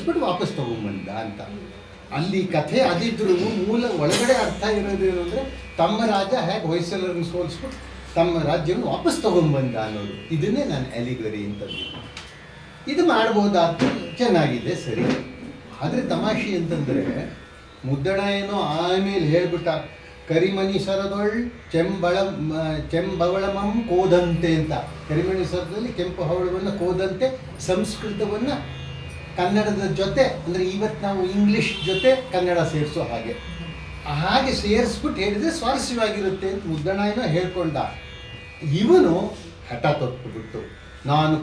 ಸೇರಿಸ್ಬಿಟ್ಟು ವಾಪಸ್ ತೊಗೊಂಬಂದ ಅಂತ. ಅಲ್ಲಿ ಕಥೆ ಅದಿದ್ರು ಮೂಲ ಒಳಗಡೆ ಅರ್ಥ ಇರೋದೇನು ಅಂದರೆ ತಮ್ಮ ರಾಜ ಹೇಗೆ ಹೊಯ್ಸಳರನ್ನು ಸೋಲಿಸ್ಬಿಟ್ಟು ತಮ್ಮ ರಾಜ್ಯವನ್ನು ವಾಪಸ್ ತೊಗೊಂಬಂದ ಅನ್ನೋದು. ಇದನ್ನೇ ನಾನು ಅಲಿಗರಿ ಅಂತಂದು. ಇದು ಮಾಡ್ಬೋದಾದ ಚೆನ್ನಾಗಿದೆ ಸರಿ. ಆದರೆ ತಮಾಷೆ ಅಂತಂದರೆ ಮುದ್ದಣ ಏನೋ ಆಮೇಲೆ ಹೇಳ್ಬಿಟ್ಟ ಕರಿಮಣಿ ಸರದೊಳ್ ಚೆಂಬವಳಮಂ ಕೋದಂತೆ ಅಂತ. ಕರಿಮಣಿ ಸರದಲ್ಲಿ ಕೆಂಪು ಹವಳವನ್ನು ಕೋದಂತೆ ಸಂಸ್ಕೃತವನ್ನು ಕನ್ನಡದ ಜೊತೆ, ಅಂದರೆ ಇವತ್ತು ನಾವು ಇಂಗ್ಲೀಷ್ ಜೊತೆ ಕನ್ನಡ ಸೇರಿಸೋ ಹಾಗೆ ಸೇರಿಸ್ಬಿಟ್ಟು ಹೇಳಿದರೆ ಸ್ವಾರಸ್ಯವಾಗಿರುತ್ತೆ ಅಂತ ಮುದ್ದಣ ಏನೋ ಹೇಳ್ಕೊಂಡ. ಇವನು ಹಠ ತೊಟ್ಟುಬಿಟ್ಟು ನಾನು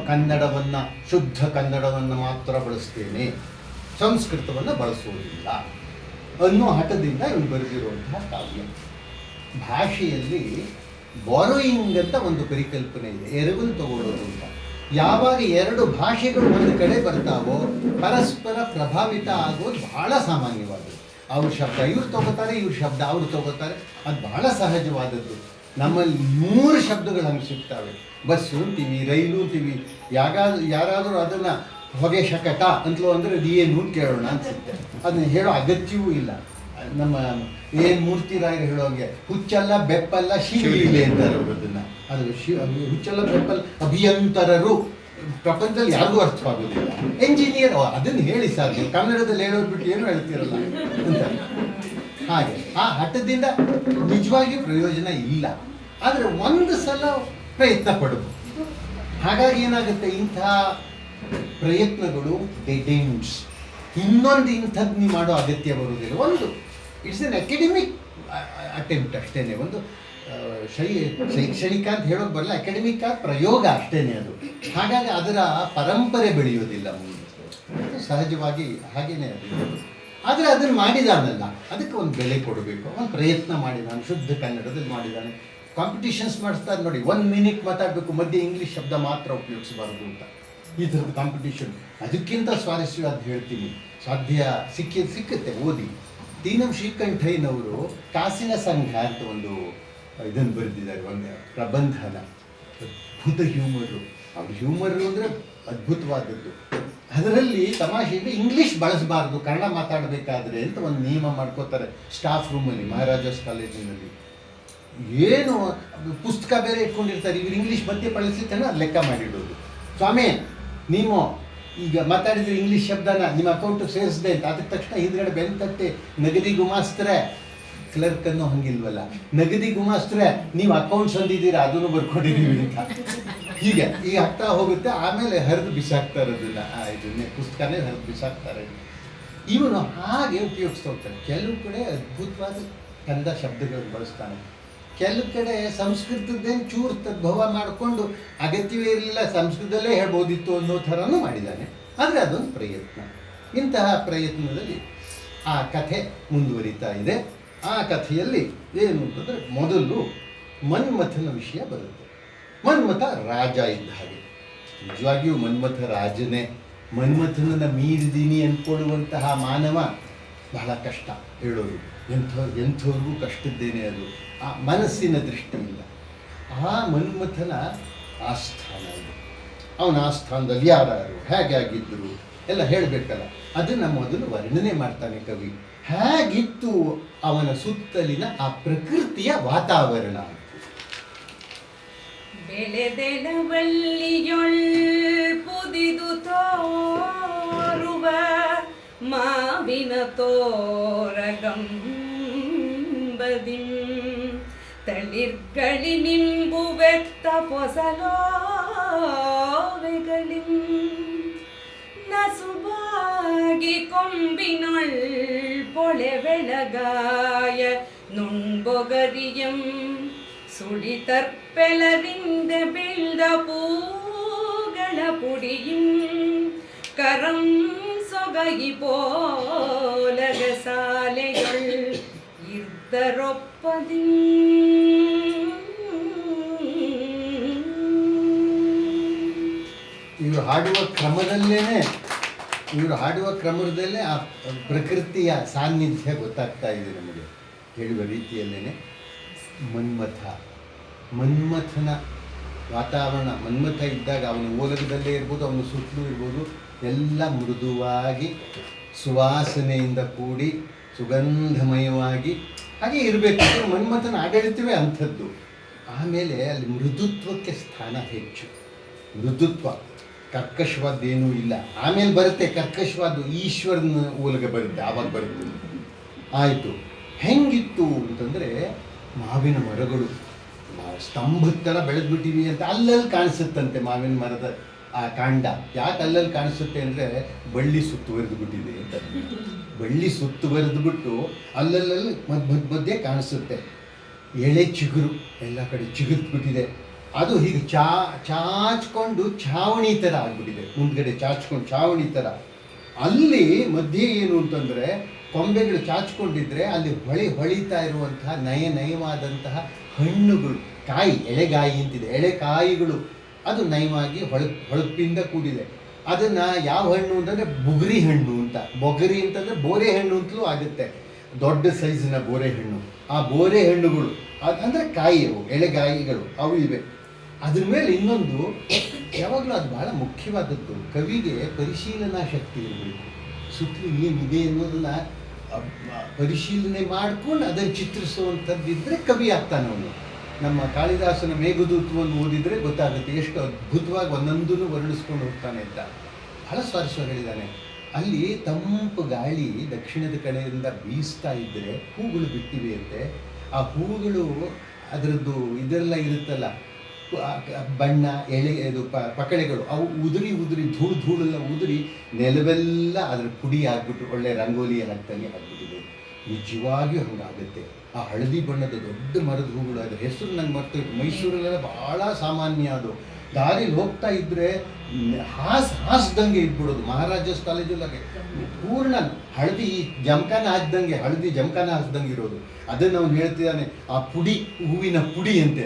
ಕನ್ನಡವನ್ನು ಶುದ್ಧ ಕನ್ನಡವನ್ನು ಮಾತ್ರ ಬಳಸ್ತೇನೆ, ಸಂಸ್ಕೃತವನ್ನು ಬಳಸುವುದಿಲ್ಲ ಅನ್ನೋ ಹಠದಿಂದ ಇವನು ಬರೆದಿರುವಂತಹ ಕಾವ್ಯ. ಭಾಷೆಯಲ್ಲಿ ಬಾರೋಯಿಂಗ್ ಅಂತ ಒಂದು ಪರಿಕಲ್ಪನೆ ಇದೆ, ಎರವಲು ತಗೊಳ್ಳೋದು ಅಂತ. ಯಾವಾಗ ಎರಡು ಭಾಷೆಗಳು ಒಂದು ಕಡೆ ಬರ್ತಾವೋ ಪರಸ್ಪರ ಪ್ರಭಾವಿತ ಆಗೋದು ಬಹಳ ಸಾಮಾನ್ಯವಾದದ್ದು. ಅವ್ರ ಶಬ್ದ ಇವ್ರು ತಗೋತಾರೆ, ಇವ್ರ ಶಬ್ದ ಅವ್ರು ತಗೋತಾರೆ, ಅದು ಬಹಳ ಸಹಜವಾದದ್ದು. ನಮ್ಮಲ್ಲಿ 3 ಶಬ್ದಗಳು ಹಂಗೆ ಸಿಗ್ತವೆ. ಬಸ್ಸು ಅಂತೀವಿ, ರೈಲು ಅಂತೀವಿ. ಯಾರಾದರೂ ಅದನ್ನು ಹೊಗೆ ಶಕಟ ಅಂತಲೋ ಅಂದರೆ ಅದು ಏನು ಅಂತ ಕೇಳೋಣ ಅನಿಸುತ್ತೆ. ಅದನ್ನ ಹೇಳೋ ಅಗತ್ಯವೂ ಇಲ್ಲ. ನಮ್ಮ ಏನು ಮೂರ್ತಿರಾಯರು ಹೇಳೋಂಗೆ ಹುಚ್ಚಲ್ಲ ಬೆಪ್ಪಲ್ಲ ಶಿವಿಲೆ ಅಂತಾರೆ ಅದನ್ನು. ಅದು ಹುಚ್ಚಲ್ಲ ಬೆಪ್ಪಲ್ಲ ಅಭಿಯಂತರರು ಪ್ರಪಂಚದಲ್ಲಿ ಯಾರಿಗೂ ಅರ್ಥವಾಗೋದಿಲ್ಲ. ಎಂಜಿನಿಯರ್ ಅದನ್ನು ಹೇಳಿ ಸರ್, ನೀವು ಕನ್ನಡದಲ್ಲಿ ಹೇಳೋದು ಬಿಟ್ಟು ಏನು ಹೇಳ್ತೀರಲ್ಲ ಅಂತ. ಹಾಗೆ ಆ ಹಠದಿಂದ ನಿಜವಾಗಿಯೂ ಪ್ರಯೋಜನ ಇಲ್ಲ. ಆದರೆ ಒಂದು ಸಲ ಪ್ರಯತ್ನ ಪಡಬಹುದು. ಹಾಗಾಗಿ ಏನಾಗುತ್ತೆ, ಇಂಥ ಪ್ರಯತ್ನಗಳು ಡೆಡ್ ಎಂಡ್ಸ್. ಇನ್ನೊಂದು ಇಂಥದ್ದು ನೀವು ಮಾಡೋ ಅಗತ್ಯ ಬರುವುದಿಲ್ಲ. ಒಂದು ಇಟ್ಸ್ ಎನ್ ಅಕಾಡೆಮಿಕ್ ಅಟೆಂಪ್ಟ್ ಅಷ್ಟೇ, ಒಂದು ಶೈಕ್ಷಣಿಕ ಅಂತ ಹೇಳೋಕೆ ಬರಲ್ಲ, ಅಕಾಡೆಮಿಕ್ ಪ್ರಯೋಗ ಅಷ್ಟೇ ಅದು. ಹಾಗಾಗಿ ಅದರ ಪರಂಪರೆ ಬೆಳೆಯೋದಿಲ್ಲ ಮುಂದೆ, ಸಹಜವಾಗಿ ಹಾಗೇನೆ ಅದು. ಆದರೆ ಅದನ್ನು ಮಾಡಿದಾನಲ್ಲ, ಅದಕ್ಕೆ ಒಂದು ಬೆಲೆ ಕೊಡಬೇಕು. ಒಂದು ಪ್ರಯತ್ನ ಮಾಡಿದಾನೆ, ಶುದ್ಧ ಕನ್ನಡದಲ್ಲಿ ಮಾಡಿದ್ದಾನೆ. ಕಾಂಪಿಟೇಷನ್ಸ್ ಮಾಡಿಸ್ತಾರೆ ನೋಡಿ, 1 ಮಿನಿಟ್ ಮಾತಾಡಬೇಕು, ಮಧ್ಯೆ ಇಂಗ್ಲೀಷ್ ಶಬ್ದ ಮಾತ್ರ ಉಪಯೋಗಿಸಬಾರ್ದು ಅಂತ. ಈ ಥರದ ಕಾಂಪಿಟೇಷನ್. ಅದಕ್ಕಿಂತ ಸ್ವಾರಸ್ಯವಾದ ಹೇಳ್ತೀನಿ, ಸಾಧ್ಯ ಸಿಕ್ಕುತ್ತೆ ಓದಿ. ತೀನಂ ಶ್ರೀಕಂಠಯ್ಯನವರು ಕಾಸಿನ ಸಂಘ ಅಂತ ಒಂದು ಇದನ್ನು ಬರೆದಿದ್ದಾರೆ, ಒಂದು ಪ್ರಬಂಧನ. ಅದ್ಭುತ ಹ್ಯೂಮರು. ಅವ್ರ ಹ್ಯೂಮರು ಅಂದರೆ ಅದ್ಭುತವಾದದ್ದು. ಅದರಲ್ಲಿ ತಮಾಷೆಗೆ ಇಂಗ್ಲೀಷ್ ಬಳಸಬಾರ್ದು ಕನ್ನಡ ಮಾತಾಡಬೇಕಾದ್ರೆ ಅಂತ ಒಂದು ನಿಯಮ ಮಾಡ್ಕೋತಾರೆ ಸ್ಟಾಫ್ ರೂಮಲ್ಲಿ, ಮಹಾರಾಜಾಸ್ ಕಾಲೇಜಿನಲ್ಲಿ. ಏನು ಪುಸ್ತಕ ಬೇರೆ ಇಟ್ಕೊಂಡಿರ್ತಾರೆ, ಇವ್ರು ಇಂಗ್ಲೀಷ್ ಮಧ್ಯೆ ಬಳಸಿರ್ತಾನೆ, ಅದು ಲೆಕ್ಕ ಮಾಡಿಡೋದು. ಸ್ವಾಮಿ ನೀವು ಈಗ ಮಾತಾಡಿದ್ರೆ ಇಂಗ್ಲೀಷ್ ಶಬ್ದನ ನಿಮ್ಮ ಅಕೌಂಟಿಗೆ ಸೇರಿಸಿದೆ ಅಂತ, ಅದಕ್ಕೆ ತಕ್ಷಣ ಹಿಂದ್ಗಡೆ ಬೆನ್ನು ತಟ್ಟೆ ನಗದಿ ಗುಮಾಸ್ತ್ರೆ, ಕ್ಲರ್ಕ್ ಅನ್ನೋ ಹಂಗಿಲ್ವಲ್ಲ, ನಗದಿ ಗುಮಾಸ್ತ್ರೆ ನೀವು ಅಕೌಂಟ್ಸ್ ಹೊಂದಿದ್ದೀರಾ ಅದನ್ನು ಬರ್ಕೊಂಡಿದ್ದೀವಿ ಅಂತ. ಹೀಗೆ ಈಗ ಆಗ್ತಾ ಹೋಗುತ್ತೆ. ಆಮೇಲೆ ಹರಿದು ಬಿಸಾಕ್ತಾರೆ ಅದನ್ನು, ಇದನ್ನೇ ಪುಸ್ತಕನೇ ಹರಿದು ಬಿಸಾಕ್ತಾರೆ. ಇವನು ಹಾಗೆ ಉಪಯೋಗಿಸ್ತಾ ಹೋಗ್ತಾನೆ. ಕೆಲವು ಕಡೆ ಅದ್ಭುತವಾದ ಕನ್ನಡ ಶಬ್ದಗಳನ್ನು ಬಳಸ್ತಾನೆ, ಕೆಲವು ಕಡೆ ಸಂಸ್ಕೃತದ್ದೇನು ಚೂರು ತದ್ಭವ ಮಾಡಿಕೊಂಡು ಅಗತ್ಯವೇ ಇರಲಿಲ್ಲ, ಸಂಸ್ಕೃತದಲ್ಲೇ ಹೇಳ್ಬೋದಿತ್ತು ಅನ್ನೋ ಥರನೂ ಮಾಡಿದ್ದಾನೆ. ಆದರೆ ಅದೊಂದು ಪ್ರಯತ್ನ. ಇಂತಹ ಪ್ರಯತ್ನದಲ್ಲಿ ಆ ಕಥೆ ಮುಂದುವರಿತಾ ಇದೆ. ಆ ಕಥೆಯಲ್ಲಿ ಏನು ಅಂತಂದರೆ, ಮೊದಲು ಮನ್ಮಥನ ವಿಷಯ ಬರುತ್ತೆ. ಮನ್ಮಥ ರಾಜ ಇದ್ದ ಹಾಗೆ, ನಿಜವಾಗಿಯೂ ಮನ್ಮಥ ರಾಜನೇ. ಮನ್ಮಥನನ್ನು ಮೀರಿದೀನಿ ಅಂದ್ಕೊಳ್ಳುವಂತಹ ಮಾನವ ಬಹಳ ಕಷ್ಟ ಹೇಳೋದು. ಎಂಥವ್ರಿಗೂ ಕಷ್ಟದ್ದೇನೆ ಅದು, ಆ ಮನಸ್ಸಿನ ದೃಷ್ಟಿಯಿಂದ. ಆ ಮನ್ಮಥನ ಆಸ್ಥಾನ ಇದೆ. ಅವನ ಆಸ್ಥಾನದಲ್ಲಿ ಯಾರು ಹೇಗೆ ಆಗಿದ್ದರು ಎಲ್ಲ ಹೇಳಬೇಕಲ್ಲ, ಅದನ್ನು ಮೊದಲು ವರ್ಣನೆ ಮಾಡ್ತಾನೆ ಕವಿ. ಹೇಗಿತ್ತು ಅವನ ಸುತ್ತಲಿನ ಆ ಪ್ರಕೃತಿಯ ವಾತಾವರಣ. ಬೆಳೆದೆಲವಲ್ಲಿಯೊಳ್ ಪುದಿದು ತೋರುವ ಮಾವಿನ ತೋರಗಂಬದಿ ತಳಿರ್ಗಳಿ ನಿಂಬುವೆತ್ತ ಪೊಸಲೋವೆಗಳಿಂ ನಸುಬಾಗಿ ಕೊಂಬಿನೊಳ್ ಪೊಳೆ ಬೆಳಗಾಯ ನುಣ್ಬೊಗರಿಯಂ ಸುಳಿತರ್ಪೆಲರಿಂದ ಬೀಳ್ದ ಪೂಗಳ ಪುಡಿಯಿಂ ಕರಂ ಸೊಗಯಿ ಪೋಲಗ ಸಾಲೆಯೊಳ್ ಇರ್ದರೊಪ್ಪದಿ. ಇವರು ಹಾಡುವ ಕ್ರಮದಲ್ಲೇ ಆ ಪ್ರಕೃತಿಯ ಸಾನ್ನಿಧ್ಯ ಗೊತ್ತಾಗ್ತಾ ಇದೆ ನಮಗೆ. ಹೇಳುವ ರೀತಿಯಲ್ಲೇ ಮನ್ಮಥನ ವಾತಾವರಣ. ಮನ್ಮಥ ಇದ್ದಾಗ ಅವನ ಓಲಗದಲ್ಲೇ ಇರ್ಬೋದು, ಅವನ ಸುತ್ತಲೂ ಇರ್ಬೋದು, ಎಲ್ಲ ಮೃದುವಾಗಿ ಸುವಾಸನೆಯಿಂದ ಕೂಡಿ ಸುಗಂಧಮಯವಾಗಿ ಹಾಗೆ ಇರಬೇಕು. ಮನ್ಮಥನ ಆಡಳಿತವೇ ಅಂಥದ್ದು. ಆಮೇಲೆ ಅಲ್ಲಿ ಮೃದುತ್ವಕ್ಕೆ ಸ್ಥಾನ ಹೆಚ್ಚು. ಮೃದುತ್ವ, ಕರ್ಕಶವಾದ್ದೇನೂ ಇಲ್ಲ. ಆಮೇಲೆ ಬರುತ್ತೆ ಕರ್ಕಶವಾದ, ಈಶ್ವರನ ಮೂಲಕ ಬರುತ್ತೆ, ಆವಾಗ ಬರುತ್ತೆ. ಆಯಿತು. ಹೆಂಗಿತ್ತು ಅಂತಂದರೆ ಮಾವಿನ ಮರಗಳು ಸ್ತಂಭದ ಥರ ಬೆಳೆದ್ಬಿಟ್ಟಿವಿ ಅಂತ ಅಲ್ಲಲ್ಲಿ ಕಾಣಿಸುತ್ತಂತೆ. ಮಾವಿನ ಮರದ ಆ ಕಾಂಡ ಯಾಕೆ ಅಲ್ಲಲ್ಲಿ ಕಾಣಿಸುತ್ತೆ ಅಂದರೆ ಬಳ್ಳಿ ಸುತ್ತುವರೆದು ಬಿಟ್ಟಿದೆ ಅಂತ. ಬಳ್ಳಿ ಸುತ್ತುವರೆದು ಬಿಟ್ಟು ಅಲ್ಲಲ್ಲಿ ಮಧ್ಯೆ ಕಾಣಿಸುತ್ತೆ. ಎಳೆ ಚಿಗುರು ಎಲ್ಲ ಕಡೆ ಚಿಗುರ್ಬಿಟ್ಟಿದೆ. ಅದು ಹೀಗೆ ಚಾಚ್ಕೊಂಡು ಛಾವಣಿ ಥರ ಆಗಿಬಿಟ್ಟಿದೆ, ಮುಂದ್ಗಡೆ ಚಾಚ್ಕೊಂಡು ಛಾವಣಿ ಥರ. ಅಲ್ಲಿ ಮಧ್ಯೆ ಏನು ಅಂತಂದರೆ ಕೊಂಬೆಗಳು ಚಾಚ್ಕೊಂಡಿದ್ರೆ ಅಲ್ಲಿ ಹೊಳಿತಾ ಇರುವಂತಹ ನಯವಾದಂತಹ ಹಣ್ಣುಗಳು, ಕಾಯಿ, ಎಳೆಗಾಯಿ ಅಂತಿದೆ, ಎಳೆಕಾಯಿಗಳು. ಅದು ನಯವಾಗಿ ಹೊಳಪಿಂದ ಕೂಡಿದೆ. ಅದನ್ನು ಯಾವ ಹಣ್ಣು ಅಂತಂದರೆ ಬುಗುರಿ ಹಣ್ಣು ಅಂತ. ಬೊಗರಿ ಅಂತಂದರೆ ಬೋರೆ ಹಣ್ಣು ಅಂತಲೂ ಆಗುತ್ತೆ, ದೊಡ್ಡ ಸೈಜಿನ ಬೋರೆ ಹಣ್ಣು. ಆ ಬೋರೆ ಹಣ್ಣುಗಳು ಅಂದರೆ ಕಾಯಿ, ಅವು ಎಳೆಗಾಯಿಗಳು ಅವು ಇವೆ. ಅದ್ರ ಮೇಲೆ ಇನ್ನೊಂದು, ಯಾವಾಗಲೂ ಅದು ಭಾಳ ಮುಖ್ಯವಾದದ್ದು, ಕವಿಗೆ ಪರಿಶೀಲನಾ ಶಕ್ತಿ ಇರಬೇಕು. ಸುತ್ತಲೂ ಏನಿದೆ ಅನ್ನೋದನ್ನ ಪರಿಶೀಲನೆ ಮಾಡ್ಕೊಂಡು ಅದನ್ನು ಚಿತ್ರಿಸುವಂಥದ್ದಿದ್ದರೆ ಕವಿ ಆಗ್ತಾನೆ ಅವನು. ನಮ್ಮ ಕಾಳಿದಾಸನ ಮೇಘದೂತವನ್ನು ಓದಿದರೆ ಗೊತ್ತಾಗುತ್ತೆ ಎಷ್ಟು ಅದ್ಭುತವಾಗಿ ಒಂದೊಂದನ್ನು ವರ್ಣಿಸ್ಕೊಂಡು ಹೋಗ್ತಾನೆ ಅಂತ. ಬಹಳ ಸ್ವಾರಸ್ಯ ಹೇಳಿದ್ದಾನೆ. ಅಲ್ಲಿ ತಂಪು ಗಾಳಿ ದಕ್ಷಿಣದ ಕಡೆಯಿಂದ ಬೀಸ್ತಾ ಇದ್ದರೆ ಹೂಗಳು ಬಿಟ್ಟಿವೆ ಅಂತೆ. ಆ ಹೂಗಳು ಅದರದ್ದು ಇದೆಲ್ಲ ಇರುತ್ತಲ್ಲ, ಬಣ್ಣ, ಎಳೆ, ಇದು ಪಕಳೆಗಳು, ಅವು ಉದುರಿ ಧೂಳೆಲ್ಲ ಉದುರಿ ನೆಲವೆಲ್ಲ ಅದರ ಪುಡಿ ಆಗ್ಬಿಟ್ಟು ಒಳ್ಳೆ ರಂಗೋಲಿ ಹಾಕ್ತಾನೆ ಆಗ್ಬಿಟ್ಟಿದೆ. ನಿಜವಾಗಿಯೂ ಹಂಗಾಗುತ್ತೆ. ಆ ಹಳದಿ ಬಣ್ಣದ ದೊಡ್ಡ ಮರದ ಹೂಗಳು, ಅದರ ಹೆಸರು ನಂಗೆ ಮರ್ತೋಯ್ತು. ಮೈಸೂರಲ್ಲೆಲ್ಲ ಭಾಳ ಸಾಮಾನ್ಯ ಅದು. ದಾರಿಲಿ ಹೋಗ್ತಾ ಇದ್ದರೆ ಹಾಸ್ದಂಗೆ ಇದ್ಬಿಡೋದು. ಮಹಾರಾಜಾಸ್ ಕಾಲೇಜಲ್ಲಾಗೆ ಪೂರ್ಣ ಹಳದಿ ಜಮಖಾನ ಹಾಕ್ದಂಗೆ, ಹಳದಿ ಜಮಖಾನ ಹಾಕ್ದಂಗೆ ಇರೋದು. ಅದನ್ನು ಅವನು ಹೇಳ್ತಿದ್ದಾನೆ, ಆ ಪುಡಿ, ಹೂವಿನ ಪುಡಿ ಅಂತೆ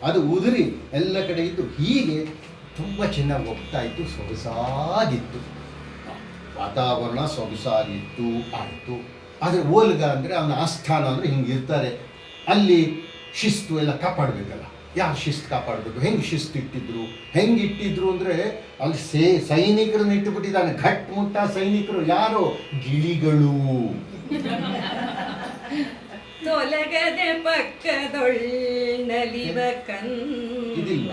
ಅದು ಉದುರಿ ಎಲ್ಲ ಕಡೆ ಇದ್ದು ಹೀಗೆ ತುಂಬ ಚೆನ್ನಾಗಿ ಹೋಗ್ತಾ ಇತ್ತು. ಸೊಗಸಾಗಿತ್ತು, ವಾತಾವರಣ ಸೊಗಸಾಗಿತ್ತು. ಆಯಿತು. ಆದರೆ ಓಲ್ಗ ಅಂದರೆ ಅವನ ಆಸ್ಥಾನ ಅಂದರೆ ಹಿಂಗಿರ್ತಾರೆ. ಅಲ್ಲಿ ಶಿಸ್ತು ಎಲ್ಲ ಕಾಪಾಡಬೇಕಲ್ಲ. ಯಾರು ಶಿಸ್ತು ಕಾಪಾಡಬೇಕು? ಹೆಂಗೆ ಶಿಸ್ತು ಇಟ್ಟಿದ್ರು ಅಂದರೆ ಅಲ್ಲಿ ಸೈನಿಕರನ್ನ ಇಟ್ಟುಬಿಟ್ಟಿದ್ದಾನೆ. ಘಟ್ಮುಟ್ಟ ಸೈನಿಕರು. ಯಾರು? ಗಿಳಿಗಳು. ತೊಲಗದೆ ಪಕ್ಕದೊಳ್ಳಲಿವ ಇದಿಲ್ಲ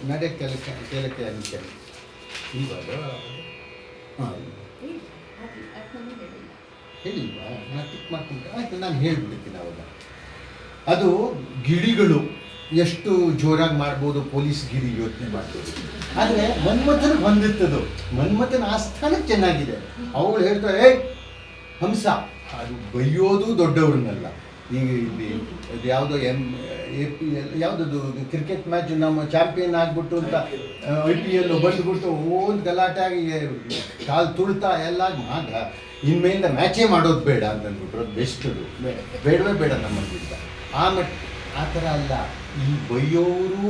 ನಡೆ ಕೆಲಕ್ಕೆ ಅಂಕೆ ಇವಾಗ ಹೇಳಿಲ್ವಾ? ನಾನು ಟಿಕ್ ಮಾಡ್ಕೊಂಡ್ರೆ ಆಯ್ತು, ನಾನು ಹೇಳ್ಬಿಡ್ತೀನಿ ಅವಾಗ. ಅದು ಗಿಳಿಗಳು ಎಷ್ಟು ಜೋರಾಗಿ ಮಾಡ್ಬೋದು, ಪೊಲೀಸ್ ಗಿರಿ ಯೋಚನೆ ಮಾಡ್ಬೋದು. ಆದರೆ ಮನ್ಮಥನಿಗೆ ಹೊಂದುತ್ತದು. ಮನ್ಮಥನ ಆಸ್ಥಾನಕ್ಕೆ ಚೆನ್ನಾಗಿದೆ. ಅವಳು ಹೇಳ್ತಾರೆ ಹಂಸ. ಅದು ಬೈಯೋದು ದೊಡ್ಡವ್ರನ್ನಲ್ಲ. ಈಗ ಇಲ್ಲಿ ಅದು ಯಾವುದೋ APL ಯಾವುದದು ಕ್ರಿಕೆಟ್ ಮ್ಯಾಚ್ ನಮ್ಮ ಚಾಂಪಿಯನ್ ಆಗಿಬಿಟ್ಟು ಅಂತ IPL ಬಂದುಬಿಟ್ಟು ಒಂದು ಗಲಾಟೆ ಆಗಿ ಕಾಲು ತುಳ್ತಾ ಎಲ್ಲ ಇನ್ಮೇಲಿಂದ ಮ್ಯಾಚೇ ಮಾಡೋದು ಬೇಡ ಅಂತಂದ್ಬಿಟ್ರು. ಅದು ಬೆಸ್ಟದು, ಬೇಡ ನಮ್ಮಲ್ಲಿಂದ. ಆ ಥರ ಅಲ್ಲ. ಈ ಬೈಯೋರು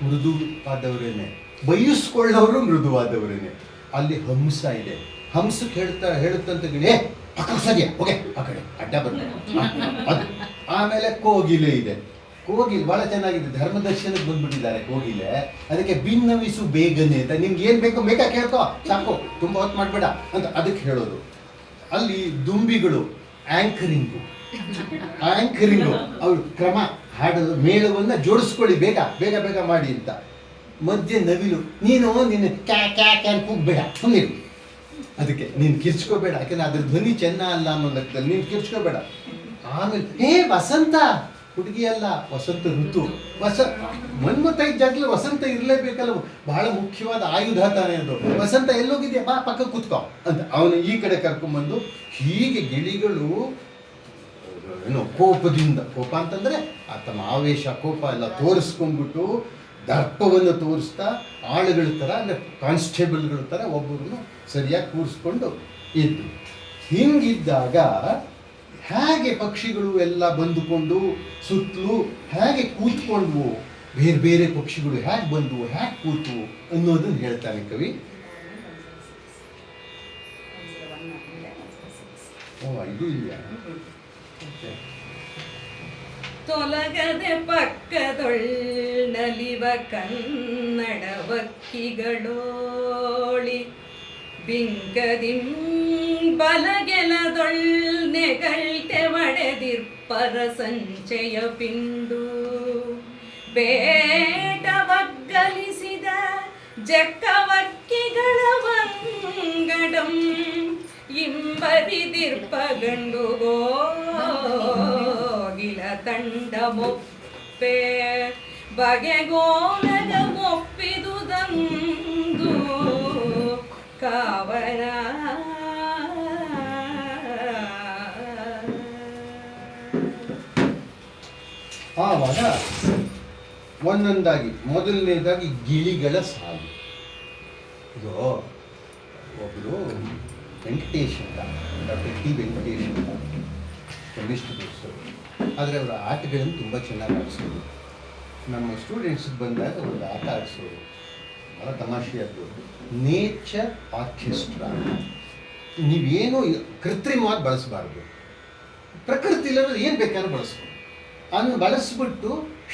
ಮೃದುವಾದವರೇನೆ, ಬೈಯಿಸ್ಕೊಳ್ಳೋರು ಮೃದುವಾದವರೇನೆ. ಅಲ್ಲಿ ಹಂಸ ಇದೆ. ಹಂಸಕ್ಕೆ ಹೇಳುತ್ತಂತ ಗಿಳಿ ಪಕ್ಕ ಸರಿಯಾ ಓಕೆ ಆ ಕಡೆ ಅಡ್ಡ ಬಂದ. ಅದು ಆಮೇಲೆ ಕೋಗಿಲೆ ಇದೆ. ಕೋಗಿಲೆ ಭಾಳ ಚೆನ್ನಾಗಿದೆ. ಧರ್ಮದರ್ಶನಕ್ಕೆ ಬಂದ್ಬಿಟ್ಟಿದ್ದಾರೆ ಕೋಗಿಲೆ. ಅದಕ್ಕೆ ಭಿನ್ನವಿಸು ಬೇಗನೆ ಅಂತ. ನಿಮ್ಗೆ ಏನು ಬೇಕೋ ಬೇಕಾ ಕೇಳ್ಕೋ, ಸಾಕು, ತುಂಬ ಹೊತ್ತು ಮಾಡಬೇಡ ಅಂತ ಅದಕ್ಕೆ ಹೇಳೋದು. ಅಲ್ಲಿ ದುಂಬಿಗಳು ಆ್ಯಂಕರಿಂಗು ಅವ್ರು ಕ್ರಮ ಹಾಡೋದು, ಮೇಳವನ್ನು ಜೋಡಿಸ್ಕೊಳ್ಳಿ, ಬೇಗ ಮಾಡಿ ಅಂತ. ಮಧ್ಯೆ ನವಿಲು, ನೀನು ಕ್ಯಾನ್ ಕೂಗಬೇಡ, ಸುಮ್ಮನೆ ಅದಕ್ಕೆ ನೀನು ಕಿರ್ಚ್ಕೋಬೇಡ, ಯಾಕೆಂದ್ರೆ ಅದ್ರ ಧ್ವನಿ ಚೆನ್ನ ಅಲ್ಲ ಅನ್ನೋ ಲೆಕ್ಕದಲ್ಲಿ ನೀನು ಕಿರ್ಚ್ಕೋಬೇಡ. ಆಮೇಲೆ ವಸಂತ, ಹುಡುಗಿ ಅಲ್ಲ, ವಸಂತ ಋತು. ಮನ್ಮಥ ಇದ್ದಾಗಲೇ ವಸಂತ ಇರಲೇಬೇಕಲ್ಲ, ಬಹಳ ಮುಖ್ಯವಾದ ಆಯುಧ ತಾನೇ ಅದು. ವಸಂತ ಎಲ್ಲೋಗಿದೆಯಾ, ಬಾ ಪಕ್ಕ ಕೂತ್ಕೋ ಅಂತ ಅವನು ಈ ಕಡೆ ಕರ್ಕೊಂಬಂದು ಹೀಗೆ ಗಿಳಿಗಳು ಕೋಪದಿಂದ, ಕೋಪ ಅಂತಂದರೆ ತಮ್ಮ ಆವೇಶ, ಕೋಪ ಎಲ್ಲ ತೋರಿಸ್ಕೊಂಡ್ಬಿಟ್ಟು ದರ್ಪವನ್ನು ತೋರಿಸ್ತಾ ಆಳುಗಳ ಥರ, ಅಂದರೆ ಕಾನ್ಸ್ಟೇಬಲ್ಗಳ ಥರ ಒಬ್ಬರನ್ನು ಸರಿಯಾಗಿ ಕೂರಿಸ್ಕೊಂಡು ಇದ್ರು. ಹಿಂಗಿದ್ದಾಗ ಹೇಗೆ ಪಕ್ಷಿಗಳು ಎಲ್ಲ ಬಂದುಕೊಂಡು ಸುತ್ತಲೂ ಹೇಗೆ ಕೂತ್ಕೊಂಡ್ವು, ಬೇರೆ ಬೇರೆ ಪಕ್ಷಿಗಳು ಹೇಗೆ ಬಂದವು, ಹೇಗೆ ಕೂತ್ವು ಅನ್ನೋದನ್ನು ಹೇಳ್ತಾನೆ ಕವಿ. ಇದು ಇಲ್ಲ. ತೊಲಗದೆ ಪಕ್ಕದೊಳ್ಳಲಿವ ಕನ್ನಡವಕ್ಕಿಗಳೋಳಿ ಬಿಂಕದಿಂ ಬಲಗೆಲದೊಳ್ ನೆಗಳ್ತೆ ಒಡೆದಿರ್ಪರ ಸಂಚಯ ಪಿಂಡು ಬೇಟವಗ್ಗಲಿಸಿದ ಜಕ್ಕವಕ್ಕಿಗಳ ವಂಗಡಂ ಇಂಬರಿದಿರ್ಪ ಗಂಡುಗೋಗಿಲ ತಂಡ ಮೊಪ್ಪೆ ಬಗೆಗೋಲದ ಮೊಪ್ಪಿದುದಂದು ಕಾವನ ಆವಾಗ ಒಂದೊಂದಾಗಿ ಮೊದಲನೇದಾಗಿ ಗಿಳಿಗಳ ಸಾಲು. ಇದು ಒಬ್ಬರು ವೆಂಕಟೇಶ್ ಅಂತ, ಡಾಕ್ಟರ್ ಟಿ ವೆಂಕಟೇಶ್ ಅಂತ ಕೆಮಿಸ್ಟ್ರಿ professor. ಆದರೆ ಅವರ ಆಟಗಳನ್ನು ತುಂಬ ಚೆನ್ನಾಗಿ ಆಡಿಸೋರು. ನಮ್ಮ ಸ್ಟೂಡೆಂಟ್ಸ್ ಬಂದಾಗ ಒಂದು ಆಟ ಆಡಿಸೋರು, ಭಾಳ ತಮಾಷೆಯಾದ್ದು. Nature orchestra. ನೀವೇನು ಕೃತ್ರಿಮವಾಗಿ ಬಳಸಬಾರ್ದು, ಪ್ರಕೃತಿಲಿರೋದು ಏನು ಬೇಕಾದ್ರೂ ಬಳಸ್ಬೋದು. ಅದನ್ನು ಬಳಸ್ಬಿಟ್ಟು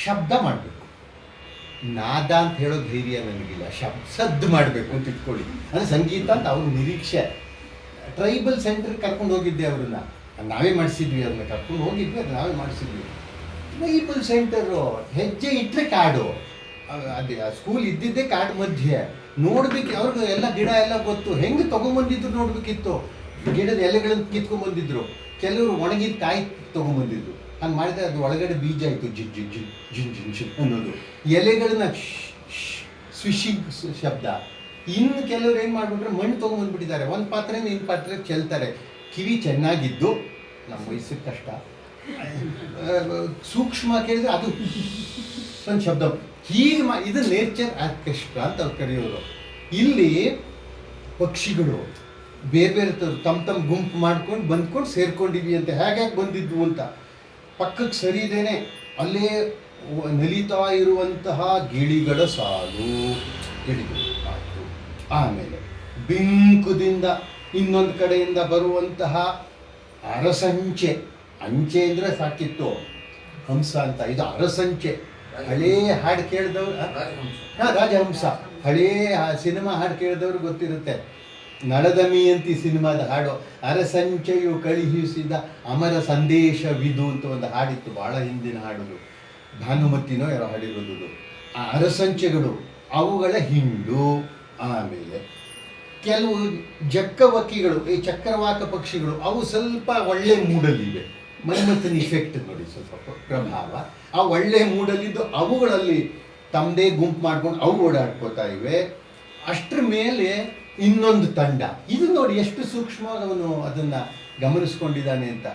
ಶಬ್ದ ಮಾಡಬೇಕು. ನಾದ ಅಂತ ಹೇಳೋ ಧೈರ್ಯ ನನಗಿಲ್ಲ, ಸದ್ದು ಮಾಡಬೇಕು ಅಂತ ಇಟ್ಕೊಳ್ಳಿ. ಅಂದರೆ ಸಂಗೀತ ಅಂತ ಅವ್ರ ನಿರೀಕ್ಷೆ. ಟ್ರೈಬಲ್ ಸೆಂಟ್ರಿಗೆ ಕರ್ಕೊಂಡು ಹೋಗಿದ್ದೆ ಅವ್ರನ್ನ, ನಾವೇ ಮಾಡಿಸಿದ್ವಿ, ಅವ್ರನ್ನ ಕರ್ಕೊಂಡು ಹೋಗಿದ್ವಿ, ಅದು ನಾವೇ ಮಾಡಿಸಿದ್ವಿ. ಟ್ರೈಬಲ್ ಸೆಂಟರು ಹೆಜ್ಜೆ ಇಟ್ಟರೆ ಕಾಡು, ಅದೇ ಆ ಸ್ಕೂಲ್ ಇದ್ದಿದ್ದೇ ಕಾಡು ಮಧ್ಯೆ. ನೋಡ್ಬೇಕು, ಅವ್ರಿಗೆ ಎಲ್ಲ ಗಿಡ ಎಲ್ಲ ಗೊತ್ತು, ಹೆಂಗೆ ತೊಗೊಂಬಂದಿದ್ರು ನೋಡ್ಬೇಕಿತ್ತು. ಗಿಡದ ಎಲೆಗಳನ್ನು ಕಿತ್ಕೊಂಡ್ಬಂದಿದ್ರು, ಕೆಲವರು ಒಣಗಿದ ಕಾಯಿ ತೊಗೊಂಬಂದಿದ್ರು. ಹಂಗೆ ಮಾಡಿದ್ರೆ ಅದು ಒಳಗಡೆ ಬೀಜ ಆಯಿತು, ಜಿನ್ ಜಿನ್ ಜಿನ್ ಜಿನ್ ಜಿನ್ ಜಿನ್ ಅನ್ನೋದು. ಎಲೆಗಳನ್ನ ಸ್ವಿಶಿಂಗ್ ಶಬ್ದ. ಇನ್ನು ಕೆಲವರು ಏನು ಮಾಡಿಬಿಟ್ರೆ ಮಣ್ಣು ತೊಗೊಂಬಂದ್ಬಿಟ್ಟಿದ್ದಾರೆ, ಒಂದು ಪಾತ್ರೆನ ಇನ್ನು ಪಾತ್ರೆ ಚೆಲ್ತಾರೆ. ಕಿವಿ ಚೆನ್ನಾಗಿದ್ದು, ನಮ್ಮ ವಯಸ್ಸಿಗೆ ಕಷ್ಟ, ಸೂಕ್ಷ್ಮ ಕೇಳಿದ್ರೆ ಅದು ಒಂದು ಶಬ್ದ. ಹೀಗೆ ಇದು ನೇಚರ್ ಆರ್ಕೆಸ್ಟ್ರಾ ಅಂತ ಅವ್ರು ಕರೆಯೋರು. ಇಲ್ಲಿ ಪಕ್ಷಿಗಳು ಬೇರೆ ಬೇರೆ ತಮ್ಮ ಗುಂಪು ಮಾಡ್ಕೊಂಡು ಬಂದ್ಕೊಂಡು ಸೇರ್ಕೊಂಡಿವಿ ಅಂತ. ಹೇಗೆ ಬಂದಿದ್ವು ಅಂತ ಪಕ್ಕಕ್ಕೆ ಸರಿದೇನೆ ಅಲ್ಲೇ ನಲಿತಾ ಇರುವಂತಹ ಗಿಳಿಗಳ ಸಾಲು, ಗಿಳಿಗಳು ಆಯಿತು. ಆಮೇಲೆ ಬಿಂಕುದಿಂದ ಇನ್ನೊಂದು ಕಡೆಯಿಂದ ಬರುವಂತಹ ಅರಸಂಚೆ. ಅಂಚೆ ಅಂದರೆ ಸಾಕಿತ್ತು, ಹಂಸ ಅಂತ. ಇದು ಅರಸಂಚೆ. ಹಳೇ ಹಾಡು ಕೇಳಿದವ್ರು, ರಾಜಹಂಸ. ಹಳೇ ಸಿನಿಮಾ ಹಾಡು ಕೇಳಿದವ್ರು ಗೊತ್ತಿರುತ್ತೆ. ನಳದಮಯಂತಿ ಸಿನಿಮಾದ ಹಾಡು. ಅರಸಂಚೆಯು ಕಳುಹಿಸಿದ ಅಮರ ಸಂದೇಶವಿದು ಅಂತ ಒಂದು ಹಾಡಿತ್ತು, ಭಾಳ ಹಿಂದಿನ ಹಾಡುದು. ಭಾನುಮತಿನೋ ಯಾರೋ ಹಾಡಿರೋದು. ಆ ಅರಸಂಚೆಗಳು ಅವುಗಳ ಹಿಂಡು. ಆಮೇಲೆ ಕೆಲವು ಜಕ್ಕವಕ್ಕಿಗಳು, ಈ ಚಕ್ರವಾಕ ಪಕ್ಷಿಗಳು, ಅವು ಸ್ವಲ್ಪ ಒಳ್ಳೆ ಮೂಡಲ್ಲಿವೆ. ಮನ್ಮಥನ ಇಫೆಕ್ಟ್ ನೋಡಿ, ಸ್ವಲ್ಪ ಪ್ರಭಾವ. ಆ ಒಳ್ಳೆ ಮೂಡಲ್ಲಿದ್ದು ಅವುಗಳಲ್ಲಿ ತಮ್ಮದೇ ಗುಂಪು ಮಾಡ್ಕೊಂಡು ಅವು ಓಡಾಡ್ಕೋತಾ ಇವೆ. ಅಷ್ಟರ ಮೇಲೆ ಇನ್ನೊಂದು ತಂಡ. ಇದು ನೋಡಿ ಎಷ್ಟು ಸೂಕ್ಷ್ಮವಾಗಿ ಅವನು ಅದನ್ನು ಗಮನಿಸ್ಕೊಂಡಿದ್ದಾನೆ ಅಂತ.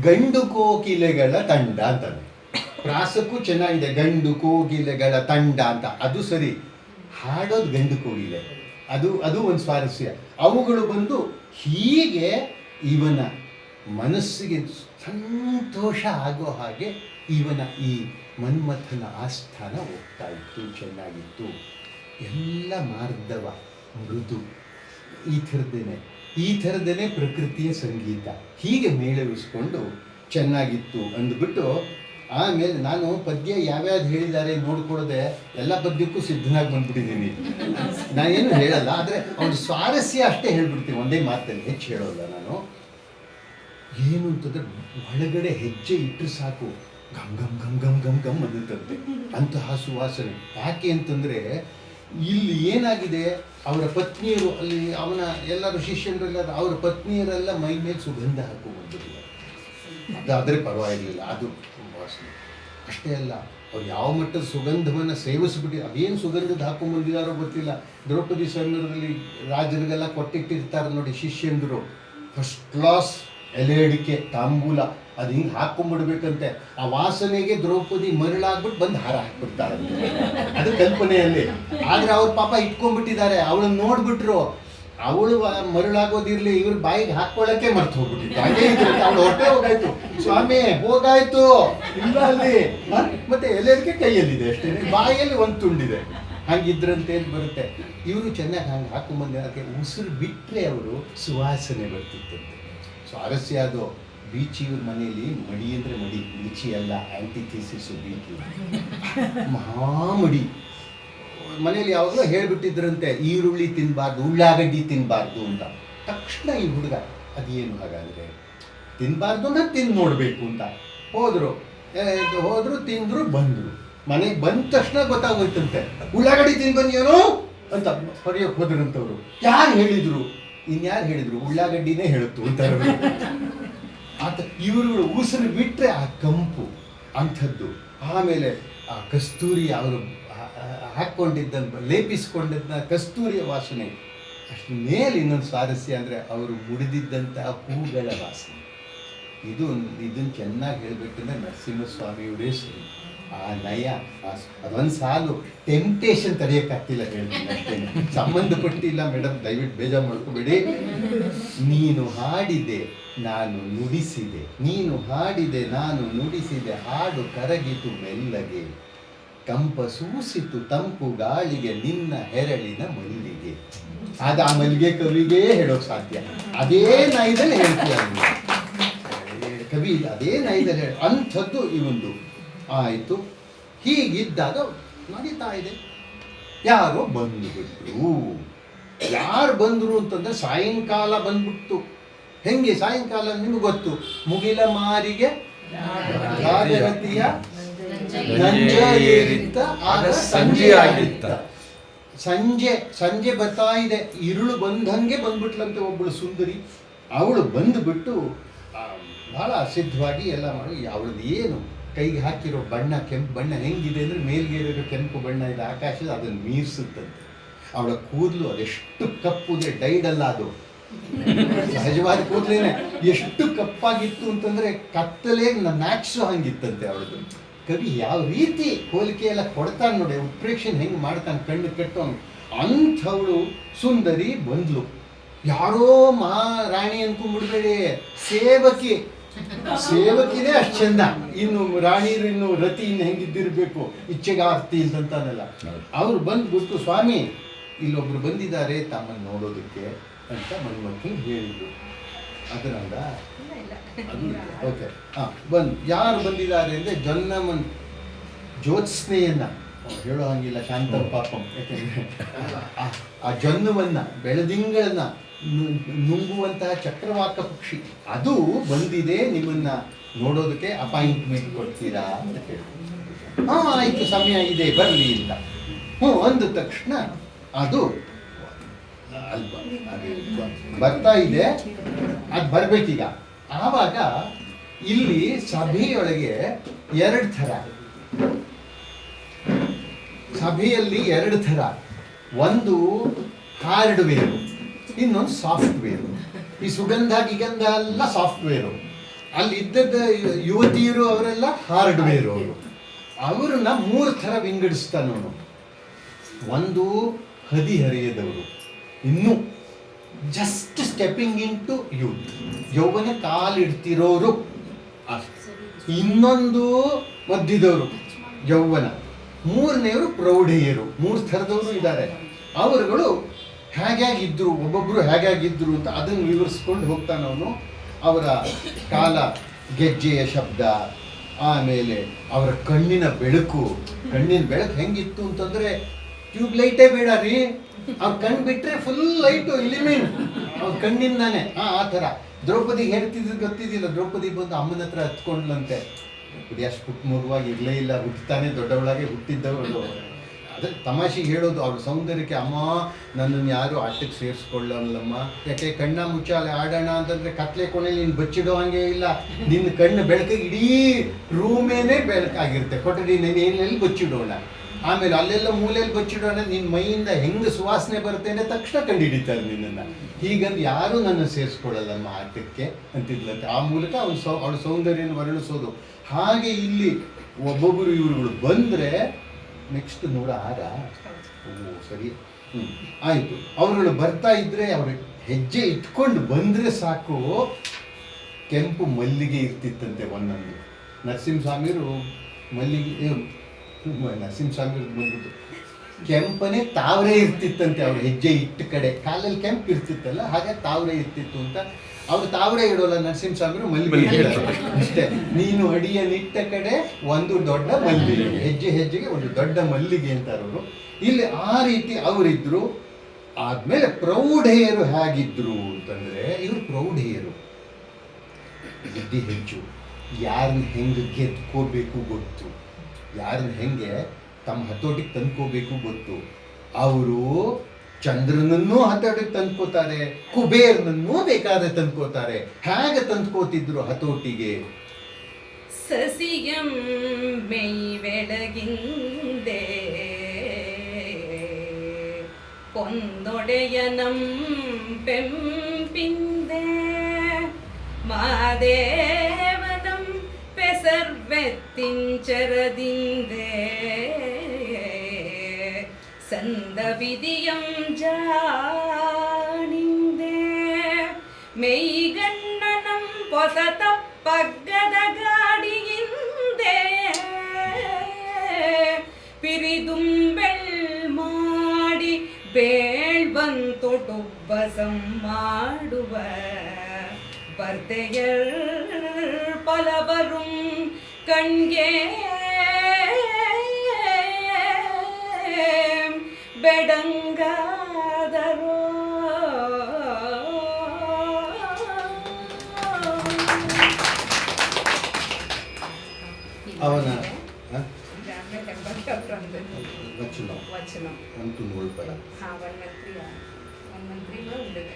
ಗಂಡು ಕೋಗಿಲೆಗಳ ತಂಡ ಅಂತಾನೆ. ಪ್ರಾಸಕ್ಕೂ ಚೆನ್ನಾಗಿದೆ, ಗಂಡು ಕೋಗಿಲೆಗಳ ತಂಡ ಅಂತ. ಅದು ಸರಿ, ಹಾಡೋದು ಗಂಡು ಕೋಗಿಲೆ, ಅದು ಒಂದು ಸ್ವಾರಸ್ಯ. ಅವುಗಳು ಬಂದು ಹೀಗೆ ಇವನ ಮನಸ್ಸಿಗೆ ಸಂತೋಷ ಆಗೋ ಹಾಗೆ ಇವನ ಈ ಮನ್ಮಥನ ಆಸ್ಥಾನ ಹೋಗ್ತಾ ಇತ್ತು. ಚೆನ್ನಾಗಿತ್ತು. ಎಲ್ಲ ಮಾರ್ಧವ, ಮೃದು, ಈ ಥರದ್ದೇನೆ ಪ್ರಕೃತಿಯ ಸಂಗೀತ. ಹೀಗೆ ಮೇಳವಿಸ್ಕೊಂಡು ಚೆನ್ನಾಗಿತ್ತು ಅಂದ್ಬಿಟ್ಟು ಆಮೇಲೆ ನಾನು ಪದ್ಯ ಯಾವ್ಯಾವ್ದು ಹೇಳಿದ್ದಾರೆ ನೋಡ್ಕೊಳ್ಳದೆ ಎಲ್ಲ ಪದ್ಯಕ್ಕೂ ಸಿದ್ಧನಾಗಿ ಬಂದ್ಬಿಟ್ಟಿದ್ದೀನಿ. ನಾನೇನು ಹೇಳಲ್ಲ, ಆದರೆ ಅವ್ನ ಸ್ವಾರಸ್ಯ ಅಷ್ಟೇ ಹೇಳ್ಬಿಡ್ತೀನಿ, ಒಂದೇ ಮಾತಲ್ಲಿ, ಹೆಚ್ಚು ಹೇಳೋಲ್ಲ ನಾನು. ಏನು ಅಂತಂದರೆ ಒಳಗಡೆ ಹೆಜ್ಜೆ ಇಟ್ಟರೆ ಸಾಕು, ಗಮ್ ಗಮ್ ಗಮ್ ಗಮ್ ಗಮ್ ಗಮ್ ಅನ್ನುತ್ತಂತೆ, ಅಂತಹ ಸುವಾಸನೆ. ಯಾಕೆ ಅಂತಂದರೆ ಇಲ್ಲಿ ಏನಾಗಿದೆ, ಅವರ ಪತ್ನಿಯರು ಅಲ್ಲಿ ಅವನ ಎಲ್ಲರೂ ಶಿಷ್ಯರೆಲ್ಲ ಅವರ ಪತ್ನಿಯರೆಲ್ಲ ಮೈ ಮೇಲೆ ಸುಗಂಧ ಹಾಕೊಂಡ್ಬಂದಿಲ್ಲ. ಅದಾದರೆ ಪರವಾಗಿರಲಿಲ್ಲ, ಅದು ವಾಸನೆ. ಅಷ್ಟೇ ಅಲ್ಲ, ಅವ್ರು ಯಾವ ಮಟ್ಟದ ಸುಗಂಧವನ್ನು ಸೇವಿಸ್ಬಿಟ್ಟು ಅದೇನು ಸುಗಂಧದ ಹಾಕೊಂಡ್ಬಂದಿದ್ದಾರೋ ಗೊತ್ತಿಲ್ಲ. ದ್ರೌಪದಿ ಸಂದರ್ಭದಲ್ಲಿ ರಾಜರಿಗೆಲ್ಲ ಕೊಟ್ಟಿಟ್ಟಿರ್ತಾರೆ ನೋಡಿ ಶಿಷ್ಯಂದರು, ಫಸ್ಟ್ ಕ್ಲಾಸ್ ಎಲೆ ಅಡಿಕೆ ತಾಂಬೂಲ, ಅದು ಹಿಂಗೆ ಹಾಕ್ಕೊಂಡ್ಬಿಡ್ಬೇಕಂತೆ. ಆ ವಾಸನೆಗೆ ದ್ರೌಪದಿ ಮರಳಾಗ್ಬಿಟ್ಟು ಬಂದು ಹಾರ ಹಾಕ್ಬಿಡ್ತಾರೆ, ಅದು ಕಲ್ಪನೆಯಲ್ಲಿ. ಆದರೆ ಅವ್ರ ಪಾಪ ಇಟ್ಕೊಂಡ್ಬಿಟ್ಟಿದ್ದಾರೆ. ಅವಳನ್ನ ನೋಡ್ಬಿಟ್ರು, ಅವಳು ಮರಳಾಗೋದಿರಲಿ, ಇವ್ರ ಬಾಯಿಗೆ ಹಾಕ್ಕೊಳ್ಳೋಕ್ಕೆ ಮರ್ತು ಹೋಗ್ಬಿಟ್ಟಿತ್ತು. ಹಾಗೇ ಇದ್ರಂತೆ, ಅವಳು ಹೊಟ್ಟೆ ಹೋಗಾಯ್ತು, ಸ್ವಾಮಿ ಹೋಗಾಯ್ತು ಇಲ್ಲ ಅಲ್ಲಿ, ಮತ್ತೆ ಎಲೆ ಅಡಿಕೆ ಕೈಯಲ್ಲಿದೆ ಅಷ್ಟೇ, ಬಾಯಲ್ಲಿ ಒಂದು ತುಂಡಿದೆ. ಹಾಗಿದ್ರಂತೆ ಅಂತ ಬರುತ್ತೆ. ಇವರು ಚೆನ್ನಾಗಿ ಹಂಗೆ ಹಾಕೊಂಡ್ಬಂದು ಅದಕ್ಕೆ ಉಸಿರು ಬಿಟ್ಟರೆ ಅವರು ಸುವಾಸನೆ ಬರ್ತಿತ್ತಂತೆ. ಸ್ವಾರಸ್ಯ ಅದು. ಬೀಚಿಯವ್ರ ಮನೆಯಲ್ಲಿ ಮಡಿ ಅಂದರೆ ಮಡಿ, ಬೀಚಿ ಅಲ್ಲ, ಆ್ಯಂಟಿಥೀಸಿಸು ಬೀಚಿ, ಮಹಾಮಡಿ. ಮನೇಲಿ ಯಾವಾಗಲೂ ಹೇಳಿಬಿಟ್ಟಿದ್ರಂತೆ ಈರುಳ್ಳಿ ತಿನ್ನಬಾರ್ದು, ಉಳ್ಳಾಗಡ್ಡಿ ತಿನ್ನಬಾರ್ದು ಅಂತ. ತಕ್ಷಣ ಈ ಹುಡುಗ ಅದೇನು ಹಾಗಾದರೆ ತಿನ್ನಬಾರ್ದು ಅಂದರೆ ತಿಂದು ನೋಡಬೇಕು ಅಂತ ಹೋದರು ತಿಂದರು ಬಂದರು. ಮನೆಗೆ ಬಂದ ತಕ್ಷಣ ಗೊತ್ತಾಗೋಯ್ತಂತೆ ಉಳ್ಳಾಗಡ್ಡಿ ತಿಂದು ಬಂದೇನೋ ಅಂತ ಹೊರೆಯೋಕೆ ಹೋದ್ರಂತವ್ರು. ಯಾರು ಹೇಳಿದರು? ಇನ್ಯಾರು ಹೇಳಿದರು? ಉಳ್ಳಾಗಡ್ಡಿನೇ ಹೇಳುತ್ತು ಅಂತ ಆತ. ಇವರುಗಳು ಉಸಿರು ಬಿಟ್ಟರೆ ಆ ಕಂಪು ಅಂಥದ್ದು. ಆಮೇಲೆ ಆ ಕಸ್ತೂರಿ ಅವರು ಹಾಕ್ಕೊಂಡಿದ್ದಂತ ಲೇಪಿಸ್ಕೊಂಡಿದ್ದ ಕಸ್ತೂರಿಯ ವಾಸನೆ. ಅಷ್ಟು ಮೇಲೆ ಇನ್ನೊಂದು ಸ್ವಾರಸ್ಯ ಅಂದರೆ ಅವರು ಮುಡಿದಿದ್ದಂತಹ ಹೂಗಳ ವಾಸನೆ. ಇದನ್ನು ಚೆನ್ನಾಗಿ ಹೇಳಬೇಕಂದ್ರೆ ನರಸಿಂಹಸ್ವಾಮಿಯವರೇ ಸರಿ. ಆ ನಯ, ಅದೊಂದು ಸಾಲು ಟೆಂಪ್ಟೇಷನ್ ತಡೆಯೋಕ್ಕಾಗ್ತಿಲ್ಲ ಹೇಳ್ತೀನಿ ಅಷ್ಟೇ, ಸಂಬಂಧಪಟ್ಟಿಲ್ಲ ಮೇಡಮ್, ದಯವಿಟ್ಟು ಬೇಜಾರು ಮಾಡ್ಕೋಬೇಡಿ. ನೀನು ಹಾಡಿದೆ ನಾನು ನುಡಿಸಿದೆ, ನೀನು ಹಾಡಿದೆ ನಾನು ನುಡಿಸಿದೆ, ಹಾಡು ಕರಗಿತು ಮೆಲ್ಲಗೆ, ಕಂಪ ಸೂಸಿತು ತಂಪು ಗಾಳಿಗೆ ನಿನ್ನ ಹೆರಳಿನ ಮಲ್ಲಿಗೆ. ಅದು ಆ ಮಲ್ಲಿಗೆ ಕವಿಗೆ ಹೇಳೋಕೆ ಸಾಧ್ಯ. ಅದೇ ನೈದಲ್ಲಿ ಹೇಳ್ತೀಯ ಕವಿ, ಅದೇ ನೈದಲ್ಲಿ ಅಂಥದ್ದು ಇವೊಂದು ಆಯಿತು. ಹೀಗಿದ್ದಾಗ ನಡೀತಾ ಇದೆ. ಯಾರೋ ಬಂದುಬಿಟ್ರು. ಯಾರು ಬಂದರು ಅಂತಂದರೆ ಸಾಯಂಕಾಲ ಬಂದ್ಬಿಡ್ತು. ಹೆಂಗೆ ಸಾಯಂಕಾಲ ನಿಮ್ಗೆ ಗೊತ್ತು, ಮುಗಿಲ ಮಾರಿಗೆ ರಾಜರತಿಯ ನಂಜ ಏರಿತ್ತ ಆಗ ಸಂಜೆ ಆಗಿತ್ತ. ಸಂಜೆ ಬರ್ತಾ ಇದೆ, ಇರುಳು ಬಂದಂಗೆ ಬಂದ್ಬಿಟ್ಲಂತೆ ಒಬ್ಬಳು ಸುಂದರಿ. ಅವಳು ಬಂದುಬಿಟ್ಟು ಭಾಳ ಸಿದ್ಧವಾಗಿ ಎಲ್ಲ ಮಾಡಿ, ಅವಳದ್ದು ಏನು ಕೈಗೆ ಹಾಕಿರೋ ಬಣ್ಣ ಕೆಂಪು ಬಣ್ಣ ಹೆಂಗಿದೆ ಅಂದರೆ ಮೇಲ್ಗೇರಿರೋ ಕೆಂಪು ಬಣ್ಣ ಇದೆ ಆಕಾಶದ, ಅದನ್ನು ಮೀರಿಸುತ್ತಂತೆ. ಅವಳ ಕೂದಲು ಅದೆಷ್ಟು ಕಪ್ಪುದೆ, ಡೈಡಲ್ಲ ಅದು, ಸಹಜವಾದ ಕೂದಲೇನೆ. ಎಷ್ಟು ಕಪ್ಪಾಗಿತ್ತು ಅಂತಂದರೆ ಕತ್ತಲೇ ಮ್ಯಾಕ್ಸು ಹಂಗಿತ್ತಂತೆ ಅವಳದು. ಕವಿ ಯಾವ ರೀತಿ ಹೋಲಿಕೆ ಎಲ್ಲ ಕೊಡ್ತಾನೆ ನೋಡಿ, ಉತ್ಪ್ರೇಕ್ಷಣೆ ಹೆಂಗೆ ಮಾಡ್ತಾನೆ, ಕಣ್ಣು ಕಟ್ಟೋನು. ಅಂಥವಳು ಸುಂದರಿ ಬಂದ್ಲು. ಯಾರೋ ಮಹಾರಾಣಿ ಅನ್ಕೊಂಡ್ಬಿಡ್ಬೇಡಿ, ಸೇವಕಿನೇ ಅಷ್ಟು ಚಂದ. ಇನ್ನು ರಾಣಿರು ಇನ್ನು ರತಿ ಇನ್ನು ಹೆಂಗಿದ್ದಿರಬೇಕು, ಇಚ್ಛೆಗಾರ್ತಿ ಅಂತಂತಾನಲ್ಲ. ಅವ್ರು ಬಂದ್ಬಿಟ್ಟು, ಸ್ವಾಮಿ ಇಲ್ಲೊಬ್ರು ಬಂದಿದ್ದಾರೆ ತಮ್ಮನ್ನು ನೋಡೋದಕ್ಕೆ ಅಂತ ಮನ್ಮಕ್ಕಳು ಹೇಳಿದ್ರು. ಅದರಿಂದ ಓಕೆ ಬಂದು ಯಾರು ಬಂದಿದ್ದಾರೆ ಅಂದರೆ ಜೊನ್ನಮ್ಮನ್ ಜ್ಯೋತ್ಸ್ನೆಯನ್ನ ಹೇಳೋ ಹಂಗಿಲ್ಲ, ಶಾಂತ ಪಾಪಂ. ಯಾಕೆಂದರೆ ಆ ಜೊನ್ನವನ್ನು ಬೆಳದಿಂಗಳನ್ನ ನುಂಗುವಂತಹ ಚಕ್ರವಾಕ ಪಕ್ಷಿ ಅದು ಬಂದಿದೆ, ನಿಮ್ಮನ್ನ ನೋಡೋದಕ್ಕೆ ಅಪಾಯಿಂಟ್ಮೆಂಟ್ ಕೊಡ್ತೀರಾ ಅಂತ ಕೇಳಿದ್ರು. ಆಯಿತು, ಸಮಯ ಇದೆ ಬರಲಿ ಅಂತ ಅಂದ ತಕ್ಷಣ ಅದು ಬರ್ತಾ ಇದೆ, ಅದು ಬರಬೇಕೀಗ. ಆವಾಗ ಇಲ್ಲಿ ಸಭೆಯೊಳಗೆ ಸಭೆಯಲ್ಲಿ ಎರಡು ಥರ, ಒಂದು ಹಾರ್ಡ್ವೇರು, ಇನ್ನೊಂದು ಸಾಫ್ಟ್ವೇರು. ಈ ಸುಗಂಧ ಗಿಗಂಧ ಎಲ್ಲ ಸಾಫ್ಟ್ವೇರು, ಅಲ್ಲಿ ಇದ್ದದ್ದ ಯುವತಿಯರು ಅವರೆಲ್ಲ ಹಾರ್ಡ್ವೇರು. ಅವರನ್ನ 3 ಥರ ವಿಂಗಡಿಸ್ತಾನವನು. ಒಂದು ಹದಿಹರೆಯದವರು, ಇನ್ನು just stepping into youth, ಯೌವನ ಕಾಲಿಡ್ತಿರೋರು. ಇನ್ನೊಂದು ಮಧ್ಯದವರು, ಯೌವನ. ಮೂರನೆಯವರು ಪ್ರೌಢೆಯರು. 3 ಥರದವರು ಇದ್ದಾರೆ. ಅವರುಗಳು ಹೇಗಾಗಿದ್ದರು, ಒಬ್ಬೊಬ್ಬರು ಹೇಗಾಗಿದ್ದರು ಅಂತ ಅದನ್ನು ವಿವರಿಸ್ಕೊಂಡು ಹೋಗ್ತಾನವನು. ಅವರ ಕಾಲ ಗೆಜ್ಜೆಯ ಶಬ್ದ, ಆಮೇಲೆ ಅವರ ಕಣ್ಣಿನ ಬೆಳಕು ಹೆಂಗಿತ್ತು ಅಂತಂದರೆ ಟ್ಯೂಬ್ಲೈಟೇ ಬೇಡ ರೀ, ಅವ್ರ ಕಣ್ಣು ಬಿಟ್ಟರೆ ಫುಲ್ ಲೈಟು ಇಲಿಮಿನ್ ಅವ್ರ ಕಣ್ಣಿಂದಾನೆ. ಆ ಥರ ದ್ರೌಪದಿಗೆ ಹೇಳ್ತಿದ್ರು ಗೊತ್ತಿದ್ದಿಲ್ಲ. ದ್ರೌಪದಿ ಬಂದು ಅಮ್ಮನ ಹತ್ರ ಹತ್ಕೊಂಡ್ಲಂತೆ. ದ್ರೌಪದಿ ಅಷ್ಟು ಪುಟ್ಟ ಮಗುವಾಗಿ ಇರಲೇ ಇಲ್ಲ, ಹುಟ್ಟುತ್ತಾನೆ ದೊಡ್ಡವಳಾಗೆ ಹುಟ್ಟಿದ್ದವಳು. ಅದೇ ತಮಾಷೆಗೆ ಹೇಳೋದು ಅವ್ರ ಸೌಂದರ್ಯಕ್ಕೆ. ಅಮ್ಮ ನನ್ನನ್ನು ಯಾರು ಆಟಕ್ಕೆ ಸೇರಿಸ್ಕೊಳ್ಳಲ್ಲಮ್ಮ, ಯಾಕೆ ಕಣ್ಣ ಮುಚ್ಚಾಲೆ ಆಡೋಣ ಅಂತಂದರೆ ಕತ್ಲೆ ಕೊನೆಯಲ್ಲಿ ನೀನು ಬಚ್ಚಿಡೋ ಹಾಗೆ ಇಲ್ಲ. ನಿನ್ನ ಕಣ್ಣು ಬೆಳಕಿಗೆ ಇಡೀ ರೂಮೇನೇ ಬೆಳಕಾಗಿರುತ್ತೆ, ಕೊಠಡಿ ಏನೆಲ್ಲಿ ಬಚ್ಚಿಡೋಣ, ಆಮೇಲೆ ಅಲ್ಲೆಲ್ಲ ಮೂಲೆಯಲ್ಲಿ ಬಚ್ಚಿಡೋಣ, ನಿನ್ನ ಮೈಯಿಂದ ಹೆಂಗೆ ಸುವಾಸನೆ ಬರುತ್ತೆ ತಕ್ಷಣ ಕಂಡುಹಿಡಿತಾರೆ ನಿನ್ನನ್ನು. ಹೀಗಂದು ಯಾರೂ ನನ್ನ ಸೇರಿಸ್ಕೊಳ್ಳಲ್ಲಮ್ಮ ಆಟಕ್ಕೆ ಅಂತಿದ್ಲಂತೆ. ಆ ಮೂಲಕ ಅವಳ ಸೌಂದರ್ಯನ ವರ್ಣಿಸೋದು. ಹಾಗೆ ಇಲ್ಲಿ ಒಬ್ಬೊಬ್ಬರು ಇವರುಗಳು ಬಂದರೆ ನೆಕ್ಸ್ಟ್ 106. ಸರಿ, ಆಯಿತು. ಅವರುಗಳು ಬರ್ತಾ ಇದ್ದರೆ ಅವ್ರ ಹೆಜ್ಜೆ ಇಟ್ಕೊಂಡು ಬಂದರೆ ಸಾಕು, ಕೆಂಪು ಮಲ್ಲಿಗೆ ಇರ್ತಿತ್ತಂತೆ ಒಂದೊಂದು. ನರಸಿಂಹಸ್ವಾಮಿಯವರು ಬಂದ್ಬಿಟ್ಟು ಕೆಂಪನೇ ತಾವರೆ ಇರ್ತಿತ್ತಂತೆ ಅವ್ರ ಹೆಜ್ಜೆ ಇಟ್ಟ ಕಡೆ, ಕಾಲಲ್ಲಿ ಕೆಂಪು ಇರ್ತಿತ್ತಲ್ಲ ಹಾಗೆ ತಾವರೆ ಇರ್ತಿತ್ತು ಅಂತ. ಅವ್ರು ತಾವರೆ ಇಡೋಲ್ಲ, ನರಸಿಂಹಸ್ವಾಮಿರು ಮಲ್ಲಿಗೆ ಇಡ್ತಾರೆ ಅಷ್ಟೇ. ನೀನು ಅಡಿಯ ನಿಟ್ಟ ಕಡೆ ಒಂದು ದೊಡ್ಡ ಮಲ್ಲಿಗೆ, ಹೆಜ್ಜೆ ಹೆಜ್ಜೆಗೆ ಒಂದು ದೊಡ್ಡ ಮಲ್ಲಿಗೆ ಅಂತಾರೆ ಅವರು. ಇಲ್ಲಿ ಆ ರೀತಿ ಅವರಿದ್ರು. ಆದ್ಮೇಲೆ ಪ್ರೌಢೆಯರು ಹೇಗಿದ್ರು ಅಂತಂದ್ರೆ, ಇವರು ಪ್ರೌಢೆಯರು, ಬುದ್ಧಿ ಹೆಚ್ಚು, ಯಾರನ್ನ ಹೆಂಗೆ ಗೆದ್ಕೋಬೇಕು ಗೊತ್ತು, ಯಾರನ್ನ ಹೆಂಗೆ ತಮ್ಮ ಹತೋಟಿಗೆ ತಂದ್ಕೋಬೇಕು ಗೊತ್ತು. ಅವರು ಚಂದ್ರನನ್ನೂ ಹತೋಟಿಗೆ ತಂದ್ಕೋತಾರೆ, ಕುಬೇರನನ್ನೂ ಬೇಕಾದ್ರೆ ತಂದ್ಕೋತಾರೆ. ಹೇಗೆ ತಂದ್ಕೋತಿದ್ರು ಹತೋಟಿಗೆ? ಸಸಿಯಂ ಮೈ ಬೆಳಗಿಂದೆ പൊന്നൊടയനം പെമ്പിന്റെ മാദേവനം പെസർവെത്തിഞ്ചരതിന്റെ സന്തവിധിയം ജാണിന്റെ മെയ്ഗണ്ണനം പൊസത പഗ്ഗದ ಗಾಡಿಯಿಂದೆ ಪಿರಿದುಂಬೆಳ್ ಮಾಡಿ ಬೇಳ್ಬಂತೊಡುಬ್ಬಸಂ ಮಾಡುವ ಬರ್ತೆಯರ್ ಪಲವರುಂ ಕಣ್ಗೆ ಬೆಡಂಗಾದರೋ. ಅವನ వచనం అంటూ నోల్పడ వన్ మంత్రి కూడా ఉండదు.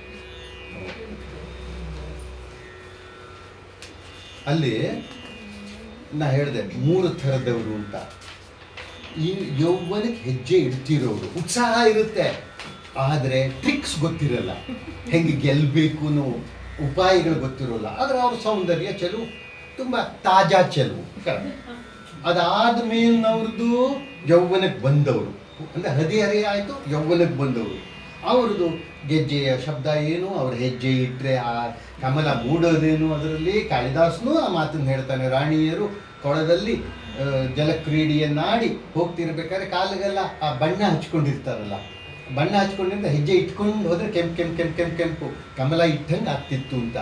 ಅಲ್ಲಿ ನಾ ಹೇಳಿದೆ 3 ಥರದವರು ಅಂತ. ಈ ಯೌವನಕ್ಕೆ ಹೆಜ್ಜೆ ಇಡ್ತಿರೋರು ಉತ್ಸಾಹ ಇರುತ್ತೆ, ಆದರೆ ಟ್ರಿಕ್ಸ್ ಗೊತ್ತಿರಲ್ಲ, ಹೆಂಗೆ ಗೆಲ್ಲಬೇಕು ಅನ್ನೋ ಉಪಾಯಗಳು ಗೊತ್ತಿರೋಲ್ಲ. ಆದರೆ ಅವ್ರ ಸೌಂದರ್ಯ ಚೆಲುವು ತುಂಬ ತಾಜಾ ಚೆಲುವು. ಅದಾದ ಮೇಲಿನವ್ರದ್ದು ಯೌವನಕ್ಕೆ ಬಂದವರು, ಅಂದರೆ ಹದಿಹರೆಯ ಆಯಿತು, ಯೌವನಕ್ಕೆ ಬಂದವರು. ಅವ್ರದ್ದು ಗೆಜ್ಜೆಯ ಶಬ್ದ ಏನು, ಅವ್ರ ಹೆಜ್ಜೆ ಇಟ್ಟರೆ ಆ ಕಮಲ ಮೂಡೋದೇನು. ಅದರಲ್ಲಿ ಕಾಳಿದಾಸನು ಆ ಮಾತನ್ನು ಹೇಳ್ತಾನೆ, ರಾಣಿಯರು ಕೊಳದಲ್ಲಿ ಜಲಕ್ರೀಡೆಯನ್ನಾಡಿ ಹೋಗ್ತಿರ್ಬೇಕಾದ್ರೆ ಕಾಲಿಗೆಲ್ಲ ಆ ಬಣ್ಣ ಹಚ್ಕೊಂಡಿರ್ತಾರಲ್ಲ, ಬಣ್ಣ ಹಚ್ಕೊಂಡಿಂದ ಹೆಜ್ಜೆ ಇಟ್ಕೊಂಡು ಹೋದರೆ ಕೆಂಪು ಕೆಂಪು ಕೆಂಪು ಕೆಂಪು ಕೆಂಪು ಕಮಲ ಇಟ್ಟಂಗೆ ಆಗ್ತಿತ್ತು ಅಂತ.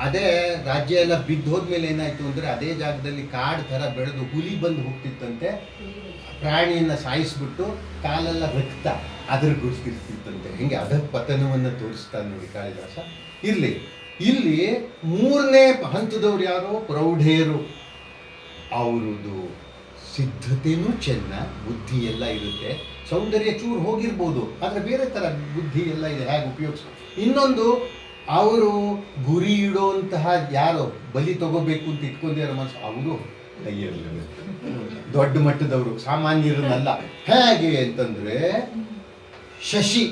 ಅದೇ ರಾಜ್ಯ ಎಲ್ಲ ಬಿದ್ದು ಹೋದ್ಮೇಲೆ ಏನಾಯಿತು ಅಂದರೆ, ಅದೇ ಜಾಗದಲ್ಲಿ ಕಾಡು ಥರ ಬೆಳೆದು ಹುಲಿ ಬಂದು ಹೋಗ್ತಿತ್ತಂತೆ, ಪ್ರಾಣಿಯನ್ನು ಸಾಯಿಸ್ಬಿಟ್ಟು ಕಾಲೆಲ್ಲ ರಕ್ತ ಅದ್ರ ಗುರುತಿರ್ತಿತ್ತಂತೆ. ಹಿಂಗೆ ಅದ ಪತನವನ್ನು ತೋರಿಸ್ತಾನೆ ನೋಡಿ ಕಾಳಿದಾಸ. ಇಲ್ಲಿ 3ನೇ ಹಂತದವ್ರು ಯಾರು? ಪ್ರೌಢೆಯರು. ಅವ್ರದ್ದು ಸಿದ್ಧತೆಯೂ ಚೆನ್ನ, ಬುದ್ಧಿ ಎಲ್ಲ ಇರುತ್ತೆ, ಸೌಂದರ್ಯ ಚೂರು ಹೋಗಿರ್ಬೋದು, ಆದರೆ ಬೇರೆ ಥರ ಬುದ್ಧಿ ಎಲ್ಲ ಇದೆ, ಹೇಗೆ ಉಪಯೋಗಿಸ್. ಇನ್ನೊಂದು, ಅವರು ಗುರಿ ಇಡೋಂತಹ ಯಾರು ಬಲಿ ತಗೋಬೇಕು ಅಂತ ಇಟ್ಕೊಂಡಿರೋ ಮನಸ್ಸು, ಅವರು ಕೈಯಲ್ಲಿ ದೊಡ್ಡ ಮಟ್ಟದವರು, ಸಾಮಾನ್ಯರನ್ನಲ್ಲ. ಹೇಗೆ ಅಂತಂದರೆ ಶಶಿ,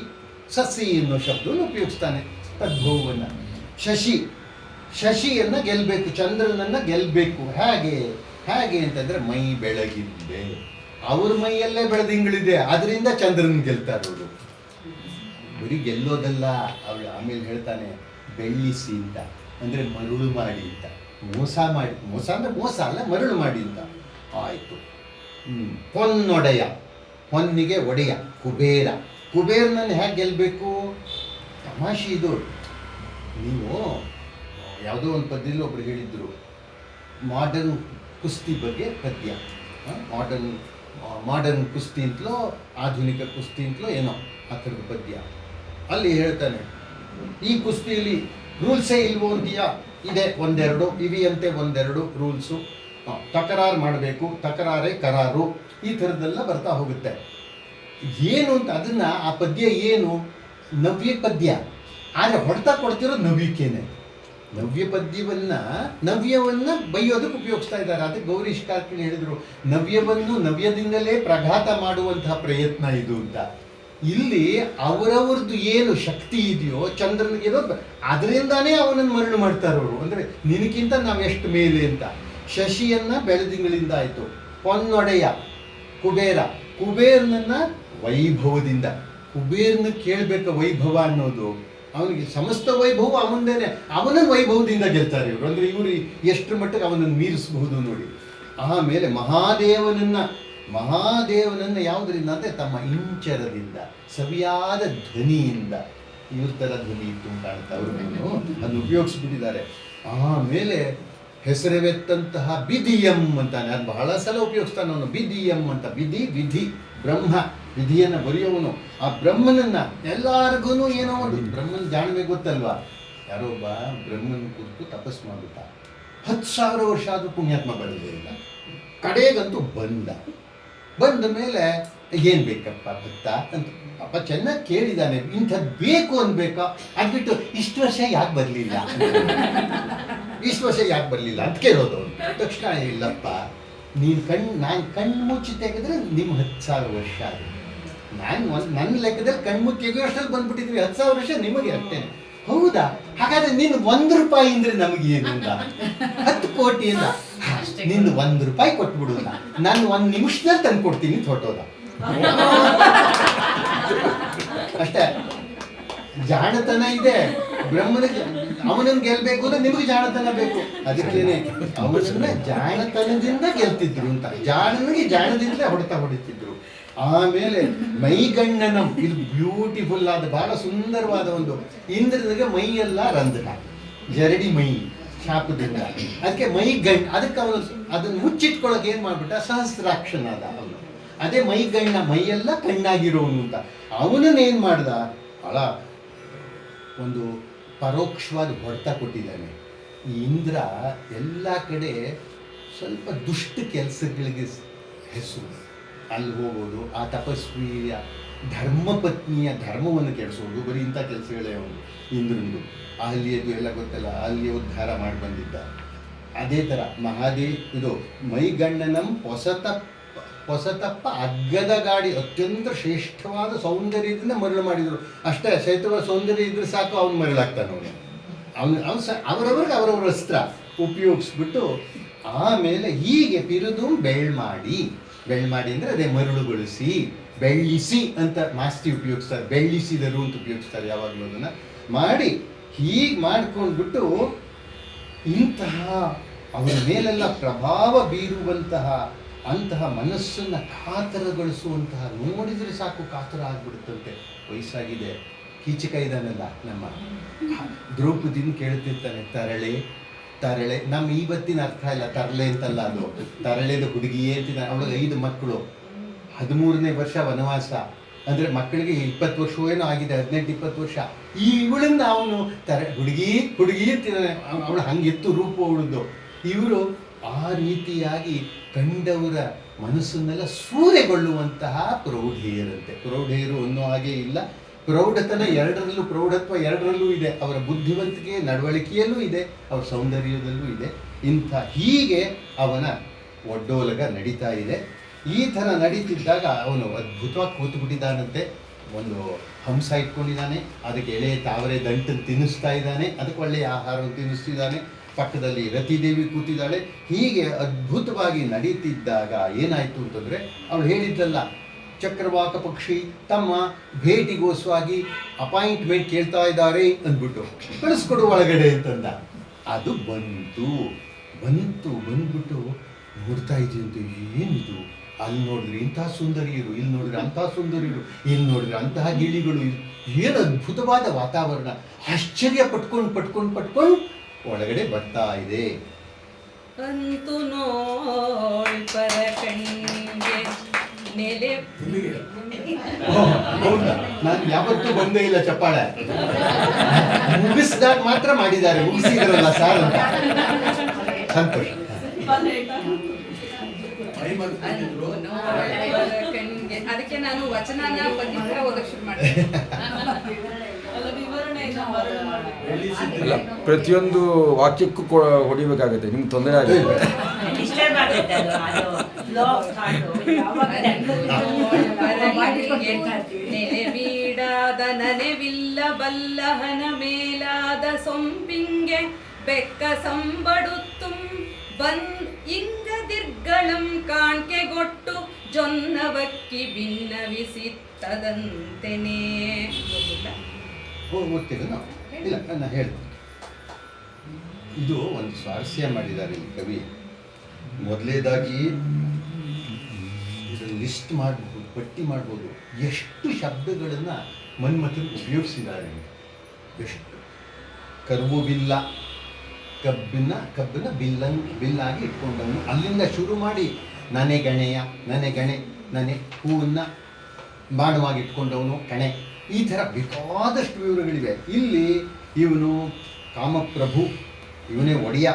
ಸಸಿ ಅನ್ನೋ ಶಬ್ದವನ್ನು ಉಪಯೋಗಿಸ್ತಾನೆ ತದ್ಭವವನ್ನು. ಶಶಿಯನ್ನು ಗೆಲ್ಲಬೇಕು, ಚಂದ್ರನನ್ನು ಗೆಲ್ಲಬೇಕು. ಹೇಗೆ ಅಂತಂದರೆ ಮೈ ಬೆಳಗಿದ್ದೆ, ಅವ್ರ ಮೈಯಲ್ಲೇ ಬೆಳದಿಂಗಳಿದೆ, ಅದರಿಂದ ಚಂದ್ರನ ಗೆಲ್ತಾರೆ ಅವರು. ಬರೀ ಗೆಲ್ಲೋದಲ್ಲ, ಅವಳು ಆಮೇಲೆ ಹೇಳ್ತಾನೆ ಬೆಳ್ಳಿಸಿ ಅಂತ, ಅಂದರೆ ಮರುಳು ಮಾಡಿ ಅಂತ. ಮೋಸ ಅಂದರೆ ಮೋಸ ಅಲ್ಲ, ಮರುಳು ಮಾಡಿ ಅಂತ. ಆಯಿತು. ಹೊನ್ನೊಡೆಯ, ಹೊನ್ನಿಗೆ ಒಡೆಯ, ಕುಬೇರನನ್ನು ಹೇಗೆ ಗೆಲ್ಲಬೇಕು? ತಮಾಷೆ ಇದು. ನೀವು ಯಾವುದೋ ಒಂದು ಪದ್ಯದಲ್ಲಿ ಒಬ್ರು ಹೇಳಿದ್ರು, ಮಾಡರ್ನ್ ಕುಸ್ತಿ ಬಗ್ಗೆ ಪದ್ಯ, ಮಾಡರ್ನ್ ಕುಸ್ತಿ ಅಂತಲೋ ಆಧುನಿಕ ಕುಸ್ತಿ ಅಂತಲೋ ಏನೋ ಆ ಥರದ ಪದ್ಯ. ಅಲ್ಲಿ ಹೇಳ್ತಾನೆ, ಈ ಕುಸ್ತಿಯಲ್ಲಿ ರೂಲ್ಸೇ ಇಲ್ವೋ ಅಂತೀಯಾ? ಇದೆ ಒಂದೆರಡು, ಇವಿಯಂತೆ ಒಂದೆರಡು ರೂಲ್ಸು. ತಕರಾರು ಮಾಡಬೇಕು, ತಕರಾರೇ ಕರಾರು, ಈ ಥರದ್ದೆಲ್ಲ ಬರ್ತಾ ಹೋಗುತ್ತೆ. ಏನು ಅಂತ ಅದನ್ನು, ಆ ಪದ್ಯ ಏನು? ನವ್ಯ ಪದ್ಯ, ಆದರೆ ಹೊಡೆತ ಕೊಡ್ತಿರೋದು ನವ್ಯಕ್ಕೇನೆ. ನವ್ಯ ಪದ್ಯವನ್ನು, ನವ್ಯವನ್ನು ಬೈಯೋದಕ್ಕೆ ಉಪಯೋಗಿಸ್ತಾ ಇದ್ದಾರೆ. ಅದಕ್ಕೆ ಗೌರೀಶ್ ಕಾರ್ಕಳಿ ಹೇಳಿದರು, ನವ್ಯವನ್ನು ನವ್ಯದಿಂದಲೇ ಪ್ರಘಾತ ಮಾಡುವಂತಹ ಪ್ರಯತ್ನ ಇದು ಅಂತ. ಇಲ್ಲಿ ಅವರವ್ರದ್ದು ಏನು ಶಕ್ತಿ ಇದೆಯೋ ಚಂದ್ರನಿಗಿರೋದು, ಅದರಿಂದಾನೇ ಅವನನ್ನು ಮರಳು ಮಾಡ್ತಾರೆ ಅವರು. ಅಂದರೆ ನಿನಗಿಂತ ನಾವೆಷ್ಟು ಮೇಲೆ ಅಂತ. ಶಶಿಯನ್ನು ಬೆಳದಿಂಗಳಿಂದ ಆಯಿತು. ಹೊನ್ನೊಡೆಯ ಕುಬೇರನನ್ನು ವೈಭವದಿಂದ. ಕುಬೇರನ ಕೇಳಬೇಕು ವೈಭವ ಅನ್ನೋದು, ಅವನಿಗೆ ಸಮಸ್ತ ವೈಭವ ಅವನದೇನೆ, ಅವನನ್ನು ವೈಭವದಿಂದ ಗೆಲ್ತಾರೆ ಇವರು. ಅಂದರೆ ಇವರು ಎಷ್ಟು ಮಟ್ಟಿಗೆ ಅವನನ್ನು ಮೀರಿಸಬಹುದು ನೋಡಿ. ಆಮೇಲೆ ಮಹಾದೇವನನ್ನು ಮಹಾದೇವನನ್ನು ಯಾವುದರಿಂದ ಅಂದರೆ ತಮ್ಮ ಇಂಚರದಿಂದ, ಸವಿಯಾದ ಧ್ವನಿಯಿಂದ. ಇವ್ರ ಥರ ಧ್ವನಿ ಇತ್ತು ಕಾಣುತ್ತೆ ಅವ್ರಿಗೂ, ಅದನ್ನು ಉಪಯೋಗಿಸ್ಬಿಟ್ಟಿದ್ದಾರೆ. ಆಮೇಲೆ ಹೆಸರುವೆತ್ತಂತಹ ಬಿದಿಯಂ ಅಂತಾನೆ, ಅದು ಬಹಳ ಸಲ ಉಪಯೋಗಿಸ್ತಾನೆ ಅವನು. ಬಿದಿಯಂ ಅಂತ, ವಿಧಿ ಬ್ರಹ್ಮ, ವಿಧಿಯನ್ನು ಬರೆಯೋವನು. ಆ ಬ್ರಹ್ಮನನ್ನ ಎಲ್ಲರಿಗೂ ಏನೋ ಒಂದು ಬ್ರಹ್ಮನ ಜಾಣ್ಮೆ ಗೊತ್ತಲ್ವಾ. ಯಾರೋ ಒಬ್ಬ ಬ್ರಹ್ಮನ ಕುರಿತು ತಪಸ್ ಮಾಡುತ್ತ 10,000 ವರ್ಷ ಆದರೂ ಪುಣ್ಯಾತ್ಮ ಬರಲಿಲ್ಲ. ಕಡೆಗಂತೂ ಬಂದ ಮೇಲೆ ಏನು ಬೇಕಪ್ಪ ಭಕ್ತ ಅಂತ ಅಪ್ಪ ಚೆನ್ನಾಗಿ ಕೇಳಿದ್ದಾನೆ, ಇಂಥದ್ದು ಬೇಕು ಅನ್ಬೇಕಾ, ಅದ್ಬಿಟ್ಟು ಇಷ್ಟು ವರ್ಷ ಯಾಕೆ ಬರಲಿಲ್ಲ ಅಂತ ಕೇಳೋದು ಅವನು. ತಕ್ಷಣ ಇಲ್ಲಪ್ಪ, ನಾನು ಕಣ್ಣು ಮುಚ್ಚಿ ತೆಗೆದ್ರೆ ನಿಮ್ಮ 10,000 ವರ್ಷ ಅದು. ನನ್ನ ಲೆಕ್ಕದಲ್ಲಿ ಕಣ್ಣು ಮುಚ್ಚಿ ತೆಗೆಯೋಷ್ಟಲ್ಲಿ ಬಂದ್ಬಿಟ್ಟಿದ್ವಿ, 10,000 ವರ್ಷ ನಿಮಗೆ ಅಷ್ಟೇ. ಹೌದಾ, ಹಾಗಾದ್ರೆ ನೀನು 1 ರೂಪಾಯಿ ಅಂದ್ರೆ ನಮಗೇನು ಅಂತ, 10 ಕೋಟಿ ಅಂತ. ನೀನು 1 ರೂಪಾಯಿ ಕೊಟ್ಬಿಡುದ, ನಾನು 1 ನಿಮಿಷದಲ್ಲಿ ತಂದು ಕೊಡ್ತೀನಿ ಹೊಟ್ಟೋದ. ಅಷ್ಟೇ. ಜಾಣತನ ಇದೆ ಬ್ರಹ್ಮನಿಗೆ. ಅವನನ್ನು ಗೆಲ್ಬೇಕು ಅಂದ್ರೆ ನಿಮಗೆ ಜಾಣತನ ಬೇಕು. ಅದಕ್ಕೇನೆ ಅವನನ್ನ ಜಾಣತನದಿಂದ ಗೆಲ್ತಿದ್ರು ಅಂತ. ಜಾಣನಿಗೆ ಜಾಣದಿಂದ ಹೊಡಿತಿದ್ರು. ಆಮೇಲೆ ಮೈಗಣ್ಣನಂ, ಇದು ಬ್ಯೂಟಿಫುಲ್ ಆದ ಬಹಳ ಸುಂದರವಾದ ಒಂದು. ಇಂದ್ರನಿಗೆ ಮೈಯೆಲ್ಲ ರಂಧ್ರ, ಜರಡಿ ಮೈ ಶಾಪದಿಂದ, ಅದಕ್ಕೆ ಮೈಗಣ್ಣ. ಅದಕ್ಕೆ ಅವನು ಅದನ್ನು ಮುಚ್ಚಿಟ್ಕೊಳ್ಳೋಕೆ ಏನು ಮಾಡ್ಬಿಟ್ಟ, ಸಹಸ್ರಾಕ್ಷನಾದ ಅವನು. ಅದೇ ಮೈಗಣ್ಣ, ಮೈಯೆಲ್ಲ ಕಣ್ಣಾಗಿರೋನು ಅಂತ. ಅವನನ್ನೇನು ಮಾಡ್ದ, ಬಹಳ ಒಂದು ಪರೋಕ್ಷವಾದ ಹೊಡೆತ ಕೊಟ್ಟಿದ್ದಾನೆ. ಈ ಇಂದ್ರ ಎಲ್ಲ ಕಡೆ ಸ್ವಲ್ಪ ದುಷ್ಟ ಕೆಲಸಗಳಿಗೆ ಹೆಸರು. ಅಲ್ಲಿ ಹೋಗೋದು, ಆ ತಪಸ್ವಿಯ ಧರ್ಮಪತ್ನಿಯ ಧರ್ಮವನ್ನು ಕೆಡಿಸೋದು, ಬರೀ ಇಂಥ ಕೆಲಸಗಳೇ ಅವನು ಇಂದ್ರನಿಂದು. ಅಲ್ಲಿಯದು ಎಲ್ಲ ಗೊತ್ತಲ್ಲ, ಅಲ್ಲಿ ಉದ್ಧಾರ ಮಾಡಿ ಬಂದಿದ್ದ. ಅದೇ ಥರ ಇದು ಮೈಗಣ್ಣನಂ ಹೊಸತಪ್ಪ ಅಗ್ಗದ ಗಾಡಿ, ಅತ್ಯಂತ ಶ್ರೇಷ್ಠವಾದ ಸೌಂದರ್ಯದಿಂದ ಮರಳು ಮಾಡಿದರು. ಅಷ್ಟೇ, ಶ್ರೇಷ್ಠವಾದ ಸೌಂದರ್ಯ ಇದ್ರೆ ಸಾಕು, ಅವನು ಮರಳಾಗ್ತಾನೆ. ಅವನು ಅವರವ್ರಿಗೆ ಅವರವ್ರ ಅಸ್ತ್ರ ಉಪಯೋಗಿಸ್ಬಿಟ್ಟು ಆಮೇಲೆ ಹೀಗೆ ಪಿರಿದು ಬೆಳ್ಮಾಡಿ ಅಂದರೆ ಅದೇ ಮರಳುಗೊಳಿಸಿ, ಬೆಳ್ಳಿಸಿ ಅಂತ ಮಾಸ್ತಿ ಉಪಯೋಗಿಸ್ತಾರೆ. ಬೆಳ್ಳಿಸಿದರು ಅಂತ ಉಪಯೋಗಿಸ್ತಾರೆ ಯಾವಾಗಲೂ. ಅದನ್ನು ಮಾಡಿ ಹೀಗೆ ಮಾಡ್ಕೊಂಡ್ಬಿಟ್ಟು ಇಂತಹ ಅವರ ಮೇಲೆಲ್ಲ ಪ್ರಭಾವ ಬೀರುವಂತಹ ಅಂತಹ ಮನಸ್ಸನ್ನು ಕಾತರಗೊಳಿಸುವಂತಹ, ನೋಡಿದರೆ ಸಾಕು ಕಾತರ ಆಗ್ಬಿಡುತ್ತಂತೆ. ವಯಸ್ಸಾಗಿದೆ, ಕೀಚಕ ಇದ್ದಾನಲ್ಲ ನಮ್ಮ ದ್ರೌಪದಿನ ಕೇಳ್ತಿರ್ತಾನೆ, ತರಳೆ. ನಮ್ಮ ಇವತ್ತಿನ ಅರ್ಥ ಇಲ್ಲ, ತರಳೆ ಅಂತಲ್ಲ ಅದು, ತರಳೆದ ಹುಡುಗಿಯೇ ಅಂತಿದ್ದಾನೆ. ಅವಳಿಗೆ 5 ಮಕ್ಕಳು, 13ನೇ ವರ್ಷ ವನವಾಸ. ಅಂದರೆ ಮಕ್ಕಳಿಗೆ 20 ವರ್ಷವೇನೋ ಆಗಿದೆ, 18-20 ವರ್ಷ. ಇವಳನ್ನ ಅವನು ಹುಡುಗಿ ಅಂತಿದ್ದಾನೆ. ಅವಳು ಹಂಗೆತ್ತು ರೂಪ ಅವಳದ್ದು. ಇವರು ಆ ರೀತಿಯಾಗಿ ಕಂಡವರ ಮನಸ್ಸನ್ನೆಲ್ಲ ಸೂರೆಗೊಳ್ಳುವಂತಹ ಪ್ರೌಢಿಯರಂತೆ. ಪ್ರೌಢಿಯರು ಅನ್ನೋ ಹಾಗೆ ಇಲ್ಲ, ಪ್ರೌಢತನ ಪ್ರೌಢತ್ವ ಎರಡರಲ್ಲೂ ಇದೆ. ಅವರ ಬುದ್ಧಿವಂತಿಕೆ ನಡವಳಿಕೆಯಲ್ಲೂ ಇದೆ, ಅವರ ಸೌಂದರ್ಯದಲ್ಲೂ ಇದೆ. ಹೀಗೆ ಅವನ ಒಡ್ಡೋಲಗ ನಡೀತಾ ಇದೆ. ಈ ಥರ ನಡೀತಿದ್ದಾಗ ಅವನು ಅದ್ಭುತವಾಗಿ ಕೂತುಬಿಟ್ಟಿದ್ದಾನಂತೆ. ಒಂದು ಹಂಸ ಇಟ್ಕೊಂಡಿದ್ದಾನೆ, ಅದಕ್ಕೆ ಎಳೆ ತಾವರೆ ದಂಟನ್ನು ತಿನ್ನಿಸ್ತಾ ಇದ್ದಾನೆ, ಅದಕ್ಕೆ ಒಳ್ಳೆಯ ಆಹಾರವನ್ನು ತಿನ್ನಿಸ್ತಿದ್ದಾನೆ. ಪಕ್ಕದಲ್ಲಿ ರತಿದೇವಿ ಕೂತಿದ್ದಾಳೆ. ಹೀಗೆ ಅದ್ಭುತವಾಗಿ ನಡೀತಿದ್ದಾಗ ಏನಾಯಿತು ಅಂತಂದರೆ, ಅವಳು ಹೇಳಿದ್ದಲ್ಲ, ಚಕ್ರವಾಕ ಪಕ್ಷಿ ತಮ್ಮ ಭೇಟಿಗೋಸ್ವಾಗಿ ಅಪಾಯಿಂಟ್ಮೆಂಟ್ ಕೇಳ್ತಾ ಇದ್ದಾರೆ ಅಂದ್ಬಿಟ್ಟು ಕಳಿಸ್ಕೊಡು ಒಳಗಡೆ ಅಂತಂದ. ಅದು ಬಂದ್ಬಿಟ್ಟು ನೋಡ್ತಾ ಇದ್ದೀವಂತ, ಏನಿದು, ಅಲ್ಲಿ ನೋಡಿದ್ರೆ ಇಂತಹ ಸುಂದರಿಯರು, ಇಲ್ಲಿ ನೋಡಿದ್ರೆ ಅಂತಹ ಸುಂದರಿಯರು, ಇಲ್ಲಿ ನೋಡಿದ್ರೆ ಅಂತಹ ಗಿಳಿಗಳು, ಏನು ಅದ್ಭುತವಾದ ವಾತಾವರಣ. ಆಶ್ಚರ್ಯ ಪಟ್ಕೊಂಡು ಒಳಗಡೆ ಬರ್ತಾ ಇದೆ. ಅಂತೂ ನೋಳ್ ಪರಕಂಗೆ ನೆಲೆ. ನಾನು ಯಾವತ್ತೂ ಬಂದೇ ಇಲ್ಲ ಚಪ್ಪಾಳೆ. ಮುಗಿಸಿದಾಗ ಮಾತ್ರ ಮಾಡಿದ್ದಾರೆ, ಮುಗಿಸಿದ್ರಲ್ಲ ಸಾರ್ ಅಂತ ಸಂತೋಷ. ಅದಕ್ಕೆ ನಾನು ವಚನನ ಪದ್ಯಪುರ ಓದಕ್ಕೆ ಶುರು ಮಾಡಿದೆ. ಅಲ್ಲ, ಪ್ರತಿಯೊಂದು ವಾಕ್ಯಕ್ಕೂ ಹೊಡಿಬೇಕಾಗತ್ತೆ, ನಿಮ್ಗೆ ತೊಂದರೆ ಆಗುತ್ತೆ. ನೆನೆವೀಡಾದ ನನೆವಿಲ್ಲ ಬಲ್ಲಹನ ಮೇಲಾದ ಸೊಂಪಿಂಗೆ ಬೆಕ್ಕ ಸಂಬಡುತ್ತುಂ ಇಂಗದಿರ್ಗಳಂ ಕಾಣ್ಕೆಗೊಟ್ಟು ಜೊನ್ನವಕ್ಕಿ ಭಿನ್ನವಿಸಿತ್ತದಂತೆನೇ. ಓದ್ತೀವಿ ನಾವು? ಇಲ್ಲ, ನಾನು ಹೇಳ್ತೀನಿ. ಇದು ಒಂದು ಸ್ವಾರಸ್ಯ ಮಾಡಿದ್ದಾರೆ ಇಲ್ಲಿ ಕವಿ. ಮೊದಲೇದಾಗಿ ಅದನ್ನು ಲಿಸ್ಟ್ ಮಾಡಬಹುದು, ಪಟ್ಟಿ ಮಾಡ್ಬೋದು. ಎಷ್ಟು ಶಬ್ದಗಳನ್ನು ಮನ್ಮಥರು ಉಪಯೋಗಿಸಿದ್ದಾರೆ, ಎಷ್ಟು. ಕರುವಿಲ್ಲ, ಕಬ್ಬನ್ನ ಬಿಲ್ಲಾಗಿ ಇಟ್ಕೊಂಡವನು. ಅಲ್ಲಿಂದ ಶುರು ಮಾಡಿ ನನೆ ಗಣೆ, ನನೆ ಹೂವನ್ನು ಬಾಣವಾಗಿ ಇಟ್ಕೊಂಡವನು ಕಣೆ. ಈ ಥರ ಬೇಕಾದಷ್ಟು ವಿವರಗಳಿವೆ. ಇಲ್ಲಿ ಇವನು ಕಾಮಪ್ರಭು, ಇವನೇ ಒಡೆಯ.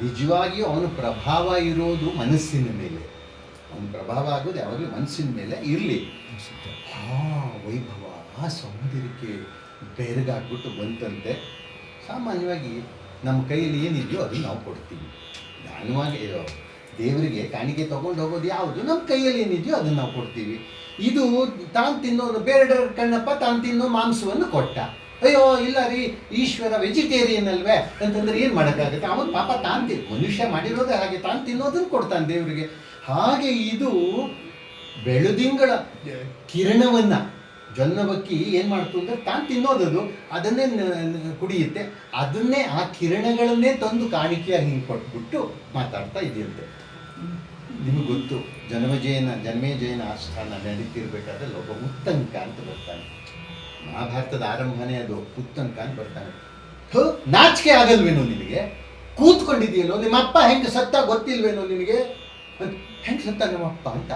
ನಿಜವಾಗಿಯೂ ಅವನ ಪ್ರಭಾವ ಇರೋದು ಮನಸ್ಸಿನ ಮೇಲೆ. ಅವನ ಪ್ರಭಾವ ಆಗೋದು ಯಾವಾಗಲೂ ಮನಸ್ಸಿನ ಮೇಲೆ ಇರಲಿ. ವೈಭವ, ಆ ಸೌಂದರ್ಯಕ್ಕೆ ಬೆರಗಾಗ್ಬಿಟ್ಟು ಬಂತಂತೆ. ಸಾಮಾನ್ಯವಾಗಿ ನಮ್ಮ ಕೈಯಲ್ಲಿ ಏನಿದೆಯೋ ಅದನ್ನು ನಾವು ಕೊಡ್ತೀವಿ. ದಾನವಾಗಿ ದೇವರಿಗೆ ಕಾಣಿಕೆ ತೊಗೊಂಡು ಹೋಗೋದು ಯಾವುದು, ನಮ್ಮ ಕೈಯಲ್ಲಿ ಏನಿದೆಯೋ ಅದನ್ನು ನಾವು ಕೊಡ್ತೀವಿ. ಇದು ತಾನು ತಿನ್ನೋದು, ಬೇರೆ ಕಣ್ಣಪ್ಪ ತಾನು ತಿನ್ನೋ ಮಾಂಸವನ್ನು ಕೊಟ್ಟ. ಅಯ್ಯೋ ಇಲ್ಲ ರೀ, ಈಶ್ವರ ವೆಜಿಟೇರಿಯನ್ ಅಲ್ವೇ ಅಂತಂದ್ರೆ ಏನು ಮಾಡೋಕ್ಕಾಗುತ್ತೆ? ಅವನು ಪಾಪ ಮನುಷ್ಯ ಮಾಡಿರೋದೇ ಹಾಗೆ, ತಾನು ತಿನ್ನೋದನ್ನು ಕೊಡ್ತಾನೆ ದೇವರಿಗೆ. ಹಾಗೆ ಇದು ಬೆಳದಿಂಗಳ ಕಿರಣವನ್ನು ಜೊನ್ನಬಕ್ಕಿ ಏನು ಮಾಡ್ತು ಅಂದರೆ ತಾನು ತಿನ್ನೋದದು ಅದನ್ನೇ ಕುಡಿಯುತ್ತೆ. ಅದನ್ನೇ ಆ ಕಿರಣಗಳನ್ನೇ ತಂದು ಕಾಣಿಕೆಯಾಗಿ ಹಿಂಗೆ ಕೊಟ್ಬಿಟ್ಟು ಮಾತಾಡ್ತಾ ಇದೆಯಂತೆ. ನಿಮಗೆ ಗೊತ್ತು, ಜನ್ಮೇಜಯನ ಆಸ್ಥಾನ ನಡೀತಿರ್ಬೇಕಾದ್ರೆ ಒಬ್ಬ ಉತ್ತಂಕ ಅಂತ ಬರ್ತಾನೆ. ಮಹಾಭಾರತದ ಆರಂಭನೇ ಅದು. ಉತ್ತಂಕ ಅಂತ ಬರ್ತಾನೆ. ನಾಚಿಕೆ ಆಗಲ್ವೇನೋ ನಿನಗೆ? ಕೂತ್ಕೊಂಡಿದೆಯೇನೋ? ನಿಮ್ಮ ಅಪ್ಪ ಹೆಂಗೆ ಸತ್ತ ಗೊತ್ತಿಲ್ವೇನೋ ನಿನಗೆ? ಹೆಂಗೆ ಸತ್ತ ನಮ್ಮಪ್ಪ ಅಂತ.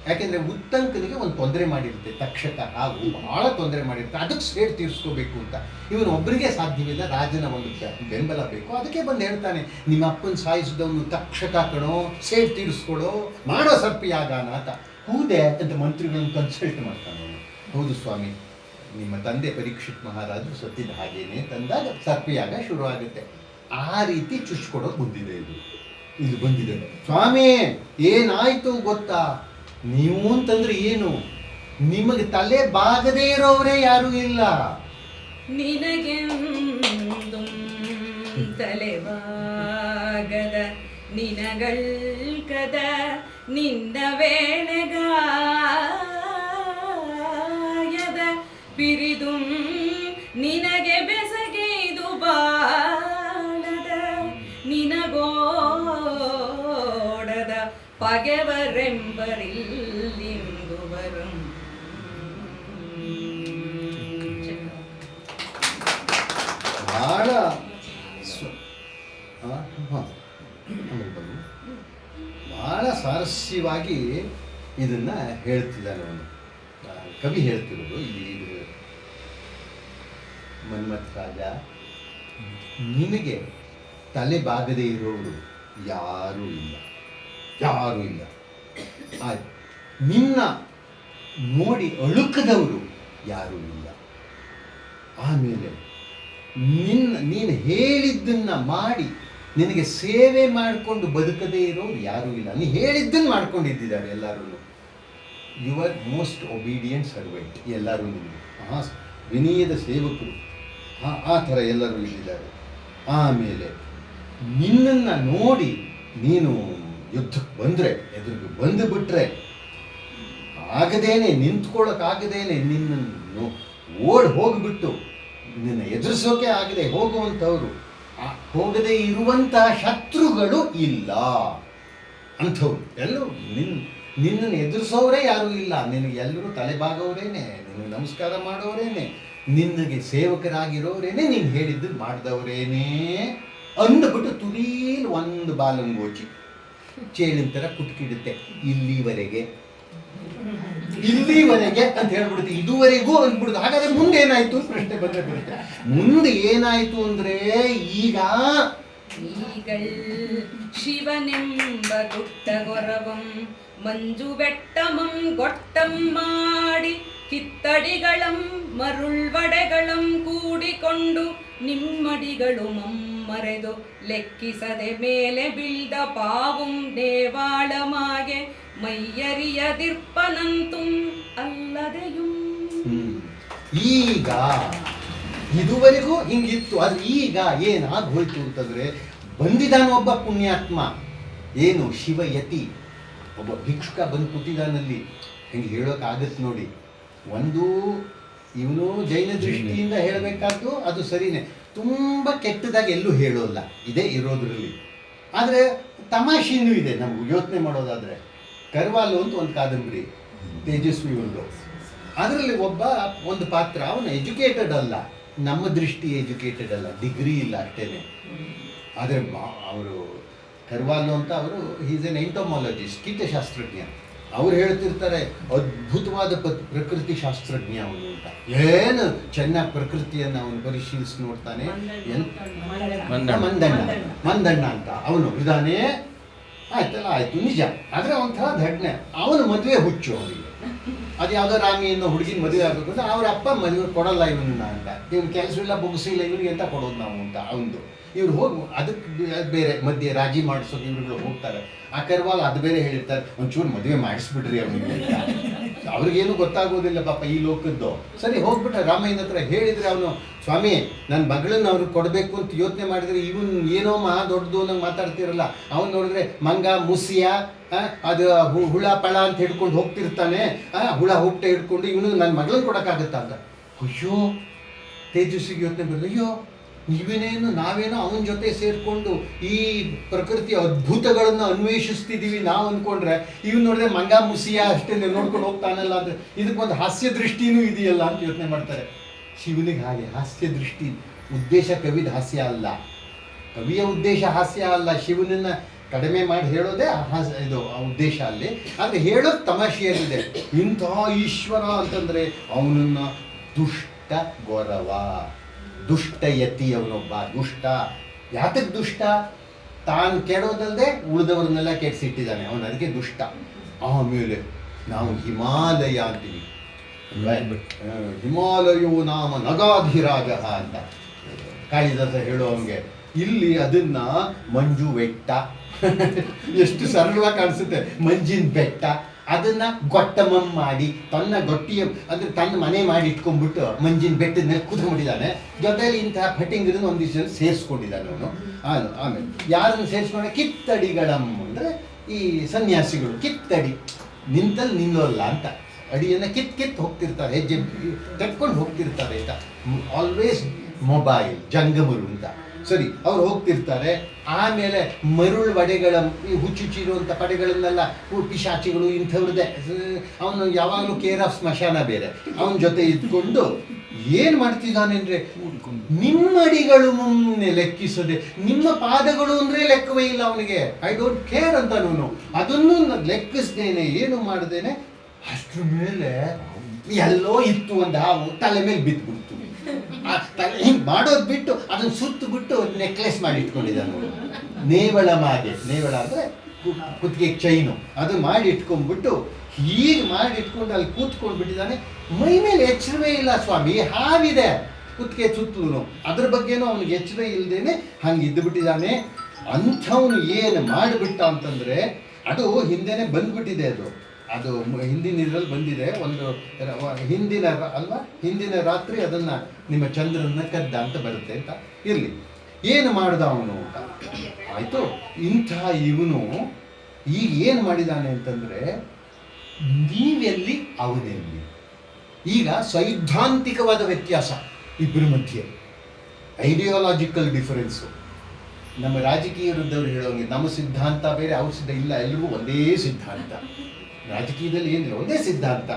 ಯಾಕೆಂದರೆ ಉತ್ತಂಕನಿಗೆ ಒಂದು ತೊಂದರೆ ಮಾಡಿರುತ್ತೆ ತಕ್ಷಕ, ಹಾಗೂ ಬಹಳ ತೊಂದರೆ ಮಾಡಿರುತ್ತೆ. ಅದಕ್ಕೆ ಸೇಡ್ ತೀರಿಸ್ಕೋಬೇಕು ಅಂತ ಇವನು ಒಬ್ಬರಿಗೆ ಸಾಧ್ಯವಿಲ್ಲ, ರಾಜನ ಒಂದು ಬೆಂಬಲ ಬೇಕು. ಅದಕ್ಕೆ ಬಂದು ಹೇಳ್ತಾನೆ, ನಿಮ್ಮ ಅಪ್ಪನ ಸಾಯಿಸಿದವನು ತಕ್ಷಕ ಕಣೋ, ಸೇಡ್ ತೀರಿಸ್ಕೊಡೋ, ಮಾಡೋ ಸರ್ಪಿಯಾಗಾನ ಅಂತ. ಹೌದೇ ಅಂತ ಮಂತ್ರಿಗಳನ್ನು ಕನ್ಸಲ್ಟ್ ಮಾಡ್ತಾನೆ ಅವನು. ಹೌದು ಸ್ವಾಮಿ, ನಿಮ್ಮ ತಂದೆ ಪರೀಕ್ಷಿತ್ ಮಹಾರಾಜರು ಸತ್ತಿದ ಹಾಗೇನೆ ತಂದಾಗ ಸರ್ಪಿಯಾಗ ಶುರು ಆಗುತ್ತೆ. ಆ ರೀತಿ ಚುಚ್ಕೊಡೋದು ಬಂದಿದೆ. ಇದು ಬಂದಿದೆ. ಸ್ವಾಮಿ ಏನಾಯ್ತು ಗೊತ್ತಾ? ನೀವು ಅಂತಂದ್ರೆ ಏನು? ನಿಮಗೆ ತಲೆ ಬಾಗದೇ ಇರೋವರೇ ಯಾರೂ ಇಲ್ಲ. ನಿನಗೆಂದು ತಲೆವಾಗದ ನಿನಗಳ್ಕದ ನಿನ್ನ ವೇಳೆಗಾಯದ ಪಿರಿದು ನಿನಗೆ ಬೆಸಗೆದು ಬಾಳದ ನಿನಗೋಡದ ಪಗೆವರೆಂಬರಿಲ್ಲಿಂದು ಬರುಂ. ಬಹಳ ಬಹಳ ಸಾರಸ್ಯವಾಗಿ ಇದನ್ನ ಹೇಳ್ತಿದ್ದಾನೆ ಅವನು. ಕವಿ ಹೇಳ್ತಿರೋದು ಇಲ್ಲಿ, ಮನ್ಮಥ್ ರಾಜ, ನಿನಗೆ ತಲೆ ಬಾಗದೇ ಇರೋರು ಯಾರೂ ಇಲ್ಲ. ಆಯ್ತು, ನಿನ್ನ ನೋಡಿ ಅಳುಕದವರು ಯಾರೂ ಇಲ್ಲ. ಆಮೇಲೆ ನೀನು ಹೇಳಿದ್ದನ್ನು ಮಾಡಿ ನಿನಗೆ ಸೇವೆ ಮಾಡಿಕೊಂಡು ಬದುಕದೇ ಇರೋರು ಯಾರೂ ಇಲ್ಲ. ನೀನು ಹೇಳಿದ್ದನ್ನು ಮಾಡ್ಕೊಂಡಿದ್ದಾರೆ ಎಲ್ಲರೂ. ಯುವರ್ ಮೋಸ್ಟ್ ಒಬೀಡಿಯಂಟ್ ಸರ್ವೆಂಟ್ ಎಲ್ಲರೂ ನಿಮಗೆ. ವಿನಯದ ಸೇವಕರು ಆ ಥರ ಎಲ್ಲರೂ ಇಲ್ಲಿದ್ದಾರೆ. ಆಮೇಲೆ ನಿನ್ನನ್ನು ನೋಡಿ ನೀನು ಯುದ್ಧಕ್ಕೆ ಬಂದರೆ, ಎದುರಿಗೆ ಬಂದುಬಿಟ್ರೆ ಆಗದೇನೆ, ನಿಂತ್ಕೊಳ್ಳೋಕ್ಕಾಗದೇನೆ ನಿನ್ನನ್ನು ಓಡಿ ಹೋಗಿಬಿಟ್ಟು ನಿನ್ನ ಎದುರಿಸೋಕೆ ಆಗದೆ ಹೋಗುವಂಥವ್ರು, ಹೋಗದೇ ಇರುವಂತಹ ಶತ್ರುಗಳು ಇಲ್ಲ ಅಂಥವ್ರು. ಎಲ್ಲರೂ ನಿನ್ನನ್ನು ಎದುರಿಸೋರೇ ಯಾರೂ ಇಲ್ಲ. ನಿನಗೆ ಎಲ್ಲರೂ ತಲೆಬಾಗೋರೇನೆ, ನಿನಗೆ ನಮಸ್ಕಾರ ಮಾಡೋರೇನೆ, ನಿನಗೆ ಸೇವಕರಾಗಿರೋರೇನೆ, ನೀನು ಹೇಳಿದ್ದನ್ನು ಮಾಡಿದವರೇನೇ ಅಂದುಬಿಟ್ಟು ತುದೀಲಿ ಒಂದು ಬಾಲಂಗೋಚಿ ಚೇಳಿನ ಥರ ಕುಟ್ಕಿಡುತ್ತೆ. ಇಲ್ಲಿವರೆಗೆ ಅಂತ ಹೇಳ್ಬಿಡುತ್ತೆ. ಇದುವರೆಗೂ ಅಂದ್ಬಿಡುತ್ತೆ. ಹಾಗಾದ್ರೆ ಮುಂದೆ ಏನಾಯ್ತು ಪ್ರಶ್ನೆ ಬಂದ್ರೆ ಬರುತ್ತೆ. ಮುಂದೆ ಏನಾಯ್ತು ಅಂದ್ರೆ ಈಗ ಶಿವನೆಂಬ ಗುಟ್ಟಗೊರವಂ ಮಂಜು ಬೆಟ್ಟಮಂ ಗೊಟ್ಟಂ ಮಾಡಿ ಕಿತ್ತಡಿಗಳಂ ಮರುಳ್ವಡೆಗಳಂ ಕೂಡಿಕೊಂಡು ನಿಮ್ಮಡಿಗಳು ಮಮ್ಮರೆದು ಲೆಕ್ಕಿಸದೆ ಮೇಲೆ ಬೀಳ್ದ ಪಾವುಂ ನೇವಾಳಮಾಗೆ ಮೈಯರಿಯದಿರ್ಪನಂತು ಅಲ್ಲದೆಯೂ. ಈಗ ಇದುವರೆಗೂ ಹಿಂಗಿತ್ತು, ಆದ್ರೆ ಈಗ ಏನಾಗೋಯ್ತು ಅಂತಂದ್ರೆ, ಬಂದಿದ್ದಾನ ಒಬ್ಬ ಪುಣ್ಯಾತ್ಮ, ಏನು ಶಿವಯತಿ, ಒಬ್ಬ ಭಿಕ್ಷುಕ ಬಂದು ಕೂತಿದ್ದಾನಲ್ಲಿ. ಹಿಂಗೆ ಹೇಳೋಕ್ಕಾಗತ್ತೆ ನೋಡಿ. ಒಂದು ಇವನು ಜೈನ ದೃಷ್ಟಿಯಿಂದ ಹೇಳಬೇಕಾದ್ದು ಅದು ಸರಿನೇ, ತುಂಬ ಕೆಟ್ಟದಾಗಿ ಎಲ್ಲೂ ಹೇಳೋಲ್ಲ, ಇದೇ ಇರೋದ್ರಲ್ಲಿ. ಆದರೆ ತಮಾಷೆನೂ ಇದೆ ನಮ್ಗೆ ಯೋಚನೆ ಮಾಡೋದಾದರೆ. ಕರ್ವಾಲು ಅಂತ ಒಂದು ಕಾದಂಬರಿ, ತೇಜಸ್ವಿ ಒಂದು. ಅದರಲ್ಲಿ ಒಂದು ಪಾತ್ರ, ಅವನು ಎಜುಕೇಟೆಡ್ ಅಲ್ಲ, ನಮ್ಮ ದೃಷ್ಟಿ ಎಜುಕೇಟೆಡ್ ಅಲ್ಲ, ಡಿಗ್ರಿ ಇಲ್ಲ ಅಷ್ಟೇನೆ. ಆದರೆ ಅವರು ಕರ್ವಾಲು ಅಂತ ಅವರು ಈಸ್ ಎನ್ ಎಂಟೋಮಾಲಜಿಸ್ಟ್, ಕೀಟಶಾಸ್ತ್ರಜ್ಞ. ಅವ್ರು ಹೇಳ್ತಿರ್ತಾರೆ ಅದ್ಭುತವಾದ ಪ್ರಕೃತಿ ಶಾಸ್ತ್ರಜ್ಞ ಅವನು ಅಂತ. ಏನು ಚೆನ್ನಾಗಿ ಪ್ರಕೃತಿಯನ್ನು ಅವನು ಪರಿಶೀಲಿಸಿ ನೋಡ್ತಾನೆ. ಮಂದಣ್ಣ ಅಂತ ಅವನು ಇದಾನೆ. ಆಯ್ತಲ್ಲ, ಆಯ್ತು, ನಿಜ. ಆದರೆ ಒಂಥರ ದಡ್ನೆ. ಅವನು ಮದುವೆ ಹುಚ್ಚು ಅವನಿಗೆ. ಅದು ಯಾವುದೋ ರಾಮಿಯನ್ನು ಹುಡುಗಿನ ಮದುವೆ ಆಗಬೇಕು ಅಂತ ಅವ್ರ ಅಪ್ಪ ಮದುವೆ ಕೊಡಲ್ಲ ಇವನ್ನ ಅಂತ. ಇವ್ನು ಕೆಲಸವಿಲ್ಲ, ಬುಗಿಸಿಲ್ಲ, ಇವನಿಗೆ ಎಂತ ಕೊಡೋದು ನಾವು ಅಂತ ಅವನು. ಇವ್ರು ಹೋಗಿ ಅದಕ್ಕೆ ಬೇರೆ ಮಧ್ಯೆ ರಾಜಿ ಮಾಡಿಸೋದು ಇವ್ರುಗಳು ಹೋಗ್ತಾರೆ. ಆ ಕರ್ವಾಲ್ ಅದು ಬೇರೆ ಹೇಳಿರ್ತಾರೆ, ಒಂಚೂರು ಮದುವೆ ಮಾಡಿಸ್ಬಿಡ್ರಿ ಅವನಿಗೆ ಅಂತ. ಅವ್ರಿಗೇನು ಗೊತ್ತಾಗೋದಿಲ್ಲ ಪಾಪ ಈ ಲೋಕದ್ದು. ಸರಿ ಹೋಗ್ಬಿಟ್ಟ ರಾಮಯ್ಯನ ಹತ್ರ ಹೇಳಿದರೆ ಅವನು, ಸ್ವಾಮಿ ನನ್ನ ಮಗಳನ್ನ ಅವ್ರಿಗೆ ಕೊಡಬೇಕು ಅಂತ ಯೋಚನೆ ಮಾಡಿದರೆ ಇವನು ಏನೋ ದೊಡ್ಡದು ನಂಗೆ ಮಾತಾಡ್ತಿರಲ್ಲ. ಅವನು ನೋಡಿದ್ರೆ ಮಂಗ ಮುಸಿಯ ಅದು ಹುಳ ಪಳ ಅಂತ ಹಿಡ್ಕೊಂಡು ಹೋಗ್ತಿರ್ತಾನೆ. ಹುಳ ಹುಟ್ಟೆ ಹಿಡ್ಕೊಂಡು ಇವನು ನನ್ನ ಮಗಳನ್ನ ಕೊಡೋಕ್ಕಾಗತ್ತಾ ಅಂತ. ಅಯ್ಯೋ, ತೇಜಸ್ವಿಗೆ ಯೋಚನೆ ಬರಲ್ಲ. ಅಯ್ಯೋ, ನಾವೇನೋ ಅವನ ಜೊತೆ ಸೇರಿಕೊಂಡು ಈ ಪ್ರಕೃತಿಯ ಅದ್ಭುತಗಳನ್ನು ಅನ್ವೇಷಿಸ್ತಿದ್ದೀವಿ ನಾವು ಅಂದ್ಕೊಂಡ್ರೆ, ಇವ್ನು ನೋಡಿದ್ರೆ ಮಂಗ ಮುಸಿಯ ಅಷ್ಟೇ ನೋಡ್ಕೊಂಡು ಹೋಗ್ತಾನಲ್ಲ ಅಂದರೆ ಇದಕ್ಕೊಂದು ಹಾಸ್ಯ ದೃಷ್ಟಿನೂ ಇದೆಯಲ್ಲ ಅಂತ ಯೋಚನೆ ಮಾಡ್ತಾರೆ. ಶಿವನಿಗೆ ಹಾಗೆ ಹಾಸ್ಯ ದೃಷ್ಟಿ. ಉದ್ದೇಶ ಕವಿದ ಹಾಸ್ಯ ಅಲ್ಲ, ಕವಿಯ ಉದ್ದೇಶ ಹಾಸ್ಯ ಅಲ್ಲ. ಶಿವನನ್ನು ಕಡಿಮೆ ಮಾಡಿ ಹೇಳೋದೇ ಇದು ಉದ್ದೇಶ ಅಲ್ಲಿ. ಆದರೆ ಹೇಳೋದು ತಮಾಷೆಯಲ್ಲಿದೆ. ಇಂಥ ಈಶ್ವರ ಅಂತಂದರೆ ಅವನನ್ನು ದುಷ್ಟ ಗೊರವ, ದುಷ್ಟಯತಿ, ಅವನೊಬ್ಬ ದುಷ್ಟ. ಯಾತಕ್ಕೆ ದುಷ್ಟ? ತಾನು ಕೆಡೋದಲ್ಲದೆ ಉಳಿದವ್ರನ್ನೆಲ್ಲ ಕೆಡಿಸಿಟ್ಟಿದ್ದಾನೆ ಅವನು, ಅದಕ್ಕೆ ದುಷ್ಟ. ಆಮೇಲೆ ನಾವು ಹಿಮಾಲಯ ಅಂತೀವಿ. ಹಿಮಾಲಯೋ ನಾಮ ನಗಾಧಿರಾಜ ಅಂತ ಕಾಳಿದಾಸ ಹೇಳೋವಂಗೆ. ಇಲ್ಲಿ ಅದನ್ನ ಮಂಜು ಬೆಟ್ಟ, ಎಷ್ಟು ಸರಳವಾಗಿ ಕಾಣಿಸುತ್ತೆ, ಮಂಜಿನ ಬೆಟ್ಟ. ಅದನ್ನ ಗೊಟ್ಟಮಂ ಮಾಡಿ ತನ್ನ ಗೊಟ್ಟಿಯ ಅಂದರೆ ತನ್ನ ಮನೆ ಮಾಡಿ ಇಟ್ಕೊಂಡ್ಬಿಟ್ಟು ಮಂಜಿನ ಬೆಟ್ಟದ ಮೇಲೆ ಕೂತ್ಕೊಂಡಿದ್ದಾನೆ. ಜೊತೆಯಲ್ಲಿ ಇಂತಹ ಫಟಿಂಗರನ್ನು ಒಂದಿಷ್ಟು ಜನ ಸೇರಿಸ್ಕೊಂಡಿದ್ದಾನೆ ಅವನು. ಆಮೇಲೆ ಯಾರನ್ನು ಸೇರಿಸ್ಕೊಂಡ್ರೆ ಕಿತ್ತಡಿಗಳಂ ಅಂದರೆ ಈ ಸನ್ಯಾಸಿಗಳು. ಕಿತ್ತಡಿ ನಿಂತಲ್ಲಿ ನಿಲ್ಲೋಲ್ಲ ಅಂತ, ಅಡಿಯನ್ನು ಕಿತ್ತು ಹೋಗ್ತಿರ್ತಾರೆ, ಹೆಜ್ಜೆ ತಟ್ಕೊಂಡು ಹೋಗ್ತಿರ್ತಾರೆ ಅಂತ. ಆಲ್ವೇಸ್ ಮೊಬೈಲ್ ಜಂಗಮರು ಅಂತ. ಸರಿ, ಅವ್ರು ಹೋಗ್ತಿರ್ತಾರೆ. ಆಮೇಲೆ ಮರುಳು ವಡೆಗಳ ಈ ಹುಚ್ಚುಚ್ಚಿರುವಂಥ ಪಡೆಗಳನ್ನೆಲ್ಲ ಪಿಶಾಚಿಗಳು ಇಂಥವ್ರದ್ದೇ. ಅವನು ಯಾವಾಗಲೂ ಕೇರ್ ಆಫ್ ಸ್ಮಶಾನ ಬೇರೆ. ಅವನ ಜೊತೆ ಇದ್ಕೊಂಡು ಏನು ಮಾಡ್ತಿದ್ದಾನೆ ಅಂದರೆ, ನಿಮ್ಮ ಅಡಿಗಳು ಮುನ್ನೆ ಲೆಕ್ಕಿಸದೆ ನಿಮ್ಮ ಪಾದಗಳು ಅಂದರೆ ಲೆಕ್ಕವೇ ಇಲ್ಲ ಅವನಿಗೆ. ಐ ಡೋಂಟ್ ಕೇರ್ ಅಂತ ಅವನು. ಅದನ್ನು ಲೆಕ್ಕಿಸ್ದೇನೆ, ಏನು ಮಾಡ್ದೇನೆ, ಅಷ್ಟ್ರ ಮೇಲೆ ಎಲ್ಲೋ ಇತ್ತು ಒಂದು ಹಾವು ತಲೆ ಮೇಲೆ ಬಿದ್ದುಬಿಡ್ತು. ಹಿಂಗೆ ಮಾಡೋದು ಬಿಟ್ಟು ಅದನ್ನು ಸುತ್ತು ಬಿಟ್ಟು ನೆಕ್ಲೆಸ್ ಮಾಡಿ ಇಟ್ಕೊಂಡಿದ್ದಾನೆ. ನೇವಳ ಮಾಗೆ, ನೇವಳ ಅಂದರೆ ಕುತ್ತಿಗೆ ಚೈನು, ಅದು ಮಾಡಿ ಇಟ್ಕೊಂಡ್ಬಿಟ್ಟು ಹೀಗೆ ಮಾಡಿ ಇಟ್ಕೊಂಡು ಅಲ್ಲಿ ಕೂತ್ಕೊಂಡು ಬಿಟ್ಟಿದ್ದಾನೆ. ಮೈ ಮೇಲೆ ಎಚ್ಚರವೇ ಇಲ್ಲ ಸ್ವಾಮಿ, ಹಾವಿದೆ ಕುತ್ತಿಗೆ ಸುತ್ತಲೂ, ಅದ್ರ ಬಗ್ಗೆನೂ ಅವನಿಗೆ ಎಚ್ಚರ ಇಲ್ಲದೇನೆ ಹಂಗೆ ಇದ್ದು ಬಿಟ್ಟಿದ್ದಾನೆ. ಅಂಥವನು ಏನು ಮಾಡಿಬಿಟ್ಟ ಅಂತಂದರೆ, ಅದು ಹಿಂದೆನೇ ಬಂದ್ಬಿಟ್ಟಿದೆ. ಅದು ಹಿಂದಿನ ಇದರಲ್ಲಿ ಬಂದಿದೆ. ಒಂದು ಹಿಂದಿನ ರಾತ್ರಿ ಅದನ್ನು ನಿಮ್ಮ ಚಂದ್ರನ ಕದ್ದ ಅಂತ ಬರುತ್ತೆ ಅಂತ. ಇರಲಿ, ಏನು ಮಾಡ್ದ ಅವನು ಅಂತ ಆಯಿತು. ಇಂಥ ಇವನು ಈಗ ಏನು ಮಾಡಿದ್ದಾನೆ ಅಂತಂದರೆ, ನೀವೆಲ್ಲಿ ಅವನೆಲ್ಲಿ. ಈಗ ಸೈದ್ಧಾಂತಿಕವಾದ ವ್ಯತ್ಯಾಸ ಇಬ್ಬರ ಮಧ್ಯೆ, ಐಡಿಯಾಲಜಿಕಲ್ ಡಿಫರೆನ್ಸು. ನಮ್ಮ ರಾಜಕೀಯರಿದ್ದವ್ರು ಹೇಳೋಂಗೆ ನಮ್ಮ ಸಿದ್ಧಾಂತ ಬೇರೆ, ಅವ್ರ ಇಲ್ಲ, ಎಲ್ರಿಗೂ ಒಂದೇ ಸಿದ್ಧಾಂತ. ರಾಜಕೀಯದಲ್ಲಿ ಏನಿಲ್ಲ, ಒಂದೇ ಸಿದ್ಧಾಂತ.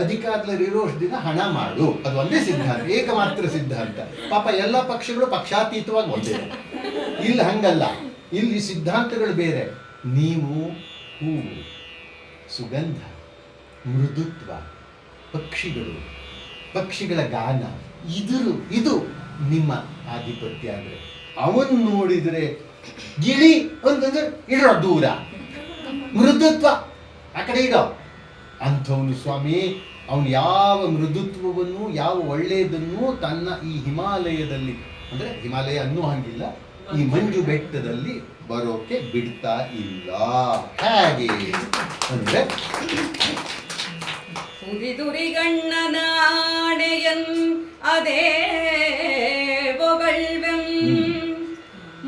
ಅಧಿಕಾರದಲ್ಲಿ ಇರೋಷ್ಟು ದಿನ ಹಣ ಮಾಡು, ಅದು ಒಂದೇ ಸಿದ್ಧಾಂತ, ಏಕಮಾತ್ರ ಸಿದ್ಧಾಂತ. ಪಾಪ ಎಲ್ಲ ಪಕ್ಷಗಳು ಪಕ್ಷಾತೀತವಾಗಿ ಒಂದೇ. ಇಲ್ಲಿ ಹಂಗಲ್ಲ, ಇಲ್ಲಿ ಸಿದ್ಧಾಂತಗಳು ಬೇರೆ. ನೀವು ಹೂವು, ಸುಗಂಧ, ಮೃದುತ್ವ, ಪಕ್ಷಿಗಳ ಗಾನ, ಇದು ನಿಮ್ಮ ಆಧಿಪತ್ಯ. ಅಂದರೆ ಅವನು ನೋಡಿದರೆ ಗಿಳಿ ಅಂತಂದ್ರೆ ಇಡೋ ದೂರ, ಮೃದುತ್ವ ಆ ಕಡೆ ಇಡೋ ಅಂಥವನು ಸ್ವಾಮಿ. ಅವನು ಯಾವ ಮೃದುತ್ವವನ್ನು, ಯಾವ ಒಳ್ಳೆಯದನ್ನು ತನ್ನ ಈ ಹಿಮಾಲಯದಲ್ಲಿ, ಅಂದರೆ ಹಿಮಾಲಯ ಅನ್ನೂ ಹಂಗಿಲ್ಲ, ಈ ಮಂಜು ಬೆಟ್ಟದಲ್ಲಿ ಬರೋಕೆ ಬಿಡ್ತಾ ಇಲ್ಲ. ಹೇಗೆ ಅಂದರೆ, ಉರಿದುರಿಗಣ್ಣನಾಡೆಯನ್ ಅದೇ ಬೊಗಳ್ವೆಂ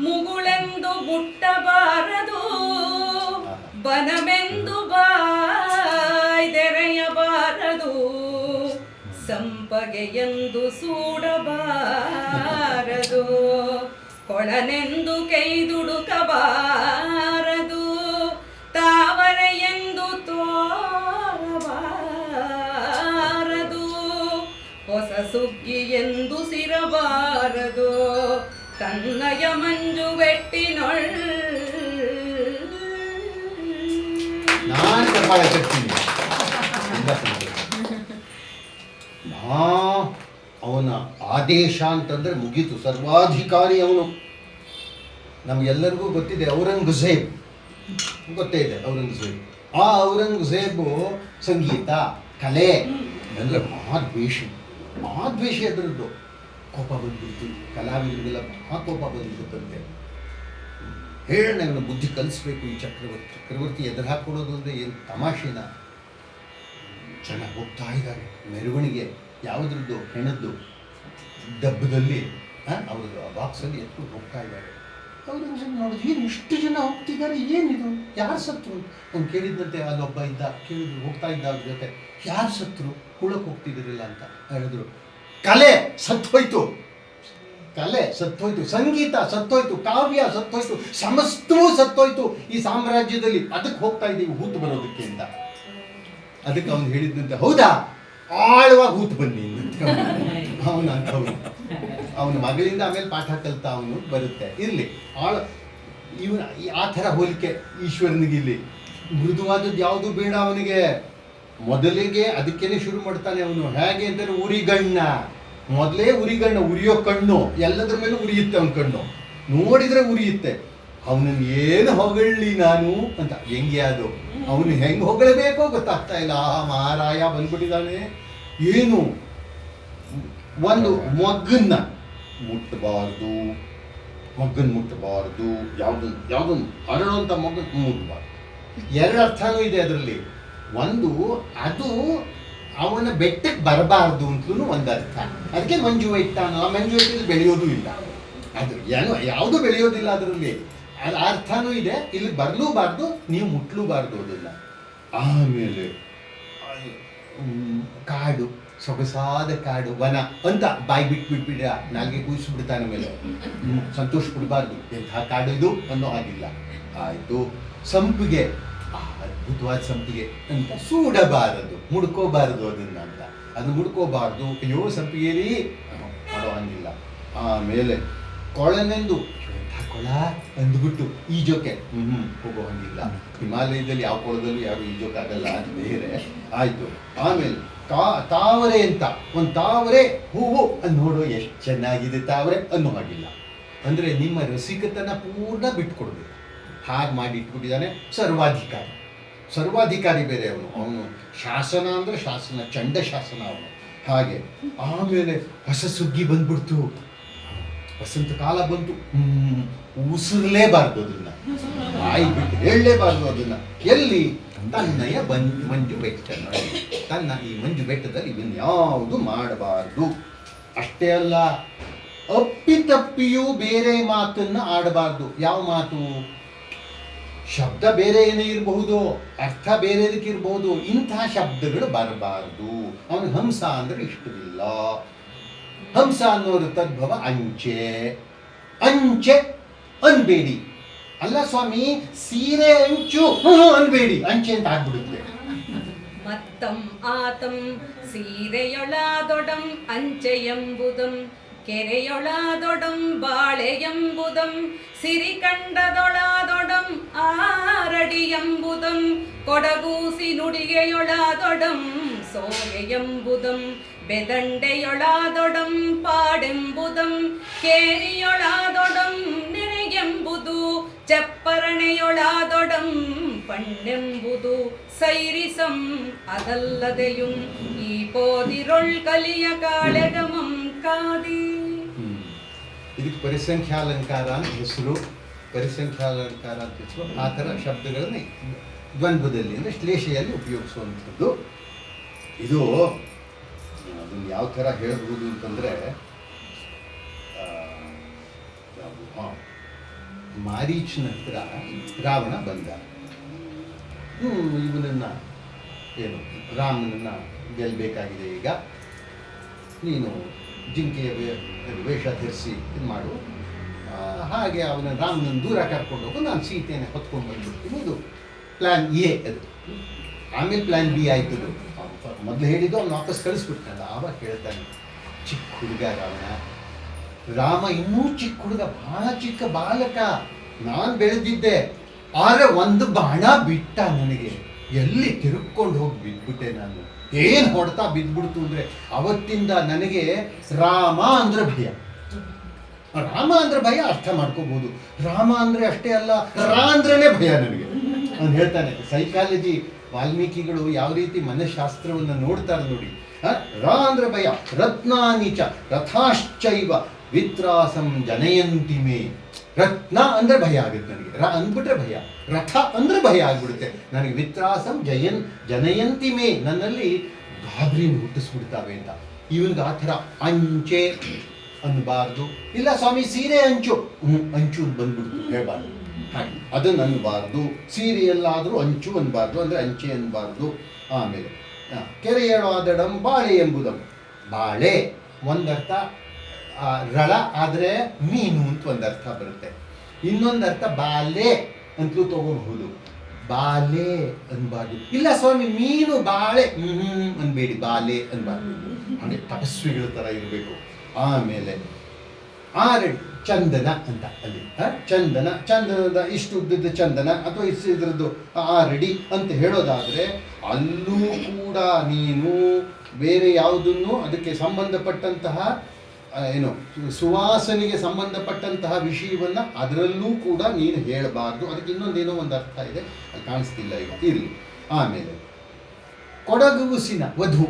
ಮುಗುಳೆಂದು ಮುಟ್ಟಬಾರದು, ಬನಮೆಂದು ಬಾಯ್ದೆರೆಯಬಾರದು, ಸಂಪಗೆಯೆಂದು ಸೂಡಬಾರದು, ಕೊಳನೆಂದು ಕೈದುಡುಕಬಾರದು, ತಾವರೆಯೆಂದು ತನ್ನಯ ಮಂಜು ಬೆಟ್ಟಿನೊಳ್ ನಾನು ಕಪಾಳ ಕಟ್ತೀನಿ. ಅವನ ಆದೇಶ ಅಂತಂದ್ರೆ ಮುಗೀತು, ಸರ್ವಾಧಿಕಾರಿ ಅವನು. ನಮಗೆಲ್ಲರಿಗೂ ಗೊತ್ತಿದೆ ಔರಂಗಜೇಬ್, ಗೊತ್ತೇ ಇದೆ ಔರಂಗಜೇಬ್. ಆ ಔರಂಗಜೇಬು ಸಂಗೀತ ಕಲೆ ಅಂದರೆ ಮಹಾದ್ವೇಷಿ ಅದರದ್ದು. ಕೋಪ ಬಂದ್ಬಿಡ್ತು ಕಲಾವಿದರಿಗೆಲ್ಲ, ಕೋಪ ಬಂದ್ಬಿಡುತ್ತಂತೆ. ಹೇಳೋಣ ಇವನು ಬುದ್ಧಿ ಕಲಿಸ್ಬೇಕು ಈ ಚಕ್ರವರ್ತಿ ಎದುರು ಹಾಕ್ಕೊಡೋದು ಅಂದರೆ ಏನು ತಮಾಷೆನ. ಜನ ಹೋಗ್ತಾ ಇದ್ದಾರೆ ಮೆರವಣಿಗೆ, ಯಾವುದ್ರದ್ದು ಹೆಣದ್ದು ಡಬ್ಬದಲ್ಲಿ ಅವ್ರದ್ದು ಆ ಬಾಕ್ಸಲ್ಲಿ ಎತ್ಕೊಂಡು ಹೋಗ್ತಾ ಇದ್ದಾರೆ. ಔರಂಗಜೇಬ್ ನೋಡಿದ್ರು, ಏನು ಇಷ್ಟು ಜನ ಹೋಗ್ತಿದ್ದಾರೆ, ಏನಿದು, ಯಾರು ಸತ್ರು? ಅವ್ನು ಕೇಳಿದಂತೆ ಅಲ್ಲೊಬ್ಬ ಇದ್ದ, ಕೇಳಿದ್ರು ಹೋಗ್ತಾ ಇದ್ದ ಅವ್ರ ಜೊತೆ, ಯಾರು ಸತ್ರು, ಕುಳಕ್ಕೆ ಹೋಗ್ತಿದ್ದೀರಿಲ್ಲ ಅಂತ ಹೇಳಿದ್ರು. ಕಲೆ ಸತ್ತೋಯ್ತು, ಸಂಗೀತ ಸತ್ತೋಯ್ತು, ಕಾವ್ಯ ಸತ್ತೋಯ್ತು, ಸಮಸ್ತವೂ ಸತ್ತೋಯ್ತು ಈ ಸಾಮ್ರಾಜ್ಯದಲ್ಲಿ. ಅದಕ್ಕೆ ಹೋಗ್ತಾ ಇದ್ದೀವಿ ಹೂತು ಬರೋದಕ್ಕೆ ಅಂತ. ಅದಕ್ಕೆ ಅವನು ಹೇಳಿದಂತೆ, ಹೌದಾ, ಆಳವಾಗಿ ಹೂತು ಬನ್ನಿ ಅವನು ಅಂತವನು. ಅವನ ಮಗಳಿಂದ ಆಮೇಲೆ ಪಾಠ ಕಲಿತ ಅವನು ಬರುತ್ತೆ, ಇರಲಿ. ಇವನು ಆ ಥರ ಹೋಲಿಕೆ ಈಶ್ವರನಿಗೆ ಇಲ್ಲಿ. ಮೃದುವಾದದ್ದು ಯಾವುದು ಬೇಡ ಅವನಿಗೆ. ಮೊದಲಿಗೆ ಅದಕ್ಕೇನೆ ಶುರು ಮಾಡ್ತಾನೆ ಅವನು. ಹೇಗೆ ಅಂತಾರೆ, ಉರಿಗಣ್ಣ, ಮೊದಲೇ ಉರಿಗಣ್ಣ, ಉರಿಯೋ ಕಣ್ಣು, ಎಲ್ಲದ್ರ ಮೇಲೂ ಉರಿಯುತ್ತೆ ಅವನ ಕಣ್ಣು, ನೋಡಿದರೆ ಉರಿಯುತ್ತೆ. ಅವನನ್ನು ಏನು ಹೊಗಳ್ಳಿ ನಾನು ಅಂತ. ಹೆಂಗೆ ಅದು, ಅವನು ಹೆಂಗೆ ಹೊಗಳಬೇಕೋ ಗೊತ್ತಾಗ್ತಾ ಇಲ್ಲ. ಮಹಾರಾಯ ಬಂದ್ಬಿಟ್ಟಿದ್ದಾನೆ. ಏನು, ಒಂದು ಮಗ್ಗನ್ನ ಮುಟ್ಟಬಾರ್ದು, ಯಾವುದನ್ನು ಅರಳುವಂಥ ಮಗನ್ನು ಮುಟ್ಟಬಾರ್ದು. ಎರಡು ಅರ್ಥನೂ ಇದೆ ಅದರಲ್ಲಿ. ಒಂದು, ಅದು ಅವನ ಬೆಟ್ಟಕ್ಕೆ ಬರಬಾರ್ದು ಅಂತಲೂ ಒಂದು ಅರ್ಥ. ಅದಕ್ಕೆ ಮಂಜು ಬೆಟ್ಟ ಅನ್ನೋ. ಆ ಮಂಜು ಬೆಟ್ಟದಲ್ಲಿ ಬೆಳೆಯೋದು ಇಲ್ಲ, ಅದು ಏನೋ ಯಾವುದು ಬೆಳೆಯೋದಿಲ್ಲ ಅದರಲ್ಲಿ. ಅದು ಅರ್ಥನೂ ಇದೆ. ಇಲ್ಲಿ ಬರಲೂಬಾರ್ದು, ನೀವು ಮುಟ್ಲೂಬಾರ್ದು ಅದನ್ನು. ಆಮೇಲೆ ಕಾಡು, ಸೊಗಸಾದ ಕಾಡು, ವನ ಅಂತ ಬಾಯಿ ಬಿಟ್ಬಿಟ್ಬಿಡ, ನಾಲ್ಗೆ ಕೂಯಿಸ್ಬಿಡ್ತಾನೆ ಮೇಲೆ. ಸಂತೋಷ ಪಡಬಾರ್ದು, ಎಂಥ ಕಾಡು ಇದು ಅನ್ನೋ ಹಾಗಿಲ್ಲ. ಆಯಿತು. ಸಂಪಿಗೆ, ಅದ್ಭುತವಾದ ಸಂಪಿಗೆ ಅಂತ ಸೂಡಬಾರದು, ಮುಡ್ಕೋಬಾರದು ಅದನ್ನು ಅಂತ. ಅದು ಮುಡ್ಕೋಬಾರ್ದು, ಅಯ್ಯೋ ಸಂಪಿಗೆರಿ ಮಾಡೋ ಹಂಗಿಲ್ಲ. ಆಮೇಲೆ ಕೊಳನೆಂದು, ಕೊಳ ಅಂದ್ಬಿಟ್ಟು ಈಜೋಕೆ ಹೋಗೋ ಹಂಗಿಲ್ಲ. ಹಿಮಾಲಯದಲ್ಲಿ ಯಾವ ಕೊಳದಲ್ಲೂ ಯಾರು ಈಜೋಕ್ಕಾಗಲ್ಲ, ಅದು ಬೇರೆ. ಆಯಿತು. ಆಮೇಲೆ ತಾವರೆ ಅಂತ, ಒಂದು ತಾವರೆ ಹೂವು ಅದು ನೋಡೋ ಎಷ್ಟು ಚೆನ್ನಾಗಿದೆ ತಾವರೆ ಅನ್ನೋ ಹಾಗಿಲ್ಲ. ಅಂದರೆ ನಿಮ್ಮ ರಸಿಕತನ ಪೂರ್ಣ ಬಿಟ್ಕೊಡ್ಬೇಕು, ಹಾಗೆ ಮಾಡಿ ಇಟ್ಬಿಟ್ಟಿದ್ದಾನೆ. ಸರ್ವಾಧಿಕಾರಿ ಬೇರೆ ಅವನು ಶಾಸನ ಅಂದರೆ ಶಾಸನ, ಚಂಡ ಶಾಸನ ಅವನು ಹಾಗೆ. ಆಮೇಲೆ ಹೊಸ ಸುಗ್ಗಿ ಬಂದ್ಬಿಡ್ತು, ವಸಂತ ಕಾಲ ಬಂತು. ಉಸಿರಲೇಬಾರ್ದು ಅದನ್ನು, ಬಾಯಿ ಬಿಟ್ಟು ಹೇಳಲೇಬಾರ್ದು ಅದನ್ನು. ಎಲ್ಲಿ, ತನ್ನಯ ಮಂಜು ಬೆಟ್ಟ, ತನ್ನ ಈ ಮಂಜು ಬೆಟ್ಟದಲ್ಲಿ ಇನ್ಯಾವುದು ಮಾಡಬಾರ್ದು. ಅಷ್ಟೇ ಅಲ್ಲ, ಅಪ್ಪಿತಪ್ಪಿಯೂ ಬೇರೆ ಮಾತನ್ನು ಆಡಬಾರ್ದು. ಯಾವ ಮಾತು? ಶಬ್ದ ಬೇರೆ ಏನೇ ಇರಬಹುದು, ಅರ್ಥ ಬೇರೆದಕ್ಕೆ ಇರಬಹುದು, ಇಂತಹ ಶಬ್ದಗಳು ಬರಬಾರ್ದು. ಅವನಿಗೆ ಹಂಸ ಅಂದರೆ ಇಷ್ಟವಿಲ್ಲ. ಹಂಸ ಅನ್ನೋರು ತದ್ಭವ ಅಂಚೆ ಅನ್ಬೇಡಿ. ಅಲ್ಲ ಸ್ವಾಮಿ, ಸೀರೆ ಅಂಚು ಅನ್ಬೇಡಿ, ಅಂಚೆ ಅಂತ ಆಗ್ಬಿಡುತ್ತೆ. ಮತ್ತಂ ಆತಂ ಸೀರೆಯೊಳಾದೊಡಂ ಅಂಚೆ ಎಂಬುದಂ, ಕೆರೆಯೊಳಾದೊಡಂ ಬಾಳೆ ಎಂಬುದಂ, ಸಿರಿಕಂಡದೊಳಾದೊಡಂ ಆರಡಿ ಎಂಬುದಂ, ಕೊಡಗೂಸಿ ನುಡಿಗೆಯೊಳಾದೊಡಂ ಸೋಗೆ ಎಂಬುದಂ, ಬೆದಂಡೆಯೊಳಾದೊಡಂ ಪಾಡೆಂಬುದಂ, ಕೇರಿಯೊಳಾದೊಡಂ ನೆರೆಯೆಂಬುದು, ಚಪ್ಪರಣೆಯೊಳಾದೊಡಂ ಪಣ್ಣೆಂಬುದು, ಸೈರಿಸಂ ಅದಲ್ಲದೆಯುಂ ಈ ಪೋದಿರೊಳ್ ಕಲಿಯ ಕಾಳೆಗಮಂ ಕಾದಿ. ಇದಕ್ಕೆ ಪರಿಸಂಖ್ಯಾಲಂಕಾರ ಅಂತ ಹೆಸರು. ಪರಿಸಂಖ್ಯಾಲಂಕಾರ ಅಂತ ಹೆಸರು. ಆ ಥರ ಶಬ್ದಗಳನ್ನು ದ್ವಂದ್ವದಲ್ಲಿ ಅಂದರೆ ಶ್ಲೇಷೆಯಲ್ಲಿ ಉಪಯೋಗಿಸುವಂಥದ್ದು. ಇದು ಅದನ್ನು ಯಾವ ಥರ ಹೇಳಬಹುದು ಅಂತಂದರೆ, ಮಾರೀಚನ ಹತ್ರ ರಾವಣ ಬಂದ. ಇವನನ್ನು ಏನು, ರಾಮನನ್ನು ಗೆಲ್ಲಬೇಕಾಗಿದೆ, ಈಗ ನೀನು ಜಿಂಕೆಯ ವೇಷ ಧರಿಸಿ ಇದು ಮಾಡು, ಹಾಗೆ ಅವನ ರಾಮನನ್ನು ದೂರ ಕರ್ಕೊಂಡು ಹೋಗು, ನಾನು ಸೀತೆಯನ್ನು ಹೊತ್ಕೊಂಡು ಬಂದ್ಬಿಡ್ತೀನಿ. ಇದು ಪ್ಲ್ಯಾನ್ ಎ. ಅದು ಆಮೇಲೆ ಪ್ಲ್ಯಾನ್ ಬಿ ಆಯ್ತದು. ಮೊದಲು ಹೇಳಿದ್ದು ಅವ್ನು ವಾಪಸ್ ಕಳಿಸ್ಬಿಡ್ತಾನಲ್ಲ. ಆವಾಗ ಹೇಳ್ತಾನೆ, ಚಿಕ್ಕ ಹುಡುಗ ರಾವಣ, ರಾಮ ಇನ್ನೂ ಚಿಕ್ಕ ಹುಡುಗ, ಬಹಳ ಚಿಕ್ಕ ಬಾಲಕ. ನಾನು ಬೆಳೆದಿದ್ದೆ, ಆದ್ರೆ ಒಂದು ಬಾಣ ಬಿಟ್ಟ ನನಗೆ, ಎಲ್ಲಿ ತಿರುಗ್ಕೊಂಡು ಹೋಗಿ ಬಿದ್ಬಿಟ್ಟೆ ನಾನು. ಏನು ಹೊಡ್ತಾ ಬಿದ್ಬಿಡ್ತು ಅಂದರೆ ಅವತ್ತಿಂದ ನನಗೆ ರಾಮ ಅಂದ್ರೆ ಭಯ. ರಾಮ ಅಂದ್ರೆ ಭಯ ಅರ್ಥ ಮಾಡ್ಕೋಬಹುದು. ರಾಮ ಅಂದ್ರೆ ಅಷ್ಟೇ ಅಲ್ಲ, ರಾ ಅಂದ್ರೇನೆ ಭಯ ನನಗೆ. ನಾನು ಹೇಳ್ತಾನೆ, ಸೈಕಾಲಜಿ ವಾಲ್ಮೀಕಿಗಳು ಯಾವ ರೀತಿ ಮನಃಶಾಸ್ತ್ರವನ್ನು ನೋಡ್ತಾರೆ ನೋಡಿ. ರಾ ಅಂದ್ರೆ ಭಯ. ರತ್ನಾನಿಚ ರಥಾಶ್ಚೈವ ವಿತ್ರಾಸಂ ಜನಯಂತಿ ಮೇ. ರತ್ನ ಅಂದ್ರೆ ಭಯ ಆಗುತ್ತೆ ನನಗೆ, ರ ಅಂದ್ಬಿಟ್ರೆ ಭಯ. ರಥ ಅಂದ್ರೆ ಭಯ ಆಗ್ಬಿಡುತ್ತೆ ನನಗೆ. ವಿತ್ರಾಸಂ ಜನಯಂತಿ ಮೇ, ನನ್ನಲ್ಲಿ ಗಾಬರಿನ ಹುಟ್ಟಿಸ್ಬಿಡ್ತಾವೆ ಅಂತ. ಇವನ್ಗೆ ಆ ಥರ ಅಂಚೆ ಅನ್ನಬಾರ್ದು. ಇಲ್ಲ ಸ್ವಾಮಿ ಸೀರೆ ಅಂಚು, ಅಂಚು ಬಂದ್ಬಿಡ್ತು, ಹೇಳಬಾರ್ದು. ಹಾಗೆ ಅದನ್ನು ಅನ್ನಬಾರ್ದು. ಸೀರೆಯಲ್ಲಾದರೂ ಅಂಚು ಅನ್ನಬಾರ್ದು, ಅಂದರೆ ಅಂಚೆ ಅನ್ನಬಾರ್ದು. ಆಮೇಲೆ ಕೆರೆಯಳು ಆದಡಂ ಬಾಳೆ ಎಂಬುದಂ. ಬಾಳೆ ಒಂದರ್ಥ ರಳ ಆದರೆ ಮೀನು ಅಂತ ಒಂದರ್ಥ ಬರುತ್ತೆ. ಇನ್ನೊಂದರ್ಥ ಬಾಲೆ ಅಂತಲೂ ತಗೋಬಹುದು. ಬಾಲೆ ಅನ್ಬಾರ್ದು. ಇಲ್ಲ ಸ್ವಾಮಿ ಮೀನು ಬಾಳೆ ಅನ್ಬೇಡಿ, ಬಾಲೆ ಅನ್ಬಾರ್ದು. ಹಾಗೆ ತಪಸ್ವಿಗಳ ಥರ ಇರಬೇಕು. ಆಮೇಲೆ ಚಂದನ ಅಂತ, ಅಲ್ಲಿ ಚಂದನದ ಇಷ್ಟು ಉದ್ದದ ಚಂದನ ಅಥವಾ ಇದ್ರದ್ದು ಆರಡಿ ಅಂತ ಹೇಳೋದಾದರೆ, ಅಲ್ಲೂ ಕೂಡ ನೀನು ಬೇರೆ ಯಾವುದನ್ನು ಅದಕ್ಕೆ ಸಂಬಂಧಪಟ್ಟಂತಹ ಏನು ಸುವಾಸನೆಗೆ ಸಂಬಂಧಪಟ್ಟಂತಹ ವಿಷಯವನ್ನು ಅದರಲ್ಲೂ ಕೂಡ ನೀನು ಹೇಳಬಾರ್ದು. ಅದಕ್ಕೆ ಇನ್ನೊಂದೇನೋ ಒಂದು ಅರ್ಥ ಇದೆ, ಅದು ಕಾಣಿಸ್ತಿಲ್ಲ ಈಗ, ಇರಲಿ. ಆಮೇಲೆ ಕೊಡಗೂಸಿನ ವಧು,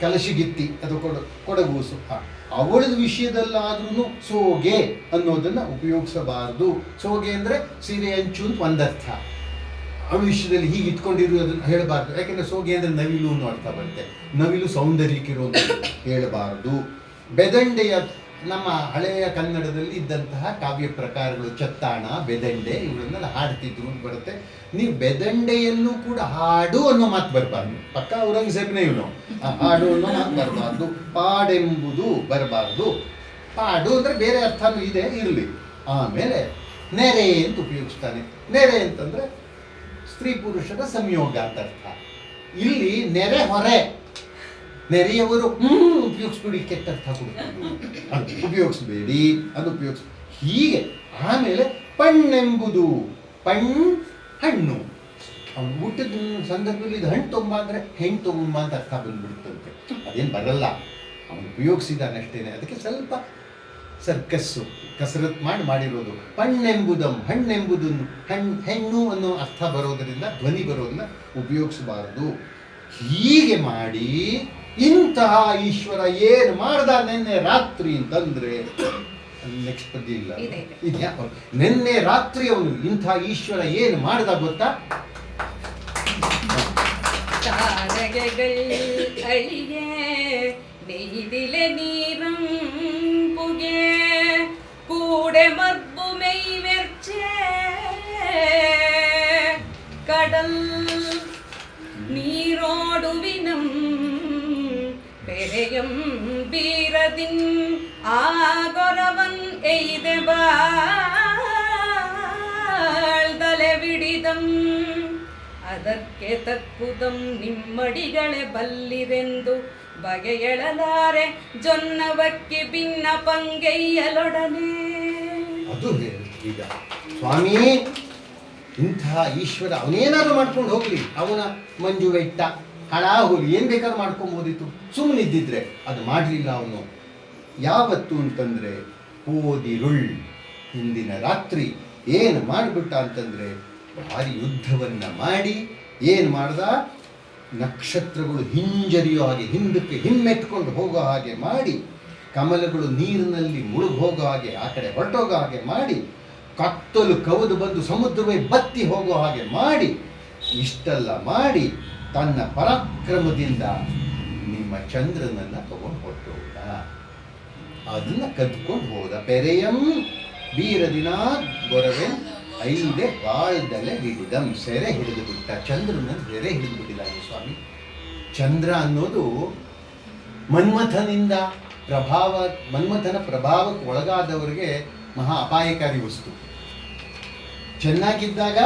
ಕಲಶಗಿತ್ತಿ ಅಥವಾ ಕೊಡಗೂಸು, ಅವಳದ ವಿಷಯದಲ್ಲಾದ್ರೂ ಸೋಗೆ ಅನ್ನೋದನ್ನು ಉಪಯೋಗಿಸಬಾರ್ದು. ಸೋಗೆ ಅಂದರೆ ಸೀರೆ ಅಂಚು ಅಂತ ಒಂದರ್ಥ. ಅವಳ ವಿಷಯದಲ್ಲಿ ಹೀಗೆ ಇಟ್ಕೊಂಡಿರೋದನ್ನು ಹೇಳಬಾರ್ದು. ಯಾಕೆಂದರೆ ಸೋಗೆ ಅಂದರೆ ನವಿಲು ಅನ್ನೋ ಅರ್ಥ ಬರುತ್ತೆ. ನವಿಲು ಸೌಂದರ್ಯಕ್ಕಿರುವಂಥ ಹೇಳಬಾರ್ದು. ಬೆದಂಡೆಯ, ನಮ್ಮ ಹಳೆಯ ಕನ್ನಡದಲ್ಲಿ ಇದ್ದಂತಹ ಕಾವ್ಯ ಪ್ರಕಾರಗಳು ಚತ್ತಾಣ, ಬೆದಂಡೆ ಇವರನ್ನೆಲ್ಲ ಹಾಡ್ತಿದ್ರು ಅಂತ ಬರುತ್ತೆ. ನೀವು ಬೆದಂಡೆಯಲ್ಲೂ ಕೂಡ ಹಾಡು ಅನ್ನೋ ಮಾತು ಬರಬಾರ್ದು. ಪಕ್ಕ ಔರಂಗಜೇಬನೇ ಇವನು. ಹಾಡು ಅನ್ನೋ ಮಾತು ಬರಬಾರ್ದು. ಪಾಡೆಂಬುದು ಬರಬಾರ್ದು. ಪಾಡು ಅಂದರೆ ಬೇರೆ ಅರ್ಥನೂ ಇದೆ, ಇರಲಿ. ಆಮೇಲೆ ನೆರೆ ಅಂತ ಉಪಯೋಗಿಸ್ತಾನೆ. ನೆರೆ ಅಂತಂದರೆ ಸ್ತ್ರೀ ಪುರುಷರ ಸಂಯೋಗ ಅಂತ ಅರ್ಥ. ಇಲ್ಲಿ ನೆರೆ ಹೊರೆ, ನೆರೆಯವರು ಉಪಯೋಗಿಸ್ಬೇಡಿ, ಕೆಟ್ಟ ಅರ್ಥ ಕೊಡ್ತಾರೆ, ಅದು ಉಪಯೋಗಿಸ್ಬೇಡಿ, ಅದು ಹೀಗೆ. ಆಮೇಲೆ ಪಣ್ಣೆಂಬುದು, ಹಣ್ಣು. ಅವ್ನು ಊಟದ ಸಂದರ್ಭದಲ್ಲಿ ಇದು ಹಣ್ಣು ತೊಂಬ ಅಂದರೆ ಹೆಣ್ಣು ತೊಗೊಂಬ ಅಂತ ಅರ್ಥ ಬಂದ್ಬಿಡುತ್ತಂತೆ. ಅದೇನು ಬರಲ್ಲ, ಅವನು ಉಪಯೋಗಿಸಿದಾನಷ್ಟೇನೆ. ಅದಕ್ಕೆ ಸ್ವಲ್ಪ ಸರ್ಕಸ್ಸು ಕಸರತ್ತು ಮಾಡಿರೋದು. ಪಣ್ಣೆಂಬುದಂ, ಹಣ್ಣೆಂಬುದನ್ನು, ಹೆಣ್ಣು ಅನ್ನೋ ಅರ್ಥ ಬರೋದರಿಂದ, ಧ್ವನಿ ಬರೋದನ್ನ ಉಪಯೋಗಿಸಬಾರ್ದು. ಹೀಗೆ ಮಾಡಿ ಇಂತಹ ಈಶ್ವರ ಏನು ಮಾಡ್ದ ನಿನ್ನೆ ರಾತ್ರಿ ಅಂತಂದ್ರೆ, ನೆಕ್ಸ್ಟ್ ಪದ್ಯ ಇಲ್ಲ ಇದೆಯಾ? ನಿನ್ನೆ ರಾತ್ರಿ ಅವನು ಇಂಥ ಈಶ್ವರ ಏನು ಮಾಡ್ದ ಗೊತ್ತಾ? ಅಳಿಗೆ നെയ്തിലെ നീരമ്പുകെ കൂടെ മർബു മെയ്വെർച്ചേ കടൽ നീരോടുവിനം പെരയം വീരതിൻ ആഗൊരവൻ എയ്തെ ಬಾಳ್ದಲೆವಿಡಿದಂ ಅದಕ್ಕೆ ತಕ್ಕುದಂ ನಿಮ್ಮಡಿಗಳೇ ಬಲ್ಲಿರೆಂದು ಬಗೆಯಳಲಾರೆ ಜೊನ್ನವಕ್ಕೆ ಭಿನ್ನ ಪಂಗೈಯಲೊಡನೆ. ಅದು ಈಗ ಸ್ವಾಮಿ ಇಂತಹ ಈಶ್ವರ ಅವನೇನಾದ್ರು ಮಾಡ್ಕೊಂಡು ಹೋಗ್ಲಿ, ಅವನ ಮಂಜು ಬೆಟ್ಟ ಹಳಾ ಹೋಗ್ಲಿ, ಏನು ಬೇಕಾದ್ರೂ ಮಾಡ್ಕೊಂಬೋದಿತ್ತು. ಸುಮ್ಮನಿದ್ದಿದ್ರೆ ಅದು ಮಾಡಲಿಲ್ಲ ಅವನು. ಯಾವತ್ತು ಅಂತಂದರೆ ಓದಿರುಳ್ ಹಿಂದಿನ ರಾತ್ರಿ ಏನು ಮಾಡಿಬಿಟ್ಟ ಅಂತಂದರೆ, ಭಾರಿ ಯುದ್ಧವನ್ನು ಮಾಡಿ ಏನು ಮಾಡ್ದ, ನಕ್ಷತ್ರಗಳು ಹಿಂಜರಿಯೋ ಹಾಗೆ, ಹಿಂದಕ್ಕೆ ಹಿಮ್ಮೆಟ್ಕೊಂಡು ಹೋಗೋ ಹಾಗೆ ಮಾಡಿ, ಕಮಲಗಳು ನೀರಿನಲ್ಲಿ ಮುಳುಗಿ ಹೋಗೋ ಹಾಗೆ, ಆ ಕಡೆ ಹೊರಟೋಗೋ ಹಾಗೆ ಮಾಡಿ, ಕತ್ತಲು ಕವಿದು ಬಂದು ಸಮುದ್ರವೇ ಬತ್ತಿ ಹೋಗೋ ಹಾಗೆ ಮಾಡಿ, ಇಷ್ಟೆಲ್ಲ ಮಾಡಿ ತನ್ನ ಪರಾಕ್ರಮದಿಂದ ನಿಮ್ಮ ಚಂದ್ರನನ್ನು ತಗೊಂಡು ಹೊರಟೋದ. ಅದನ್ನು ಕದ್ಕೊಂಡು ಹೋದ. ಪೆರೆಯಂ ವೀರದಿನ ಗೊರವೆ ಐದೆ ಬಾಳ್ದಲೆ ಹಿಡಿದಂ, ಸೆರೆ ಹಿಡಿದು ಬಿಟ್ಟ. ಚಂದ್ರನ ಸೆರೆ ಹಿಡಿದು ಬಿಟ್ಟಿದ್ದಾನೆ ಸ್ವಾಮಿ. ಚಂದ್ರ ಅನ್ನೋದು ಮನ್ಮಥನ ಪ್ರಭಾವಕ್ಕೆ ಒಳಗಾದವರಿಗೆ ಮಹಾ ಅಪಾಯಕಾರಿ ವಸ್ತು. ಚೆನ್ನಾಗಿದ್ದಾಗ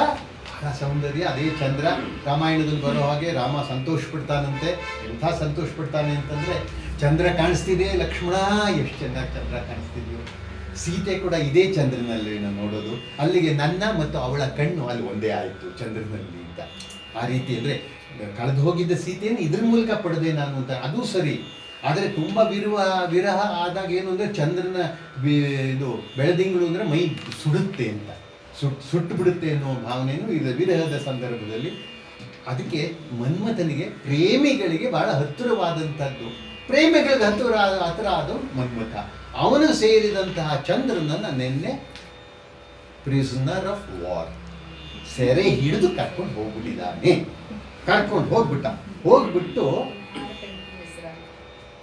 ಬಹಳ ಸೌಂದರ್ಯ, ಅದೇ ಚಂದ್ರ. ರಾಮಾಯಣದಲ್ಲಿ ಬರೋ ಹಾಗೆ ರಾಮ ಸಂತೋಷ ಪಡ್ತಾನಂತೆ. ಎಂಥ ಸಂತೋಷ ಪಡ್ತಾನೆ ಅಂತಂದರೆ, ಚಂದ್ರ ಕಾಣಿಸ್ತಿದೆ ಲಕ್ಷ್ಮಣ, ಎಷ್ಟು ಚೆನ್ನಾಗಿ ಚಂದ್ರ ಕಾಣಿಸ್ತಿದ್ಯೋ. ಸೀತೆ ಕೂಡ ಇದೇ ಚಂದ್ರನಲ್ಲಿ ನೋಡೋದು. ಅಲ್ಲಿಗೆ ನನ್ನ ಮತ್ತು ಅವಳ ಕಣ್ಣು ಅಲ್ಲಿ ಒಂದೇ ಆಯಿತು ಚಂದ್ರನಲ್ಲಿ ಅಂತ. ಆ ರೀತಿ ಅಂದರೆ ಕಳೆದು ಹೋಗಿದ್ದ ಸೀತೆಯನ್ನು ಇದ್ರ ಮೂಲಕ ಪಡೆದೆ ನಾನು ಅಂತ, ಅದು ಸರಿ. ಆದರೆ ತುಂಬ ವಿರಹ ಆದಾಗ ಏನು ಅಂದರೆ ಚಂದ್ರನ ಇದು ಬೆಳದಿಂಗಳು ಅಂದರೆ ಮೈ ಸುಡುತ್ತೆ ಅಂತ, ಸುಟ್ಟು ಬಿಡುತ್ತೆ ಅನ್ನೋ ಭಾವನೆಯನ್ನು ಇದು ವಿರಹದ ಸಂದರ್ಭದಲ್ಲಿ. ಅದಕ್ಕೆ ಮನ್ಮಥನಿಗೆ ಪ್ರೇಮಿಗಳಿಗೆ ಬಹಳ ಹತ್ತಿರವಾದಂಥದ್ದು, ಪ್ರೇಮಿಗಳಿಗೆ ಹತ್ತಿರ ಆದವು ಮನ್ಮಥ. ಅವನು ಸೇರಿದಂತಹ ಚಂದ್ರನನ್ನು ನಿನ್ನೆ ಪ್ರಿಸನರ್ ಆಫ್ ವಾರ್, ಸೆರೆ ಹಿಡಿದು ಕರ್ಕೊಂಡು ಹೋಗ್ಬಿಟ್ಟಿದ್ದಾನೆ. ಕರ್ಕೊಂಡು ಹೋಗ್ಬಿಟ್ಟು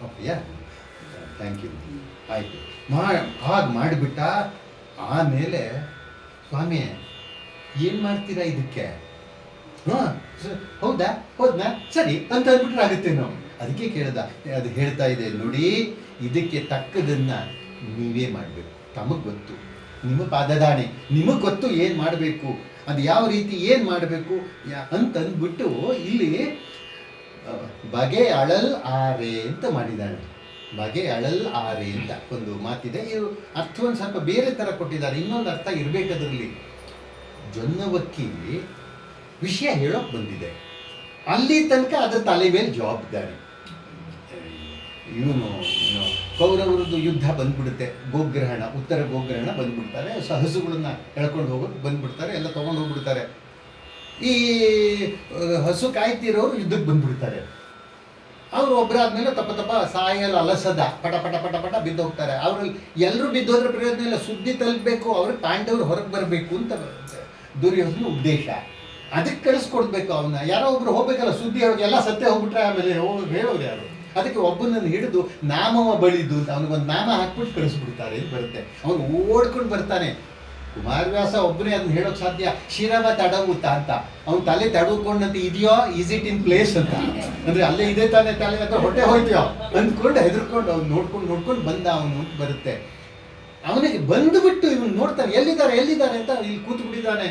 ಓಕೆಯಾ, ಥ್ಯಾಂಕ್ ಯು, ಆಯಿತು, ಹಾಗೆ ಮಾಡಿಬಿಟ್ಟ. ಆಮೇಲೆ ಸ್ವಾಮಿ ಏನು ಮಾಡ್ತೀರಾ ಇದಕ್ಕೆ? ಹಾಂ ಹೋದ್ನಾ ಸರಿ ಅಂತ ಅಂದ್ಬಿಟ್ರೆ ಆಗುತ್ತೆ ನಾವು. ಅದಕ್ಕೆ ಕೇಳ್ದ, ಅದು ಹೇಳ್ತಾ ಇದೆ ನೋಡಿ, ಇದಕ್ಕೆ ತಕ್ಕದನ್ನು ನೀವೇ ಮಾಡಬೇಕು. ತಮಗೆ ಗೊತ್ತು, ನಿಮ್ಮ ಪಾದದಾಣೆ, ನಿಮಗೆ ಗೊತ್ತು ಏನು ಮಾಡಬೇಕು, ಅದು ಯಾವ ರೀತಿ ಏನು ಮಾಡಬೇಕು ಅಂತಂದ್ಬಿಟ್ಟು ಇಲ್ಲಿ ಬಗೆ ಅಳಲ್ ಆರೆ ಅಂತ ಮಾಡಿದ್ದಾನೆ. ಬಗೆ ಅಳಲ್ ಆರೆ ಅಂತ ಒಂದು ಮಾತಿದೆ. ಇವರು ಅರ್ಥವನ್ನು ಸ್ವಲ್ಪ ಬೇರೆ ಥರ ಕೊಟ್ಟಿದ್ದಾರೆ. ಇನ್ನೊಂದು ಅರ್ಥ ಇರಬೇಕದ್ರಲ್ಲಿ. ಜೊನ್ನವಕ್ಕಿ ವಿಷಯ ಹೇಳೋಕೆ ಬಂದಿದೆ, ಅಲ್ಲಿ ತನಕ ಅದರ ತಲೆ ಮೇಲೆ ಜವಾಬ್ದಾರಿ. ಇವನು ಕೌರವರದ್ದು ಯುದ್ಧ ಬಂದ್ಬಿಡುತ್ತೆ, ಗೋಗ್ರಹಣ, ಉತ್ತರ ಗೋಗ್ರಹಣ ಬಂದ್ಬಿಡ್ತಾರೆ, ಹಸುಗಳನ್ನ ಎಳ್ಕೊಂಡು ಹೋಗೋದು ಬಂದ್ಬಿಡ್ತಾರೆ, ಎಲ್ಲ ತೊಗೊಂಡು ಹೋಗ್ಬಿಡ್ತಾರೆ. ಈ ಹಸು ಕಾಯ್ತಿರೋರು ಯುದ್ಧಕ್ಕೆ ಬಂದ್ಬಿಡ್ತಾರೆ. ಅವರು ಒಬ್ಬರಾದ್ಮೇಲೆ ತಪ್ಪ ಸಾಯಲ್ಲ ಅಲಸದ ಪಟ ಪಟ ಪಟ ಪಟ ಬಿದ್ದು ಹೋಗ್ತಾರೆ. ಅವ್ರಲ್ಲಿ ಎಲ್ಲರೂ ಬಿದ್ದೋದ್ರ ಪ್ರಯೋಜನ ಇಲ್ಲ, ಸುದ್ದಿ ತಲುಪಬೇಕು, ಅವ್ರಿಗೆ ಪಾಂಡವರು ಹೊರಗೆ ಬರಬೇಕು ಅಂತ ದುರ್ಯೋಧನ ಉದ್ದೇಶ. ಅದಕ್ಕೆ ಕಳಿಸ್ಕೊಡ್ಬೇಕು ಅವನ್ನ. ಯಾರೋ ಒಬ್ರು ಹೋಗ್ಬೇಕಲ್ಲ ಸುದ್ದಿ ಹೇಳೋದು, ಎಲ್ಲ ಸತ್ಯ ಹೋಗ್ಬಿಟ್ರೆ ಆಮೇಲೆ ಹೇಳೋರು ಯಾರು? ಅದಕ್ಕೆ ಒಬ್ಬನನ್ನು ಹಿಡಿದು ನಾಮವ ಬಳಿದು ಅಂತ ಅವನಿಗೊಂದು ನಾಮ ಹಾಕ್ಬಿಟ್ಟು ಕಳಿಸ್ಬಿಡ್ತಾರೆ ಅಂತ ಬರುತ್ತೆ. ಅವನು ಓಡ್ಕೊಂಡು ಬರ್ತಾನೆ. ಕುಮಾರವ್ಯಾಸ ಒಬ್ಬನೇ ಅದನ್ನ ಹೇಳೋಕೆ ಸಾಧ್ಯ. ಶಿರವ ತಡವುತ ಅಂತ, ಅವ್ನು ತಲೆ ತಡವುಕೊಂಡಂತೆ ಇದೆಯೋ, ಈಸ್ ಇಟ್ ಇನ್ ಪ್ಲೇಸ್ ಅಂತ, ಅಂದರೆ ಅಲ್ಲೇ ಇದೆ ತಾನೆ ತಲೆ ಅಥವಾ ಹೊಟ್ಟೆ ಹೋಯ್ತೀಯೋ ಅಂದ್ಕೊಂಡು ಹೆದರ್ಕೊಂಡು ಅವ್ನು ನೋಡ್ಕೊಂಡು ಬಂದ ಅವನು ಅಂತ ಬರುತ್ತೆ. ಅವನಿಗೆ ಬಂದುಬಿಟ್ಟು ಇವನು ನೋಡ್ತಾನೆ, ಎಲ್ಲಿದ್ದಾರೆ ಅಂತ ಇಲ್ಲಿ ಕೂತು ಬಿಟ್ಟಿದ್ದಾನೆ.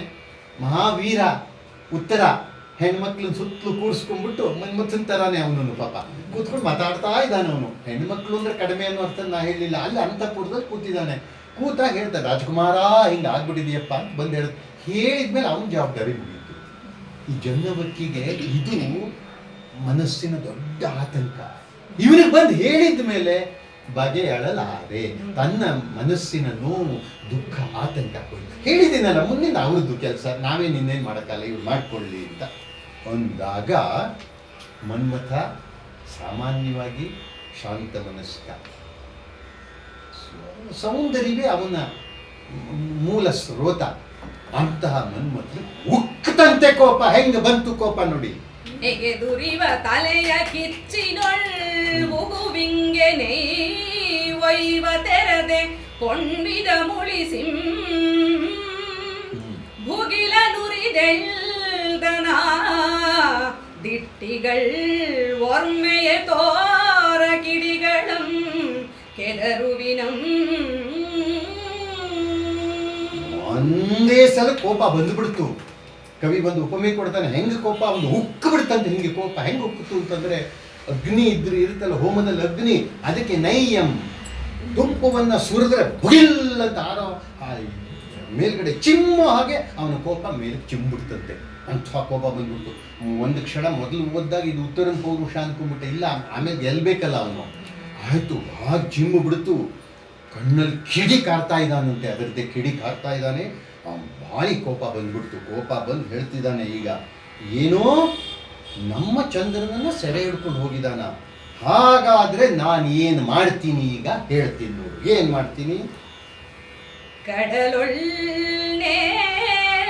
ಮಹಾವೀರ ಉತ್ತರ ಹೆಣ್ಮಕ್ಳನ್ನ ಸುತ್ತಲೂ ಕೂರಿಸ್ಕೊಂಡ್ಬಿಟ್ಟು ಮನ್ಮಥನ್ ಥರಾನೆ ಅವನನ್ನು ಪಾಪ ಕೂತ್ಕೊಂಡು ಮಾತಾಡ್ತಾ ಇದ್ದಾನೆ. ಅವನು ಹೆಣ್ಮಕ್ಳು ಅಂದರೆ ಕಡಿಮೆ ಅನ್ನೋ ಅರ್ಥ ನಾ ಹೇಳಲಿಲ್ಲ, ಅಲ್ಲಿ ಅಂತಃಪುರದಲ್ಲಿ ಕೂತಿದ್ದಾನೆ. ಕೂತಾಗ ಹೇಳ್ತಾರೆ, ರಾಜ್ಕುಮಾರ ಹಿಂಗೆ ಆಗ್ಬಿಟ್ಟಿದೆಯಪ್ಪ ಅಂತ ಬಂದು ಹೇಳಿದ್ಮೇಲೆ ಅವನ ಜವಾಬ್ದಾರಿ ಮುಗಿಯಿತು. ಈ ಜೊನ್ನವಕ್ಕಿಗೆ ಇದು ಮನಸ್ಸಿನ ದೊಡ್ಡ ಆತಂಕ. ಇವನಿಗೆ ಬಂದು ಹೇಳಿದ ಮೇಲೆ ಬಗೆಯಳಲಾರೆ, ತನ್ನ ಮನಸ್ಸಿನ ನೋವು, ದುಃಖ, ಆತಂಕ ಹೇಳಿದ್ದೀನಲ್ಲ, ಮುಂದಿನ ಅವ್ರದ್ದು ಕೆಲಸ, ನಾವೇನು ಇನ್ನೇನು ಮಾಡೋಕ್ಕಲ್ಲ, ಇವ್ರು ಮಾಡ್ಕೊಳ್ಳಿ ಅಂತ ಅಂದಾಗ ಮನ್ಮಥ ಸಾಮಾನ್ಯವಾಗಿ ಶಾಂತ ಮನಸ್ಕ, ಸೌಂದರ್ಯವೇ ಅವನ ಮೂಲ ಸ್ರೋತ. ಅಂತಹ ಮನ್ಮಥ ಉಕ್ಕದಂತೆ ಕೋಪ, ಹೆಂಗೆ ಬಂತು ಕೋಪ ನೋಡಿ. ಎಗೆದುರಿವ ತಲೆಯ ಕಿಚ್ಚಿನೊಳ್ ಉಗುವಿಂಗೆ ಒಯ್ವ ತೆರದೆ ಕೊಂಡಿದ ಮುಳಿಸಿಂ ಭುಗಿಲ ನುರಿದೆಳ್ದನ ದಿಟ್ಟಿಗಳ್ ಒರ್ಮೆಯ ತೋರ ಕಿಡಿಗಳಂ ಕೆದರುವಿನಂ. ಒಂದೇ ಸಲ ಕೋಪ ಬಂದುಬಿಡ್ತು. ಕವಿ ಬಂದು ಉಪಮೆ ಕೊಡ್ತಾನೆ, ಹೆಂಗೆ ಕೋಪ ಒಂದು ಉಕ್ಕು ಬಿಡ್ತಂತೆ. ಹಿಂಗೆ ಕೋಪ ಹೆಂಗೆ ಉಕ್ಕಿತು ಅಂತಂದರೆ, ಅಗ್ನಿ ಇರುತ್ತಲ್ಲ ಹೋಮದಲ್ಲಿ ಅಗ್ನಿ, ಅದಕ್ಕೆ ನೈಯಂ ತುಪ್ಪವನ್ನು ಸುರಿದ್ರೆ ಭುಗಿಲ್ ಅಂತ ಆರೋ ಮೇಲ್ಗಡೆ ಚಿಮ್ಮೋ ಹಾಗೆ ಅವನ ಕೋಪ ಮೇಲೆ ಚಿಮ್ಬಿಡ್ತಂತೆ. ಅಂಥ ಕೋಪ ಬಂದ್ಬಿಡ್ತು. ಒಂದು ಕ್ಷಣ ಮೊದಲು ಓದಿದಾಗ ಇದು ಉತ್ತರನ ಪೌರುಷ ಅಂದ್ಕೊಂಡ್ಬಿಟ್ಟೆ, ಇಲ್ಲ ಆಮೇಲೆ ಗೆಲ್ಬೇಕಲ್ಲ ಅವನು. ಆಯಿತು, ಹಾಗೆ ಚಿಮ್ಮು ಬಿಡ್ತು. ಕಣ್ಣಲ್ಲಿ ಕಿಡಿ ಕಾರ್ತಾ ಇದ್ದಾನಂತೆ, ಅದರದ್ದೇ ಕಿಡಿ ಕಾರ್ತಾ ಇದ್ದಾನೆ. ಭಾರಿ ಕೋಪ ಬಂದ್ಬಿಡ್ತು. ಕೋಪ ಬಂದು ಹೇಳ್ತಿದ್ದಾನೆ, ಈಗ ಏನೋ ನಮ್ಮ ಚಂದ್ರನನ್ನು ಸೆರೆ ಹಿಡ್ಕೊಂಡು ಹೋಗಿದ್ದಾನ, ಹಾಗಾದರೆ ನಾನು ಏನು ಮಾಡ್ತೀನಿ ಈಗ ಹೇಳ್ತೀನಿ ನೋಡು. ಏನು ಮಾಡ್ತೀನಿ? கடலுள்ளே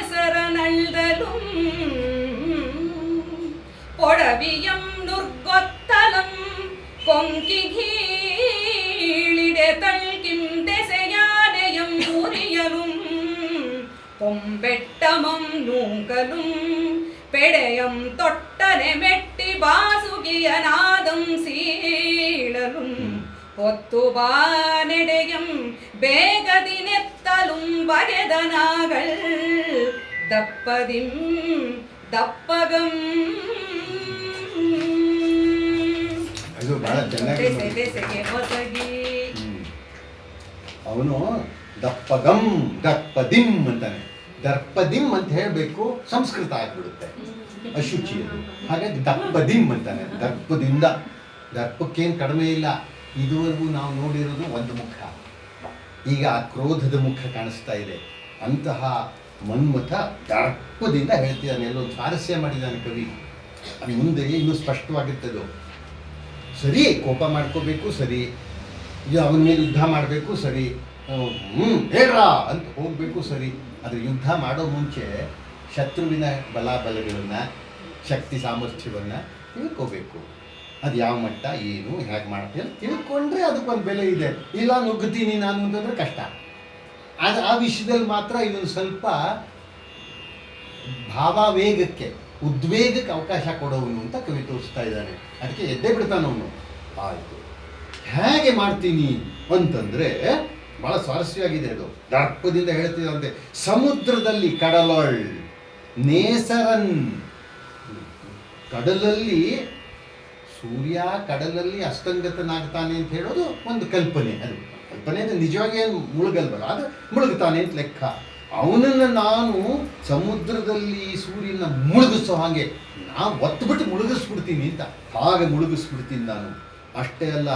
சரணல்தலும் பொடவியம் நுர்கொத்தலம் கொங்கிகீழிடே தள்கிம் தெசையானையம் உரியலும் பொம்பெட்டமம் நூங்கலும் பெடையம் தொட்டனை மெட்டி பாசுகிய நாதம் சீழலும் പൊത്തുവാനെടയും വേഗതിനെത്തലും വകതനാകൾ ദപ്പതിം ദപ്പകം. ಇದು ಬಹಳ ಚೆನ್ನಾಗಿ ದೆಸೆಗೆ ಹೊಸಗಿ. ಅವನು ದಪ್ಪಗಂ ದಪ್ಪದಿಂ ಅಂತಾನೆ. ದರ್ಪದಿಂ ಅಂತ ಹೇಳಬೇಕು, ಸಂಸ್ಕೃತ ಆಗ್ಬಿಡುತ್ತೆ, ಅಶುಚಿ ಅದು. ಹಾಗಾಗಿ ದಪ್ಪದಿಂ ಅಂತಾನೆ. ದರ್ಪದಿಂದ, ದರ್ಪಕ್ಕೇನು ಕಡಿಮೆ ಇಲ್ಲ. ಇದುವರೆಗೂ ನಾವು ನೋಡಿರೋದು ಒಂದು ಮುಖ, ಈಗ ಆ ಕ್ರೋಧದ ಮುಖ ಕಾಣಿಸ್ತಾ ಇದೆ. ಅಂತಹ ಮನ್ಮಥ ದರ್ಪದಿಂದ ಹೇಳ್ತಿದ್ದಾನೆ. ಎಲ್ಲೊಂದು ಸ್ವಾರಸ್ಯ ಮಾಡಿದ್ದಾನೆ ಕವಿ. ಅದು ಮುಂದೆ ಇನ್ನೂ ಸ್ಪಷ್ಟವಾಗಿರ್ತದೆ. ಸರಿ, ಕೋಪ ಮಾಡ್ಕೋಬೇಕು, ಸರಿ, ಅವನ ಮೇಲೆ ಯುದ್ಧ ಮಾಡಬೇಕು, ಸರಿ, ಹೇಳ್ರ ಅಂತ ಹೋಗಬೇಕು, ಸರಿ. ಆದರೆ ಯುದ್ಧ ಮಾಡೋ ಮುಂಚೆ ಶತ್ರುವಿನ ಬಲಾಬಲಗಳನ್ನು, ಶಕ್ತಿ ಸಾಮರ್ಥ್ಯವನ್ನು ತಿಳ್ಕೋಬೇಕು. ಅದು ಯಾವ ಮಟ್ಟ, ಏನು, ಹೇಗೆ ಮಾಡ್ತೀವಿ ತಿಳ್ಕೊಂಡ್ರೆ ಅದಕ್ಕೊಂದು ಬೆಲೆ ಇದೆ. ಇಲ್ಲ ನುಗ್ಗುತ್ತೀನಿ ನಾನು ಅಂತಂದರೆ ಕಷ್ಟ. ಅದು ಆ ವಿಷಯದಲ್ಲಿ ಮಾತ್ರ ಇವನು ಸ್ವಲ್ಪ ಭಾವಾವೇಗಕ್ಕೆ, ಉದ್ವೇಗಕ್ಕೆ ಅವಕಾಶ ಕೊಡೋವನು ಅಂತ ಕವಿ ತೋರಿಸ್ತಾ ಇದ್ದಾನೆ. ಅದಕ್ಕೆ ಎದ್ದೇ ಬಿಡ್ತಾನವನು. ಆಯಿತು, ಹೇಗೆ ಮಾಡ್ತೀನಿ ಅಂತಂದರೆ ಭಾಳ ಸ್ವಾರಸ್ಯವಾಗಿದೆ ಅದು. ದರ್ಪದಿಂದ ಹೇಳ್ತಿದಂತೆ, ಸಮುದ್ರದಲ್ಲಿ ಕಡಲೊಳ್ ನೇಸರನ್. ಕಡಲಲ್ಲಿ ಸೂರ್ಯ ಕಡಲಲ್ಲಿ ಅಸ್ತಂಗತನಾಗ್ತಾನೆ ಅಂತ ಹೇಳೋದು ಒಂದು ಕಲ್ಪನೆ. ಅದು ಕಲ್ಪನೆ ಅಂದರೆ ನಿಜವಾಗಿ ಏನು ಮುಳುಗಲ್ವಲ್ಲ, ಅದು ಮುಳುಗ್ತಾನೆ ಅಂತ ಲೆಕ್ಕ. ಅವನನ್ನು ನಾನು ಸಮುದ್ರದಲ್ಲಿ ಸೂರ್ಯನ ಮುಳುಗಿಸೋ ಹಾಗೆ ನಾವು ಒತ್ತುಬಿಟ್ಟು ಮುಳುಗಿಸ್ಬಿಡ್ತೀನಿ ಅಂತ, ಹಾಗೆ ಮುಳುಗಿಸ್ಬಿಡ್ತೀನಿ ನಾನು. ಅಷ್ಟೇ ಅಲ್ಲ,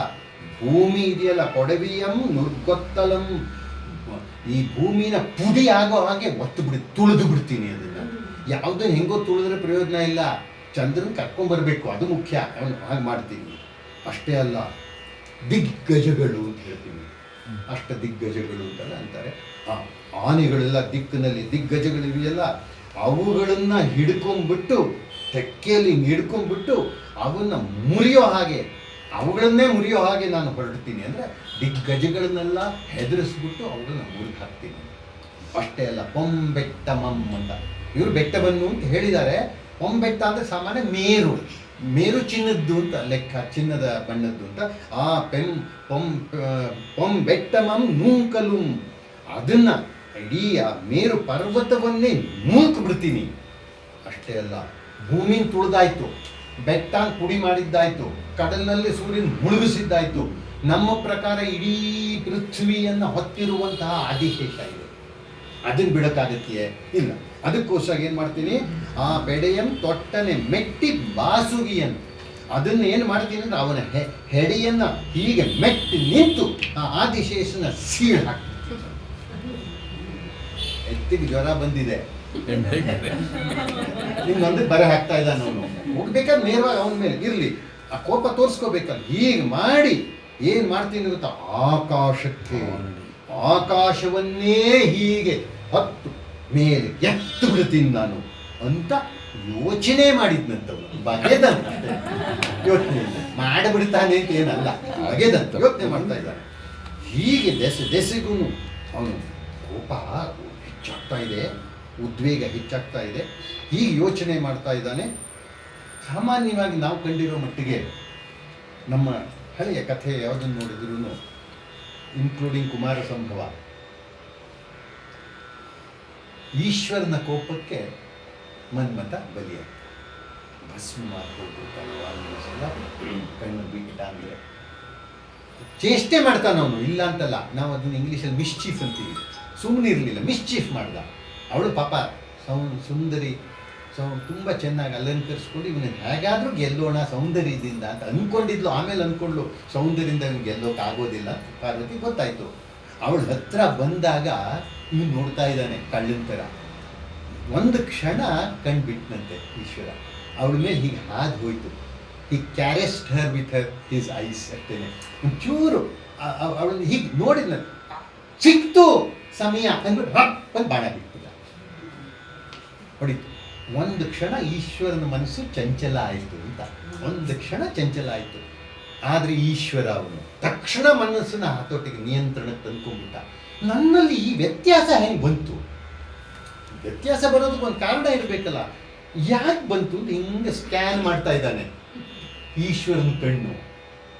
ಭೂಮಿ ಇದೆಯಲ್ಲ, ಕೊಡವಿಯಂ ನುರ್ಗೊತ್ತಲಂ, ಈ ಭೂಮಿನ ಪುಡಿ ಆಗೋ ಹಾಗೆ ತುಳಿದು ಬಿಡ್ತೀನಿ ಅದನ್ನು. ಯಾವುದನ್ನು ಹೆಂಗೋ ತುಳಿದ್ರೆ ಪ್ರಯೋಜನ ಇಲ್ಲ, ಚಂದ್ರನ ಕರ್ಕೊಂಬರ್ಬೇಕು, ಅದು ಮುಖ್ಯ. ಅವನು ಹಾಗೆ ಮಾಡ್ತೀನಿ. ಅಷ್ಟೇ ಅಲ್ಲ, ದಿಗ್ಗಜಗಳು ಅಂತ ಹೇಳ್ತೀವಿ, ಅಷ್ಟ ದಿಗ್ಗಜಗಳು ಅಂತೆಲ್ಲ ಅಂತಾರೆ. ಆನೆಗಳೆಲ್ಲ ದಿಕ್ಕಿನಲ್ಲಿ ದಿಗ್ಗಜಗಳಿವೆಯಲ್ಲ, ಅವುಗಳನ್ನು ಹಿಡ್ಕೊಂಡ್ಬಿಟ್ಟು, ತೆಕ್ಕೆಯಲ್ಲಿ ಹಿಡ್ಕೊಂಡ್ಬಿಟ್ಟು ಅವನ್ನ ಮುರಿಯೋ ಹಾಗೆ, ಅವುಗಳನ್ನೇ ಮುರಿಯೋ ಹಾಗೆ ನಾನು ಹೊರಡ್ತೀನಿ. ಅಂದರೆ ದಿಗ್ಗಜಗಳನ್ನೆಲ್ಲ ಹೆದರಿಸ್ಬಿಟ್ಟು ಅವುಗಳನ್ನ ಮುರಿದು ಹಾಕ್ತೀನಿ. ಅಷ್ಟೇ ಅಲ್ಲ, ಪೊಂಬೆಟ್ಟಮಂ ಅಂತ ಇವರು ಬೆಟ್ಟವನ್ನು ಅಂತ ಹೇಳಿದ್ದಾರೆ. ಪೊಂಬೆಟ್ಟ ಅಂದರೆ ಸಾಮಾನ್ಯ ಮೇರು, ಮೇರು ಚಿನ್ನದ್ದು ಅಂತ ಲೆಕ್ಕ, ಚಿನ್ನದ ಬಣ್ಣದ್ದು ಅಂತ. ಆ ಪೊಂಬೆಟ್ಟಮಂ ನೂಕಲು, ಅದನ್ನು ಇಡೀ ಆ ಮೇರು ಪರ್ವತವನ್ನೇ ನೂಕು ಬಿಡ್ತೀನಿ. ಅಷ್ಟೇ ಅಲ್ಲ, ಭೂಮಿನ ತುಳಿದಾಯ್ತು, ಬೆಟ್ಟಾನ್ ಪುಡಿ ಮಾಡಿದ್ದಾಯ್ತು, ಕಡಲಿನಲ್ಲಿ ಸೂರ್ಯನ ಮುಳುಗಿಸಿದ್ದಾಯ್ತು. ನಮ್ಮ ಪ್ರಕಾರ ಇಡೀ ಪೃಥ್ವಿಯನ್ನು ಹೊತ್ತಿರುವಂತಹ ಆದಿಶೇಷ ಇದೆ, ಅದನ್ನು ಬಿಡೋಕ್ಕಾಗತ್ತೆಯೇ? ಇಲ್ಲ. ಅದಕ್ಕೋಸ್ಕರ ಏನು ಮಾಡ್ತೀನಿ, ಆ ಪೆಡೆಯನ್ ತೊಟ್ಟನೆ ಮೆಟ್ಟಿ ಬಾಸುಗಿಯನ್, ಅದನ್ನು ಏನು ಮಾಡ್ತೀನಿ ಅಂದರೆ ಅವನ ಹೆಡೆಯನ್ನು ಹೀಗೆ ಮೆಟ್ಟಿ ನಿಂತು ಆ ಆದಿಶೇಷನ ಸೀಳು ಹಾಕ್ತೀನಿ. ಎತ್ತಿಗೆ ಜ್ವರ ಬಂದಿದೆ, ನಿಮ್ಮಂದ್ರೆ ಬರ ಹಾಕ್ತಾ ಇದ್ದಾನೆ ಅವನು. ಹೋಗ್ಬೇಕಾದ್ರೆ ನೇರವಾಗಿ ಅವನ ಮೇಲೆ ಇರಲಿ, ಆ ಕೋಪ ತೋರಿಸ್ಕೋಬೇಕಲ್ಲ. ಹೀಗೆ ಮಾಡಿ ಏನು ಮಾಡ್ತೀನಿ ಗೊತ್ತಾ, ಆಕಾಶವನ್ನೇ ಹೀಗೆ ಹತ್ತು ಮೇಲೆ ಎತ್ತು ಬಿಡ್ತೀನಿ ನಾನು ಅಂತ ಯೋಚನೆ ಮಾಡಿದ್ನಂತವನು. ಬಗೆದಂತ ಯೋಚನೆ ಮಾಡಿಬಿಡ್ತಾನೆ ಅಂತ ಏನಲ್ಲ, ಬಗೆದಂತ ಯೋಚನೆ ಮಾಡ್ತಾ ಇದ್ದಾನೆ. ಹೀಗೆ ದೆಸೆಗೂ ಅವನು ಕೋಪ ಹೆಚ್ಚಾಗ್ತಾ ಇದೆ, ಉದ್ವೇಗ ಹೆಚ್ಚಾಗ್ತಾ ಇದೆ. ಹೀಗೆ ಯೋಚನೆ ಮಾಡ್ತಾ ಇದ್ದಾನೆ. ಸಾಮಾನ್ಯವಾಗಿ ನಾವು ಕಂಡಿರೋ ಮಟ್ಟಿಗೆ ನಮ್ಮ ಹಳೆಯ ಕಥೆ ಯಾವುದನ್ನು ನೋಡಿದ್ರೂ, ಇನ್ಕ್ಲೂಡಿಂಗ್ ಕುಮಾರ ಸಂಭವ, ಈಶ್ವರನ ಕೋಪಕ್ಕೆ ಮನ್ಮಥ ಬಲಿಯ ಭಸ್ಮ ಮಾಡ್ಕೊಳ್ತಾನೆ. ಕಣ್ಣು ಬಿಟ್ಟ ಅಂದರೆ ಚೇಷ್ಟೆ ಮಾಡ್ತಾನವನು, ಇಲ್ಲ ಅಂತಲ್ಲ. ನಾವು ಅದನ್ನು ಇಂಗ್ಲೀಷಲ್ಲಿ ಮಿಸ್ಚೀಫ್ ಅಂತೀವಿ. ಸುಮ್ಮನೆ ಇರಲಿಲ್ಲ, ಮಿಸ್ಚೀಫ್ ಮಾಡ್ದ. ಅವಳು ಪಾಪ ಸುಂದರಿ, ತುಂಬ ಚೆನ್ನಾಗಿ ಅಲಂಕರಿಸ್ಕೊಂಡು ಇವನಿಗೆ ಹೇಗಾದರೂ ಗೆಲ್ಲೋಣ ಸೌಂದರ್ಯದಿಂದ ಅಂತ ಅಂದ್ಕೊಂಡಿದ್ಲು. ಆಮೇಲೆ ಅಂದ್ಕೊಂಡ್ಲು ಸೌಂದರ್ಯದಿಂದ ಇವನು ಗೆಲ್ಲೋಕೆ ಆಗೋದಿಲ್ಲ. ಪಾರ್ವತಿ ಗೊತ್ತಾಯಿತು. ಅವಳ ಹತ್ರ ಬಂದಾಗ ಇವನು ನೋಡ್ತಾ ಇದ್ದಾನೆ ಕಳ್ಳನ ಥರ. ಒಂದು ಕ್ಷಣ ಕಣ್ಬಿಟ್ನಂತೆ ಈಶ್ವರ, ಅವಳ ಮೇಲೆ ಹೀಗೆ ಹಾದು ಹೋಯ್ತು. ಹಿ ಕ್ಯಾರೆಸ್ಡ್ ಹರ್ ವಿತ್ ಹರ್ ಹಿಸ್ ಐಸ್. ಅಷ್ಟೇನೆ ಒಂಚೂರು ಅವಳನ್ನು ಹೀಗೆ ನೋಡಿದ್ನ, ಸಿಕ್ತು ಸಮಯ ಅಂದ್ಬಿಟ್ಟು ಒಂದು ಬಾಣ ಬಿಟ್ಬಿಟ್ಟ, ಹೊಡಿತು. ಒಂದು ಕ್ಷಣ ಈಶ್ವರನ ಮನಸ್ಸು ಚಂಚಲ ಆಯಿತು ಅಂತ, ಒಂದು ಕ್ಷಣ ಚಂಚಲ ಆಯಿತು. ಆದರೆ ಈಶ್ವರ ಅವನು ತಕ್ಷಣ ಮನಸ್ಸನ್ನ ಹತೋಟಿಗೆ ನಿಯಂತ್ರಣಕ್ಕೆ ತಂದ್ಕೊಂಡ್ಬಿಟ್ಟ. ನನ್ನಲ್ಲಿ ಈ ವ್ಯತ್ಯಾಸ ಹೆಂಗೆ ಬಂತು? ವ್ಯತ್ಯಾಸ ಬರೋದಕ್ಕೆ ಒಂದು ಕಾರಣ ಇರಬೇಕಲ್ಲ, ಯಾಕೆ ಬಂತು ಅಂತ ಹಿಂಗೆ ಸ್ಕ್ಯಾನ್ ಮಾಡ್ತಾ ಇದ್ದಾನೆ. ಈಶ್ವರನ ಕಣ್ಣು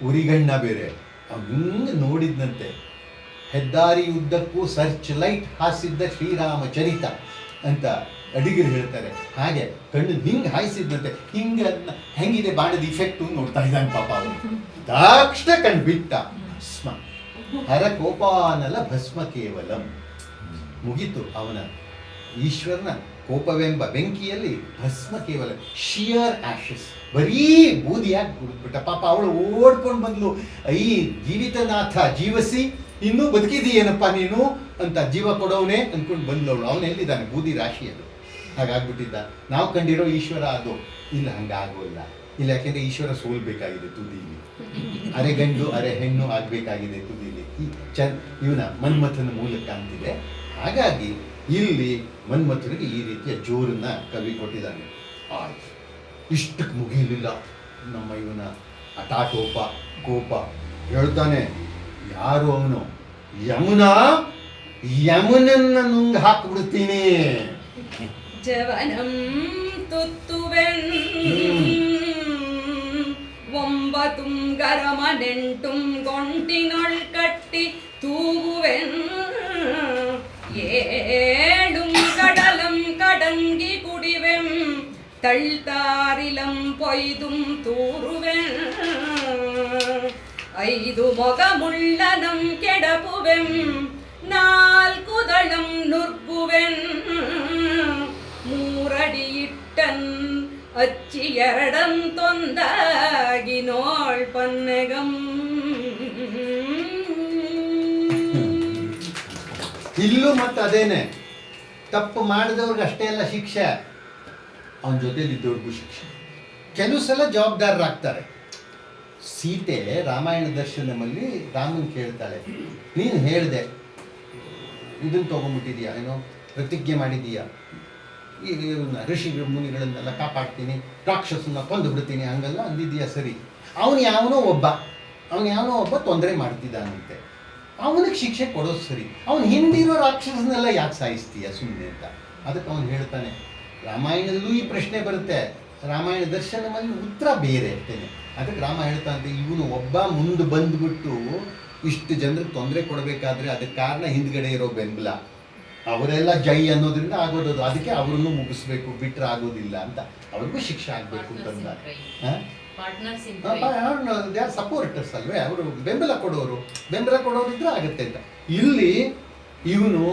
ಉರಿಗಣ್ಣ ಬೇರೆ. ಅವ್ನು ಹಿಂಗೆ ನೋಡಿದ್ನಂತೆ. ಹೆದ್ದಾರಿ ಉದ್ದಕ್ಕೂ ಸರ್ಚ್ ಲೈಟ್ ಹಾಸಿದ್ದ ಶ್ರೀರಾಮ ಚರಿತ ಅಂತ ಅಡಿಗರು ಹೇಳ್ತಾರೆ. ಹಾಗೆ ಕಣ್ಣು ಹಿಂಗೆ ಹಾಯಿಸಿದಂತೆ ಹೆಂಗಿದೆ ಬಾಣದ ಇಫೆಕ್ಟು ನೋಡ್ತಾ ಇದ್ದಾನೆ ಪಾಪ ಅವನು. ತಕ್ಷಣ ಕಣ್ಣು ಬಿಟ್ಟ. ಭಸ್ಮ ಹರ ಕೋಪಾನಲ ಭಸ್ಮ ಕೇವಲಂ. ಮುಗೀತು ಅವನ ಈಶ್ವರನ ಕೋಪವೆಂಬ ಬೆಂಕಿಯಲ್ಲಿ ಭಸ್ಮ ಕೇವಲ ಶಿಯರ್ ಆಶಸ್, ಬರೀ ಬೂದಿಯಾಗಿ ಬಿಟ್ಟ. ಪಾಪ ಅವಳು ಓಡ್ಕೊಂಡು ಬಂದ್ಲು, ಈ ಜೀವಿತನಾಥ ಜೀವಸಿ, ಇನ್ನೂ ಬದುಕಿದೀಯೇನಪ್ಪ ನೀನು ಅಂತ ಜೀವ ಕೊಡೋವನೇ ಅಂದ್ಕೊಂಡು ಬಂದ್ಲು ಅವಳು. ಅವನು ಎಲ್ಲಿದ್ದಾನೆ? ಬೂದಿ ರಾಶಿಯದು. ಹಾಗಾಗ್ಬಿಟ್ಟಿದ್ದ. ನಾವು ಕಂಡಿರೋ ಈಶ್ವರ ಅದು ಇಲ್ಲ, ಹಂಗಾಗೋಲ್ಲ. ಇಲ್ಲ, ಯಾಕೆಂದ್ರೆ ಈಶ್ವರ ಸೋಲ್ಬೇಕಾಗಿದೆ ತುದಿಲಿ, ಅರೆ ಗಂಡು ಅರೆ ಹೆಣ್ಣು ಆಗ್ಬೇಕಾಗಿದೆ ತುದಿಲಿ. ಇವನ ಮನ್ಮಥನ ಮೂಲಕ ಅಂತಿದೆ. ಹಾಗಾಗಿ ಇಲ್ಲಿ ಮನ್ಮಥನಿಗೆ ಈ ರೀತಿಯ ಜೋರನ್ನ ಕವಿ ಕೊಟ್ಟಿದ್ದಾನೆ. ಆಯ್ತು, ಇಷ್ಟಕ್ಕೆ ಮುಗಿಯಲಿಲ್ಲ ನಮ್ಮ ಇವನ ಹಠಾಟೋಪ ಕೋಪ. ಹೇಳ್ತಾನೆ, ಯಾರು ಅವನು? ಯಮುನನ್ನ ನುಂಗ್ ಹಾಕ್ಬಿಡ್ತೀನಿ. ಜವನಂ ತುತ್ತುವೆನ್ ಒಂಬತುಂ ಗರಮನೆಂಟುಂ ಗೊಂಟಿನೊಳ್ ಕಟ್ಟಿ ತೂಗುವೆನ್ ஏடும் கடலம் கடங்கி குடிவெம் தள்தாரிலம் பொய்தும் தூருவெம் ஐது மொகமுள்ளனம் கெடப்புவெம் நால்குதளம் நுற்குவென் மூரடியிட்டன் அச்சியரடம் தொந்தாகினோள் பன்னகம். ಇಲ್ಲೂ ಮತ್ತೆ ಅದೇನೆ, ತಪ್ಪು ಮಾಡಿದವ್ರಿಗೆ ಅಷ್ಟೇ ಅಲ್ಲ ಶಿಕ್ಷೆ, ಅವನ ಜೊತೆಲಿದ್ದವ್ರಿಗೂ ಶಿಕ್ಷೆ. ಕೆಲವು ಸಲ ಜವಾಬ್ದಾರರಾಗ್ತಾರೆ. ಸೀತೆ ರಾಮಾಯಣ ದರ್ಶನದಲ್ಲಿ ರಾಮನ್ ಕೇಳ್ತಾಳೆ, ನೀನು ಹೇಳಿದೆ ಇದನ್ನು ತೊಗೊಂಡ್ಬಿಟ್ಟಿದೀಯಾ, ಏನೋ ಪ್ರತಿಜ್ಞೆ ಮಾಡಿದೀಯಾ, ಈ ಋಷಿ ಮುನಿಗಳನ್ನೆಲ್ಲ ಕಾಪಾಡ್ತೀನಿ, ರಾಕ್ಷಸನ್ನ ಕೊಂದು ಬಿಡ್ತೀನಿ, ಹಂಗೆಲ್ಲ ಅಂದಿದ್ದೀಯಾ ಸರಿ. ಅವನು ಯಾವನೋ ಒಬ್ಬ ತೊಂದರೆ ಮಾಡ್ತಿದ್ದಾನಂತೆ, ಅವನಿಗೆ ಶಿಕ್ಷೆ ಕೊಡೋದು ಸರಿ. ಅವನು ಹಿಂದಿರೋ ರಾಕ್ಷಸನೆಲ್ಲ ಯಾಕೆ ಸಾಯಿಸ್ತೀಯ ಸುಮ್ಮನೆ ಅಂತ. ಅದಕ್ಕೆ ಅವನು ಹೇಳ್ತಾನೆ, ರಾಮಾಯಣದಲ್ಲೂ ಈ ಪ್ರಶ್ನೆ ಬರುತ್ತೆ, ರಾಮಾಯಣ ದರ್ಶನದಲ್ಲಿ ಉತ್ತರ ಬೇರೆ ಇರ್ತೇನೆ. ಅದಕ್ಕೆ ರಾಮ ಹೇಳ್ತಾನಂತೆ, ಇವನು ಒಬ್ಬ ಮುಂದೆ ಬಂದ್ಬಿಟ್ಟು ಇಷ್ಟು ಜನರಿಗೆ ತೊಂದರೆ ಕೊಡಬೇಕಾದ್ರೆ ಅದಕ್ಕೆ ಕಾರಣ ಹಿಂದ್ಗಡೆ ಇರೋ ಬೆಂಬಲ, ಅವರೆಲ್ಲ ಜೈ ಅನ್ನೋದ್ರಿಂದ ಆಗೋದದು, ಅದಕ್ಕೆ ಅವರನ್ನು ಮುಗಿಸ್ಬೇಕು, ಬಿಟ್ಟರೆ ಆಗೋದಿಲ್ಲ ಅಂತ. ಅವ್ರಿಗೂ ಶಿಕ್ಷೆ ಆಗಬೇಕು ಅಂತಂದ. ಯಾರು ಸಪೋರ್ಟರ್ಸ್ ಅಲ್ವೇ, ಅವರು ಬೆಂಬಲ ಕೊಡೋರಿದ್ರೆ ಆಗುತ್ತೆ ಅಂತ. ಇಲ್ಲಿ ಇವನು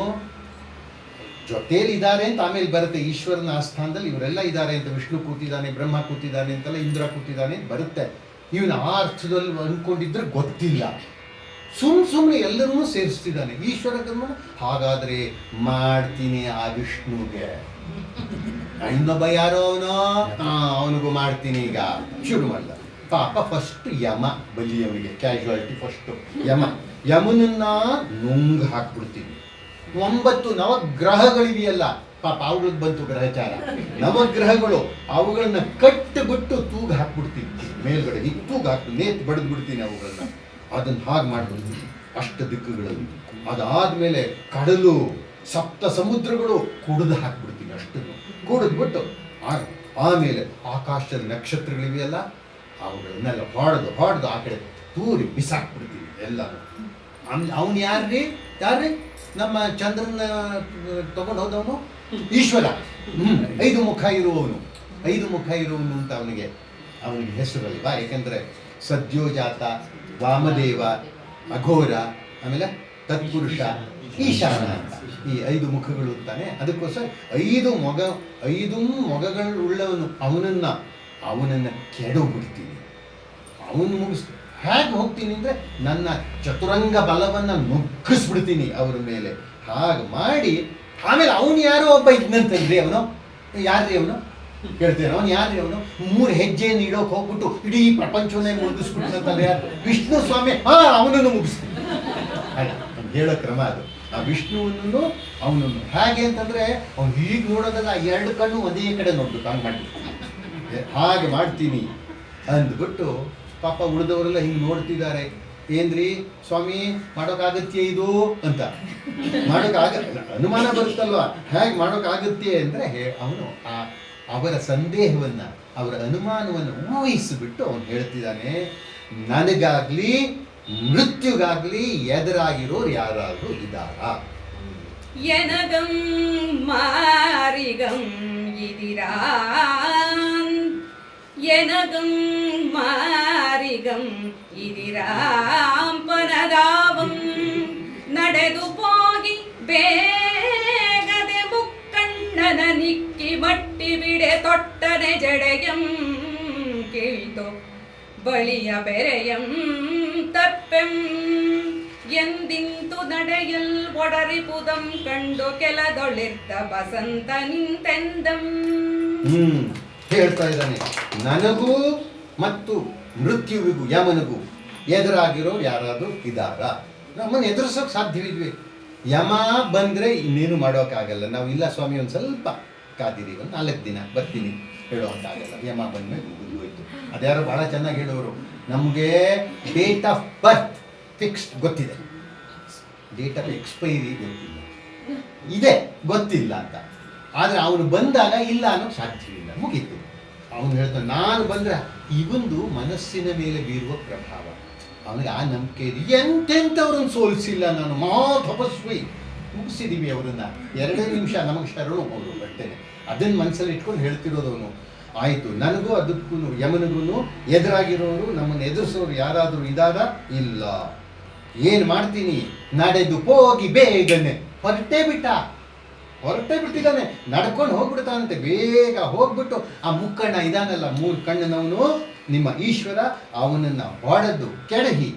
ಜೊತೇಲಿ ಇದ್ದಾರೆ ಅಂತ ಆಮೇಲೆ ಬರುತ್ತೆ, ಈಶ್ವರನ ಆಸ್ಥಾನದಲ್ಲಿ ಇವರೆಲ್ಲ ಇದ್ದಾರೆ ಅಂತ, ವಿಷ್ಣು ಕೂತಿದ್ದಾನೆ, ಬ್ರಹ್ಮ ಕೂತಿದ್ದಾನೆ ಅಂತೆಲ್ಲ, ಇಂದ್ರ ಕೂತಿದ್ದಾನೆ ಅಂತ ಬರುತ್ತೆ. ಇವನು ಆ ಅರ್ಥದಲ್ಲಿ ಅಂದ್ಕೊಂಡಿದ್ರೆ ಗೊತ್ತಿಲ್ಲ, ಸುಮ್ಮನೆ ಎಲ್ಲರನ್ನೂ ಸೇರಿಸ್ತಿದ್ದಾನೆ. ಈಶ್ವರ ಹಾಗಾದ್ರೆ ಮಾಡ್ತೀನಿ ಆ ವಿಷ್ಣುಗೆ, ಇನ್ನೊಬ್ಬ ಯಾರೋ ಅವನಿಗೂ ಮಾಡ್ತೀನಿ ಈಗ ಶುರು ಮಾಡ್ದ. ಪಾಪ ಫಸ್ಟ್ ಯಮ ಬಲಿ, ಅವನಿಗೆ ಕ್ಯಾಶುಯಾಲಿಟಿ ಫಸ್ಟು ಯಮನನ್ನ ನುಂಗ್ ಹಾಕ್ಬಿಡ್ತೀನಿ. 9 ನವಗ್ರಹಗಳಿವೆಯಲ್ಲ ಪಾಪ, ಅವುಗಳಿಗೆ ಬಂತು ಗ್ರಹಚಾರ, ನವಗ್ರಹಗಳು, ಅವುಗಳನ್ನ ಕಟ್ಟುಬಿಟ್ಟು ತೂಗು ಹಾಕ್ಬಿಡ್ತೀನಿ ಮೇಲ್ಗಡೆ, ಈಗ ತೂಗು ಹಾಕ್ಬಿಟ್ಟು ನೇತ್ ಬಡಿದು ಬಿಡ್ತೀನಿ ಅವುಗಳನ್ನ. ಅದನ್ನು ಹಾಗೆ ಮಾಡ್ಬಿಡ್ತೀನಿ ಅಷ್ಟ ದಿಕ್ಕುಗಳಲ್ಲಿ. ಅದಾದ್ಮೇಲೆ ಕಡಲು, ಸಪ್ತ ಸಮುದ್ರಗಳು ಕುಡಿದು ಹಾಕ್ಬಿಡ್ತೀನಿ, ಅಷ್ಟನ್ನು ಕುಡಿದ್ಬಿಟ್ಟು ಆಮೇಲೆ ಆಕಾಶದ ನಕ್ಷತ್ರಗಳಿವೆಯಲ್ಲ ಅವುಗಳನ್ನೆಲ್ಲ ಹೊಡೆದು ಆ ಕಡೆ ತೂರಿ ಬಿಸಾಕ್ಬಿಡ್ತೀನಿ ಎಲ್ಲನೂ. ಅವನು ಯಾರ್ರಿ ನಮ್ಮ ಚಂದ್ರನ ತಗೊಂಡು ಹೋದವನು ಈಶ್ವರ. 5 ಮುಖ ಇರುವವನು ಅಂತ ಅವನಿಗೆ ಹೆಸರಲ್ವಾ. ಯಾಕೆಂದ್ರೆ ಸದ್ಯೋಜಾತ, ವಾಮದೇವ, ಅಘೋರ, ಆಮೇಲೆ ತತ್ಪುರುಷ, ಈಶಾನ ಅಂತ ಈ 5 ಮುಖಗಳು ಅಂತಾನೆ. ಅದಕ್ಕೋಸ್ಕರ 5 ಮೊಗಗಳುಳ್ಳವನು. ಅವನನ್ನ ಕೆಡೋಗ್ಬಿಡ್ತೀನಿ, ಅವನು ಮುಗಿಸ್ತೀನಿ. ಹೇಗೆ ಹೋಗ್ತೀನಿ ಅಂದರೆ ನನ್ನ ಚತುರಂಗ ಬಲವನ್ನು ನುಗ್ಗಿಸ್ಬಿಡ್ತೀನಿ ಅವರ ಮೇಲೆ. ಹಾಗೆ ಮಾಡಿ ಆಮೇಲೆ ಅವನು ಯಾರೋ ಒಬ್ಬ ಇದ್ನಂತಂದ್ರಿ, ಅವನು ಯಾರ್ರಿ ಅವನು ಕೇಳ್ತೇನೆ, ಅವನು ಯಾರ್ರಿ ಅವನು 3 ಹೆಜ್ಜೆಯನ್ನು ಇಡೋಕೆ ಹೋಗ್ಬಿಟ್ಟು ಇಡೀ ಪ್ರಪಂಚವನ್ನೇ ಮುಗಿಸ್ಬಿಡ್ತಂತಂದ್ರೆ ಯಾರು? ವಿಷ್ಣು ಸ್ವಾಮಿ. ಅವನನ್ನು ಮುಗಿಸ್ತೀನಿ. ಹೇಳೋ ಕ್ರಮ ಅದು. ಆ ವಿಷ್ಣುವನ್ನು ಅವನನ್ನು ಹೇಗೆ ಅಂತಂದ್ರೆ, ಅವ್ನು ಹೀಗೆ ನೋಡೋದಲ್ಲ, 2 ಕಣ್ಣು ಒಂದೇ ಕಡೆ ನೋಡ್ಬೇಕು, ಹಂಗೆ ಮಾಡ್ಬಿಟ್ಟು ಹಾಗೆ ಮಾಡ್ತೀನಿ ಅಂದ್ಬಿಟ್ಟು ಪಾಪ ಉಳಿದವರೆಲ್ಲ ಹಿಂಗೆ ನೋಡ್ತಿದ್ದಾರೆ. ಏನ್ರಿ ಸ್ವಾಮಿ ಮಾಡೋಕ್ಕಾಗತ್ಯ ಇದು ಅಂತ. ಅನುಮಾನ ಬರುತ್ತಲ್ವ, ಹೇಗೆ ಮಾಡೋಕ್ಕಾಗತ್ತೆ ಅಂದರೆ ಅವನು ಅವರ ಸಂದೇಹವನ್ನು, ಅವರ ಅನುಮಾನವನ್ನು ಊಹಿಸಿಬಿಟ್ಟು ಅವನು ಹೇಳ್ತಿದ್ದಾನೆ, ನನಗಾಗ್ಲಿ ಮೃತ್ಯುಗಾಗ್ಲಿ ಎದುರಾಗಿರೋರು ಯಾರಾದರೂ ಇದ್ದಾರಾ? எனகம் மாரிகம் இதிரான் எனகம் மாரிகம் இதிராம் ಪರದಾವಂ ನಡೆದು ಹೋಗಿ ಬೇಗದೆ ಮುಕ್ಕಣ್ಣನ ನಿಕ್ಕಿ ಬಟ್ಟಿ ಬಿಡೆ ತೊಟ್ಟನೆ ಜಡೆಯಂ ಕಿಳಿತೋ ಬಳಿಯ ಬೆರೆಯಂ ತಪ್ಪೆಂ ಎಂದಿಂತು ನಡೆಯಲ್ ಒಡರಿಪುದಂ ಕಂಡು ಕೆಲದೊಳಿರ್ತ ಬಸಂತ ನಿಂತೆಂದಂ. ಹೇಳ್ತಾ ಇದ್ದಾನೆ, ನನಗೂ ಮತ್ತು ಮೃತ್ಯುವಿಗೂ ಯಮನಿಗೂ ಎದುರಾಗಿರೋ ಯಾರಾದರೂ ಇದ್ದಾರ? ನಮ್ಮನ್ನು ಎದುರಿಸೋಕೆ ಸಾಧ್ಯವಿದ್ವಿ. ಯಮ ಬಂದರೆ ಇನ್ನೇನು ಮಾಡೋಕ್ಕಾಗಲ್ಲ. ನಾವು ಇಲ್ಲ ಸ್ವಾಮಿ ಒಂದು ಸ್ವಲ್ಪ ಕಾದಿರಿ, ಒಂದು 4 ದಿನ ಬರ್ತೀನಿ ಹೇಳೋಕ್ಕಾಗಲ್ಲ. ಯಮ ಬಂದಮೇಲೆ ಹೋಯ್ತು. ಅದ್ಯಾರೋ ಭಾಳ ಚೆನ್ನಾಗಿ ಹೇಳೋರು, ನಮಗೆ ಡೇಟ್ ಆಫ್ ಬರ್ತ್ ಫಿಕ್ಸ್ಡ್ ಗೊತ್ತಿದೆ, ಡೇಟ್ ಆಫ್ ಎಕ್ಸ್ಪೈರಿ ಗೊತ್ತಿಲ್ಲ, ಇದೆ ಗೊತ್ತಿಲ್ಲ ಅಂತ. ಆದರೆ ಅವನು ಬಂದಾಗ ಇಲ್ಲ ಅನ್ನೋಕ್ಕೆ ಸಾಧ್ಯವಿಲ್ಲ, ಮುಗೀತು. ಅವನು ಹೇಳ್ತಾನೆ, ನಾನು ಬಂದರೆ ಇವೊಂದು ಮನಸ್ಸಿನ ಮೇಲೆ ಬೀರುವ ಪ್ರಭಾವ, ಅವನಿಗೆ ಆ ನಂಬಿಕೆ ಇದೆ. ಎಂತೆಂಥವ್ರನ್ನ ಸೋಲಿಸಿಲ್ಲ ನಾನು, ಮಹಾ ತಪಸ್ವಿ, ಮುಗಿಸಿದ್ದೀವಿ ಅವರನ್ನು. 2 ನಿಮಿಷ ನಮಗೆ ಶರಣು ಅವರು ಬರ್ತೇನೆ. ಅದನ್ನು ಮನಸ್ಸಲ್ಲಿ ಇಟ್ಕೊಂಡು ಹೇಳ್ತಿರೋದವನು. ಆಯಿತು, ನನಗೂ ಅದಕ್ಕೂ ಯಮನಿಗೂ ಎದುರಾಗಿರೋರು, ನಮ್ಮನ್ನು ಎದುರಿಸೋರು ಯಾರಾದರೂ ಇದ್ದಾರ? ಇಲ್ಲ. ಏನು ಮಾಡ್ತೀನಿ, ನಡೆದು ಹೋಗಿ ಬೇಗನೆ ಹೊರಟೇ ಬಿಟ್ಟಿದ್ದಾನೆ, ನಡ್ಕೊಂಡು ಹೋಗ್ಬಿಡ್ತಾನಂತೆ. ಬೇಗ ಹೋಗ್ಬಿಟ್ಟು ಆ ಮುಕ್ಕಣ್ಣ ಇದಾನಲ್ಲ, 3 ಕಣ್ಣನವನು, ನಿಮ್ಮ ಈಶ್ವರ, ಅವನನ್ನು ಹೊಡೆದು ಕೆಡಹಿ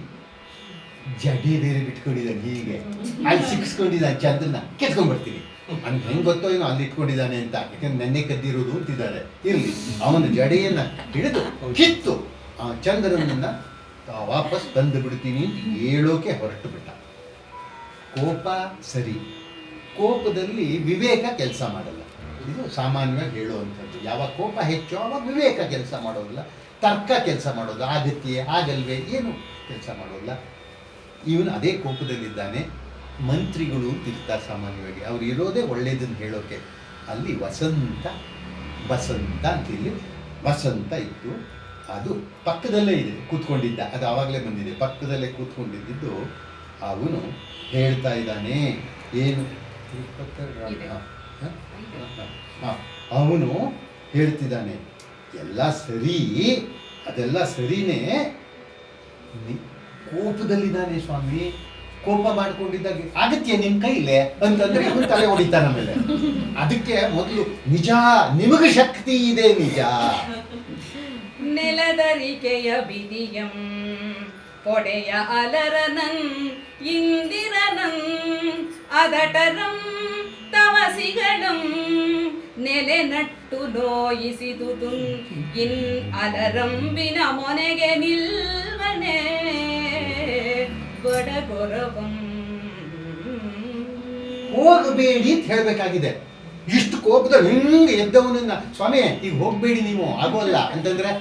ಜಡೆ ಬೇರೆ ಬಿಟ್ಕೊಂಡಿದ್ದಾನೆ. ಹೀಗೆ ಅಲ್ಲಿ ಸಿಕ್ಸ್ಕೊಂಡಿದ್ದಾನೆ, ಚಂದ್ರನ ಕೆತ್ಕೊಂಡ್ಬರ್ತೀನಿ. ಅವ್ನಿಗೆ ಹೆಂಗೆ ಗೊತ್ತೋ ಏನೋ ಅಲ್ಲಿ ಇಟ್ಕೊಂಡಿದ್ದಾನೆ ಅಂತ, ಯಾಕಂದ್ರೆ ನೆನ್ನೆ ಕದ್ದಿರೋದು ಅಂತಿದ್ದಾರೆ. ಇರಲಿ, ಅವನ ಜಡೆಯನ್ನು ಹಿಡಿದು ಕಿತ್ತು ಆ ಚಂದ್ರನನ್ನು ವಾಪಸ್ ತಂದು ಬಿಡ್ತೀನಿ ಅಂತ ಹೇಳೋಕೆ ಹೊರಟು ಬಿಟ್ಟ. ಕೋಪ ಸರಿ, ಕೋಪದಲ್ಲಿ ವಿವೇಕ ಕೆಲಸ ಮಾಡಲ್ಲ. ಇದು ಸಾಮಾನ್ಯವಾಗಿ ಹೇಳುವಂಥದ್ದು. ಯಾವಾಗ ಕೋಪ ಹೆಚ್ಚು ಆವಾಗ ವಿವೇಕ ಕೆಲಸ ಮಾಡೋದಿಲ್ಲ, ತರ್ಕ ಕೆಲಸ ಮಾಡೋದು, ಆಗತ್ಯೆ ಆಗಲ್ವೇ ಏನು ಕೆಲಸ ಮಾಡೋಲ್ಲ. ಇವನು ಅದೇ ಕೋಪದಲ್ಲಿದ್ದಾನೆ. ಮಂತ್ರಿಗಳು ಅಂತಿರ್ತಾರೆ ಸಾಮಾನ್ಯವಾಗಿ, ಅವ್ರು ಇರೋದೇ ಒಳ್ಳೆಯದನ್ನು ಹೇಳೋಕೆ. ಅಲ್ಲಿ ಬಸಂತ ಅಂತ, ಇಲ್ಲಿ ಬಸಂತ ಇತ್ತು, ಅದು ಪಕ್ಕದಲ್ಲೇ ಇದೆ ಕೂತ್ಕೊಂಡಿದ್ದ, ಅದು ಆವಾಗಲೇ ಬಂದಿದೆ. ಪಕ್ಕದಲ್ಲೇ ಕೂತ್ಕೊಂಡಿದ್ದು ಅವನು ಹೇಳ್ತಾ ಇದ್ದಾನೆ, ಏನು ಅವನು ಹೇಳ್ತಿದ್ದಾನೆ, ಎಲ್ಲ ಸರಿ, ಅದೆಲ್ಲ ಸರಿನೇ, ಕೋಪದಲ್ಲಿದ್ದಾನೆ ಸ್ವಾಮಿ, ಕೋಪ ಮಾಡ್ಕೊಂಡಿದ್ದಾಗ ಆಗತ್ಯ ನಿಮ್ಮ ಕೈಲೇ ಅಂತಂದ್ರೆ ಇವನು ತಲೆ ಹೊಡಿತಾನ ಮೇಲೆ. ಅದಕ್ಕೆ ಮೊದಲು ನಿಜ, ನಿಮಗೆ ಶಕ್ತಿ ಇದೆ, ನಿಜ. ನೆಲದರಿಕೆಯ ಬಿದಿಯಂ ಕೊಡೆಯ ಅಲರನಂ ಇಂದಿರನಂ ಅದಟರಂ ತವಸಿಗಳಂ ನೆಲೆ ನಟ್ಟು ನೋಯಿಸಿದುದು ಇನ್ ಅಲರಂಬಿನ ಮೊನೆಗೆ ನಿಲ್ವನೆ ಬಡಗೊರವಂ. ಹೋಗಬೇಡಿ ಅಂತ ಹೇಳಬೇಕಾಗಿದೆ. ಇಷ್ಟು ಕೋಪದಲ್ಲಿ ಹಿಂಗೆ ಎದ್ದವನನ್ನ, ಸ್ವಾಮಿ ಈಗ ಹೋಗಬೇಡಿ ನೀವು ಆಗೋಲ್ಲ ಅಂತಂದ್ರೆ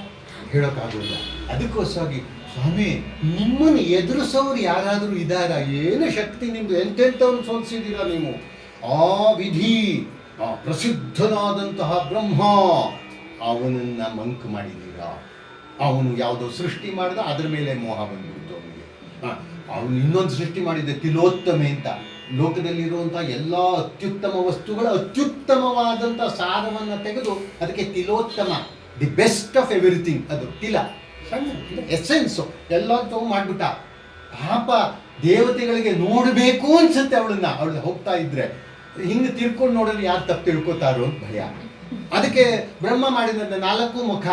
ಹೇಳೋಕ್ಕಾಗೋಲ್ಲ. ಅದಕ್ಕೋಸ್ಕರವಾಗಿ ಸ್ವಾಮಿ ನಿಮ್ಮನ್ನು ಎದುರಿಸೋರು ಯಾರಾದರೂ ಇದ್ದಾರ? ಏನು ಶಕ್ತಿ ನಿಮ್ಮದು, ಎಂತೆಂಥವ್ರು ಸೋಲಿಸಿದ್ದೀರಾ ನೀವು. ಆ ವಿಧಿ, ಆ ಪ್ರಸಿದ್ಧನಾದಂತಹ ಬ್ರಹ್ಮ, ಅವನನ್ನು ಮಂಕ್ ಮಾಡಿದ್ದೀರಾ. ಅವನು ಯಾವುದೋ ಸೃಷ್ಟಿ ಮಾಡಿದ, ಅದ್ರ ಮೇಲೆ ಮೋಹ ಬಂದ್ಬಿಡ್ತು ಅವನಿಗೆ. ಅವನು ಇನ್ನೊಂದು ಸೃಷ್ಟಿ ಮಾಡಿದ್ದೆ, ತಿಲೋತ್ತಮೆ ಅಂತ. ಲೋಕದಲ್ಲಿರುವಂಥ ಎಲ್ಲ ಅತ್ಯುತ್ತಮ ವಸ್ತುಗಳ ಅತ್ಯುತ್ತಮವಾದಂಥ ಸಾರವನ್ನು ತೆಗೆದು ಅದಕ್ಕೆ Tilottama, the best of everything, ಅದು ತಿಲ, ಸಣ್ಣ ಎಸೆನ್ಸು ಎಲ್ಲ ತಗೊಂಡು ಮಾಡಿಬಿಟ್ಟ. ಪಾಪ ದೇವತೆಗಳಿಗೆ ನೋಡಬೇಕು ಅನ್ಸುತ್ತೆ ಅವಳನ್ನ. ಅವಳು ಹೋಗ್ತಾ ಇದ್ರೆ ಹಿಂಗೆ ತಿರ್ಕೊಂಡು ನೋಡಿದ್ರೆ ಯಾರು ತಪ್ಪು ತಿಳ್ಕೊತಾರೋ ಅಂತ ಭಯ. ಅದಕ್ಕೆ ಬ್ರಹ್ಮ ಮಾಡಿದಂತೆ 4 ಮುಖ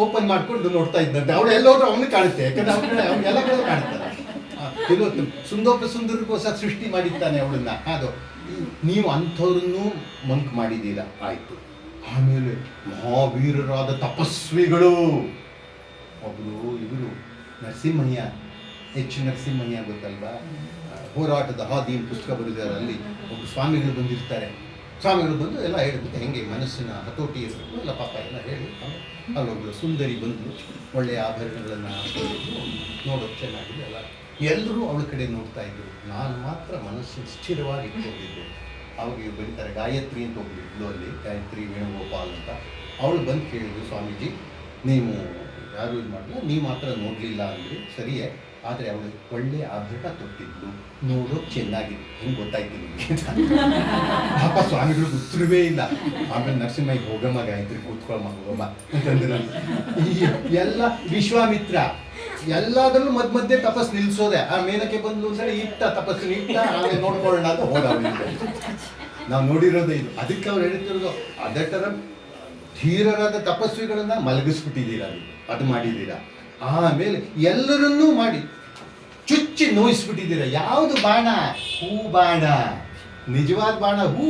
ಓಪನ್ ಮಾಡ್ಕೊಂಡು ನೋಡ್ತಾ ಇದ್ದಂತೆ. ಅವಳು ಎಲ್ಲೋದ್ರೂ ಅವನಿಗೆ ಕಾಣುತ್ತೆ, ಯಾಕಂದ್ರೆ ಅವ್ನ ಎಲ್ಲ ಕಡೆ ಕಾಣುತ್ತಾರೆ. ಸುಂದೋಪ ಸುಂದರಕ್ಕೋಸ್ಕರ ಸೃಷ್ಟಿ ಮಾಡಿದ್ದಾನೆ ಅವಳನ್ನ. ಅದು ನೀವು ಅಂಥವ್ರನ್ನೂ ಮಂಕ್ ಮಾಡಿದ್ದೀರಾ, ಆಯಿತು. ಆಮೇಲೆ ಮಹಾವೀರರಾದ ತಪಸ್ವಿಗಳು, ಒಬ್ಬರು ಇವರು ನರಸಿಂಹಯ್ಯ, ನರಸಿಂಹಯ್ಯ ಗೊತ್ತಲ್ವಾ, ಹೋರಾಟದ ಹಾದಿ ಪುಸ್ತಕ ಬರೆದಿದ್ದಾರೆ. ಅಲ್ಲಿ ಒಬ್ಬ ಸ್ವಾಮಿಗಳು ಬಂದಿರ್ತಾರೆ. ಸ್ವಾಮಿಗಳು ಬಂದು ಎಲ್ಲ ಹೇಳಿಬಿಟ್ಟು ಹೆಂಗೆ ಮನಸ್ಸಿನ ಹತೋಟಿ ಇರಬೇಕು ಎಲ್ಲ ಪಾಪ ಎಲ್ಲ ಹೇಳಿ, ಅಲ್ಲೊಬ್ಬರು ಸುಂದರಿ ಬಂದು ಒಳ್ಳೆಯ ಆಭರಣಗಳನ್ನು ನೋಡೋದು ಚೆನ್ನಾಗಿದೆ ಎಲ್ಲ. ಎಲ್ಲರೂ ಅವಳ ಕಡೆ ನೋಡ್ತಾ ಇದ್ರು. ನಾನು ಮಾತ್ರ ಮನಸ್ಸು ಸ್ಥಿರವಾಗಿ ಇಟ್ಕೊಂಡಿದ್ದೆ. ಅವಾಗ ಬರೀತಾರೆ ಗಾಯತ್ರಿ ಅಂತ ಒಬ್ಬರು ಅಲ್ಲಿ, ಗಾಯತ್ರಿ ವೇಣುಗೋಪಾಲ್ ಅಂತ. ಅವಳು ಬಂದು ಕೇಳಿದ್ರು, ಸ್ವಾಮೀಜಿ ನೀವು ಯಾರು ಇದು ಮಾಡಲ್ಲ, ನೀವು ಮಾತ್ರ ನೋಡಲಿಲ್ಲ ಅಂದ್ರಿ, ಸರಿಯೇ, ಆದರೆ ಅವಳು ಒಳ್ಳೆ ಆಭರಣ ತೊಟ್ಟಿದ್ಲು, ನೋಡೋಕೆ ಚೆನ್ನಾಗಿದೆ. ಹೆಂಗೆ ಗೊತ್ತಾಯ್ತು ನಿಮಗೆ? ಪಾಪ ಸ್ವಾಮಿಗಳು ಉತ್ತರವೇ ಇಲ್ಲ. ಆಮೇಲೆ ನರಸಿಂಹಯ್ಯ ಹೋಗಮ್ಮ ಗಾಯತ್ರಿ ಕೂತ್ಕೊಳ್ಳಮ್ಮ ಹೋಗಮ್ಮ ಅಂತಂದ್ರೆ ಎಲ್ಲ ವಿಶ್ವಾಮಿತ್ರ ಎಲ್ಲಾದ್ರಲ್ಲೂ ಮಧ್ಯೆ ತಪಸ್ ನಿಲ್ಸೋದೆ. ಆ ಮೇನಕ್ಕೆ ಬಂದು ಅಂದರೆ ಇಟ್ಟ ತಪಸ್ಸು ಇಟ್ಟ, ಆಮೇಲೆ ನೋಡ್ಕೊಳ್ಳೋಣ ಅಂತ ಹೋದ. ನಾವು ನೋಡಿರೋದೇ ಇದು. ಅದಕ್ಕೆ ಅವ್ರು ಹೇಳ್ತಿರೋದು ಅದೇ ಥರ ಧೀರರಾದ ತಪಸ್ವಿಗಳನ್ನ ಮಲಗಿಸ್ಬಿಟ್ಟಿದ್ದೀರಾ ನೀವು, ಅದು ಮಾಡಿದ್ದೀರಾ. ಆಮೇಲೆ ಎಲ್ಲರನ್ನೂ ಮಾಡಿ ಚುಚ್ಚಿ ನೋಯಿಸ್ಬಿಟ್ಟಿದ್ದೀರಾ. ಯಾವುದು ಬಾಣ? ಹೂ ಬಾಣ. ನಿಜವಾದ ಬಾಣ ಹೂ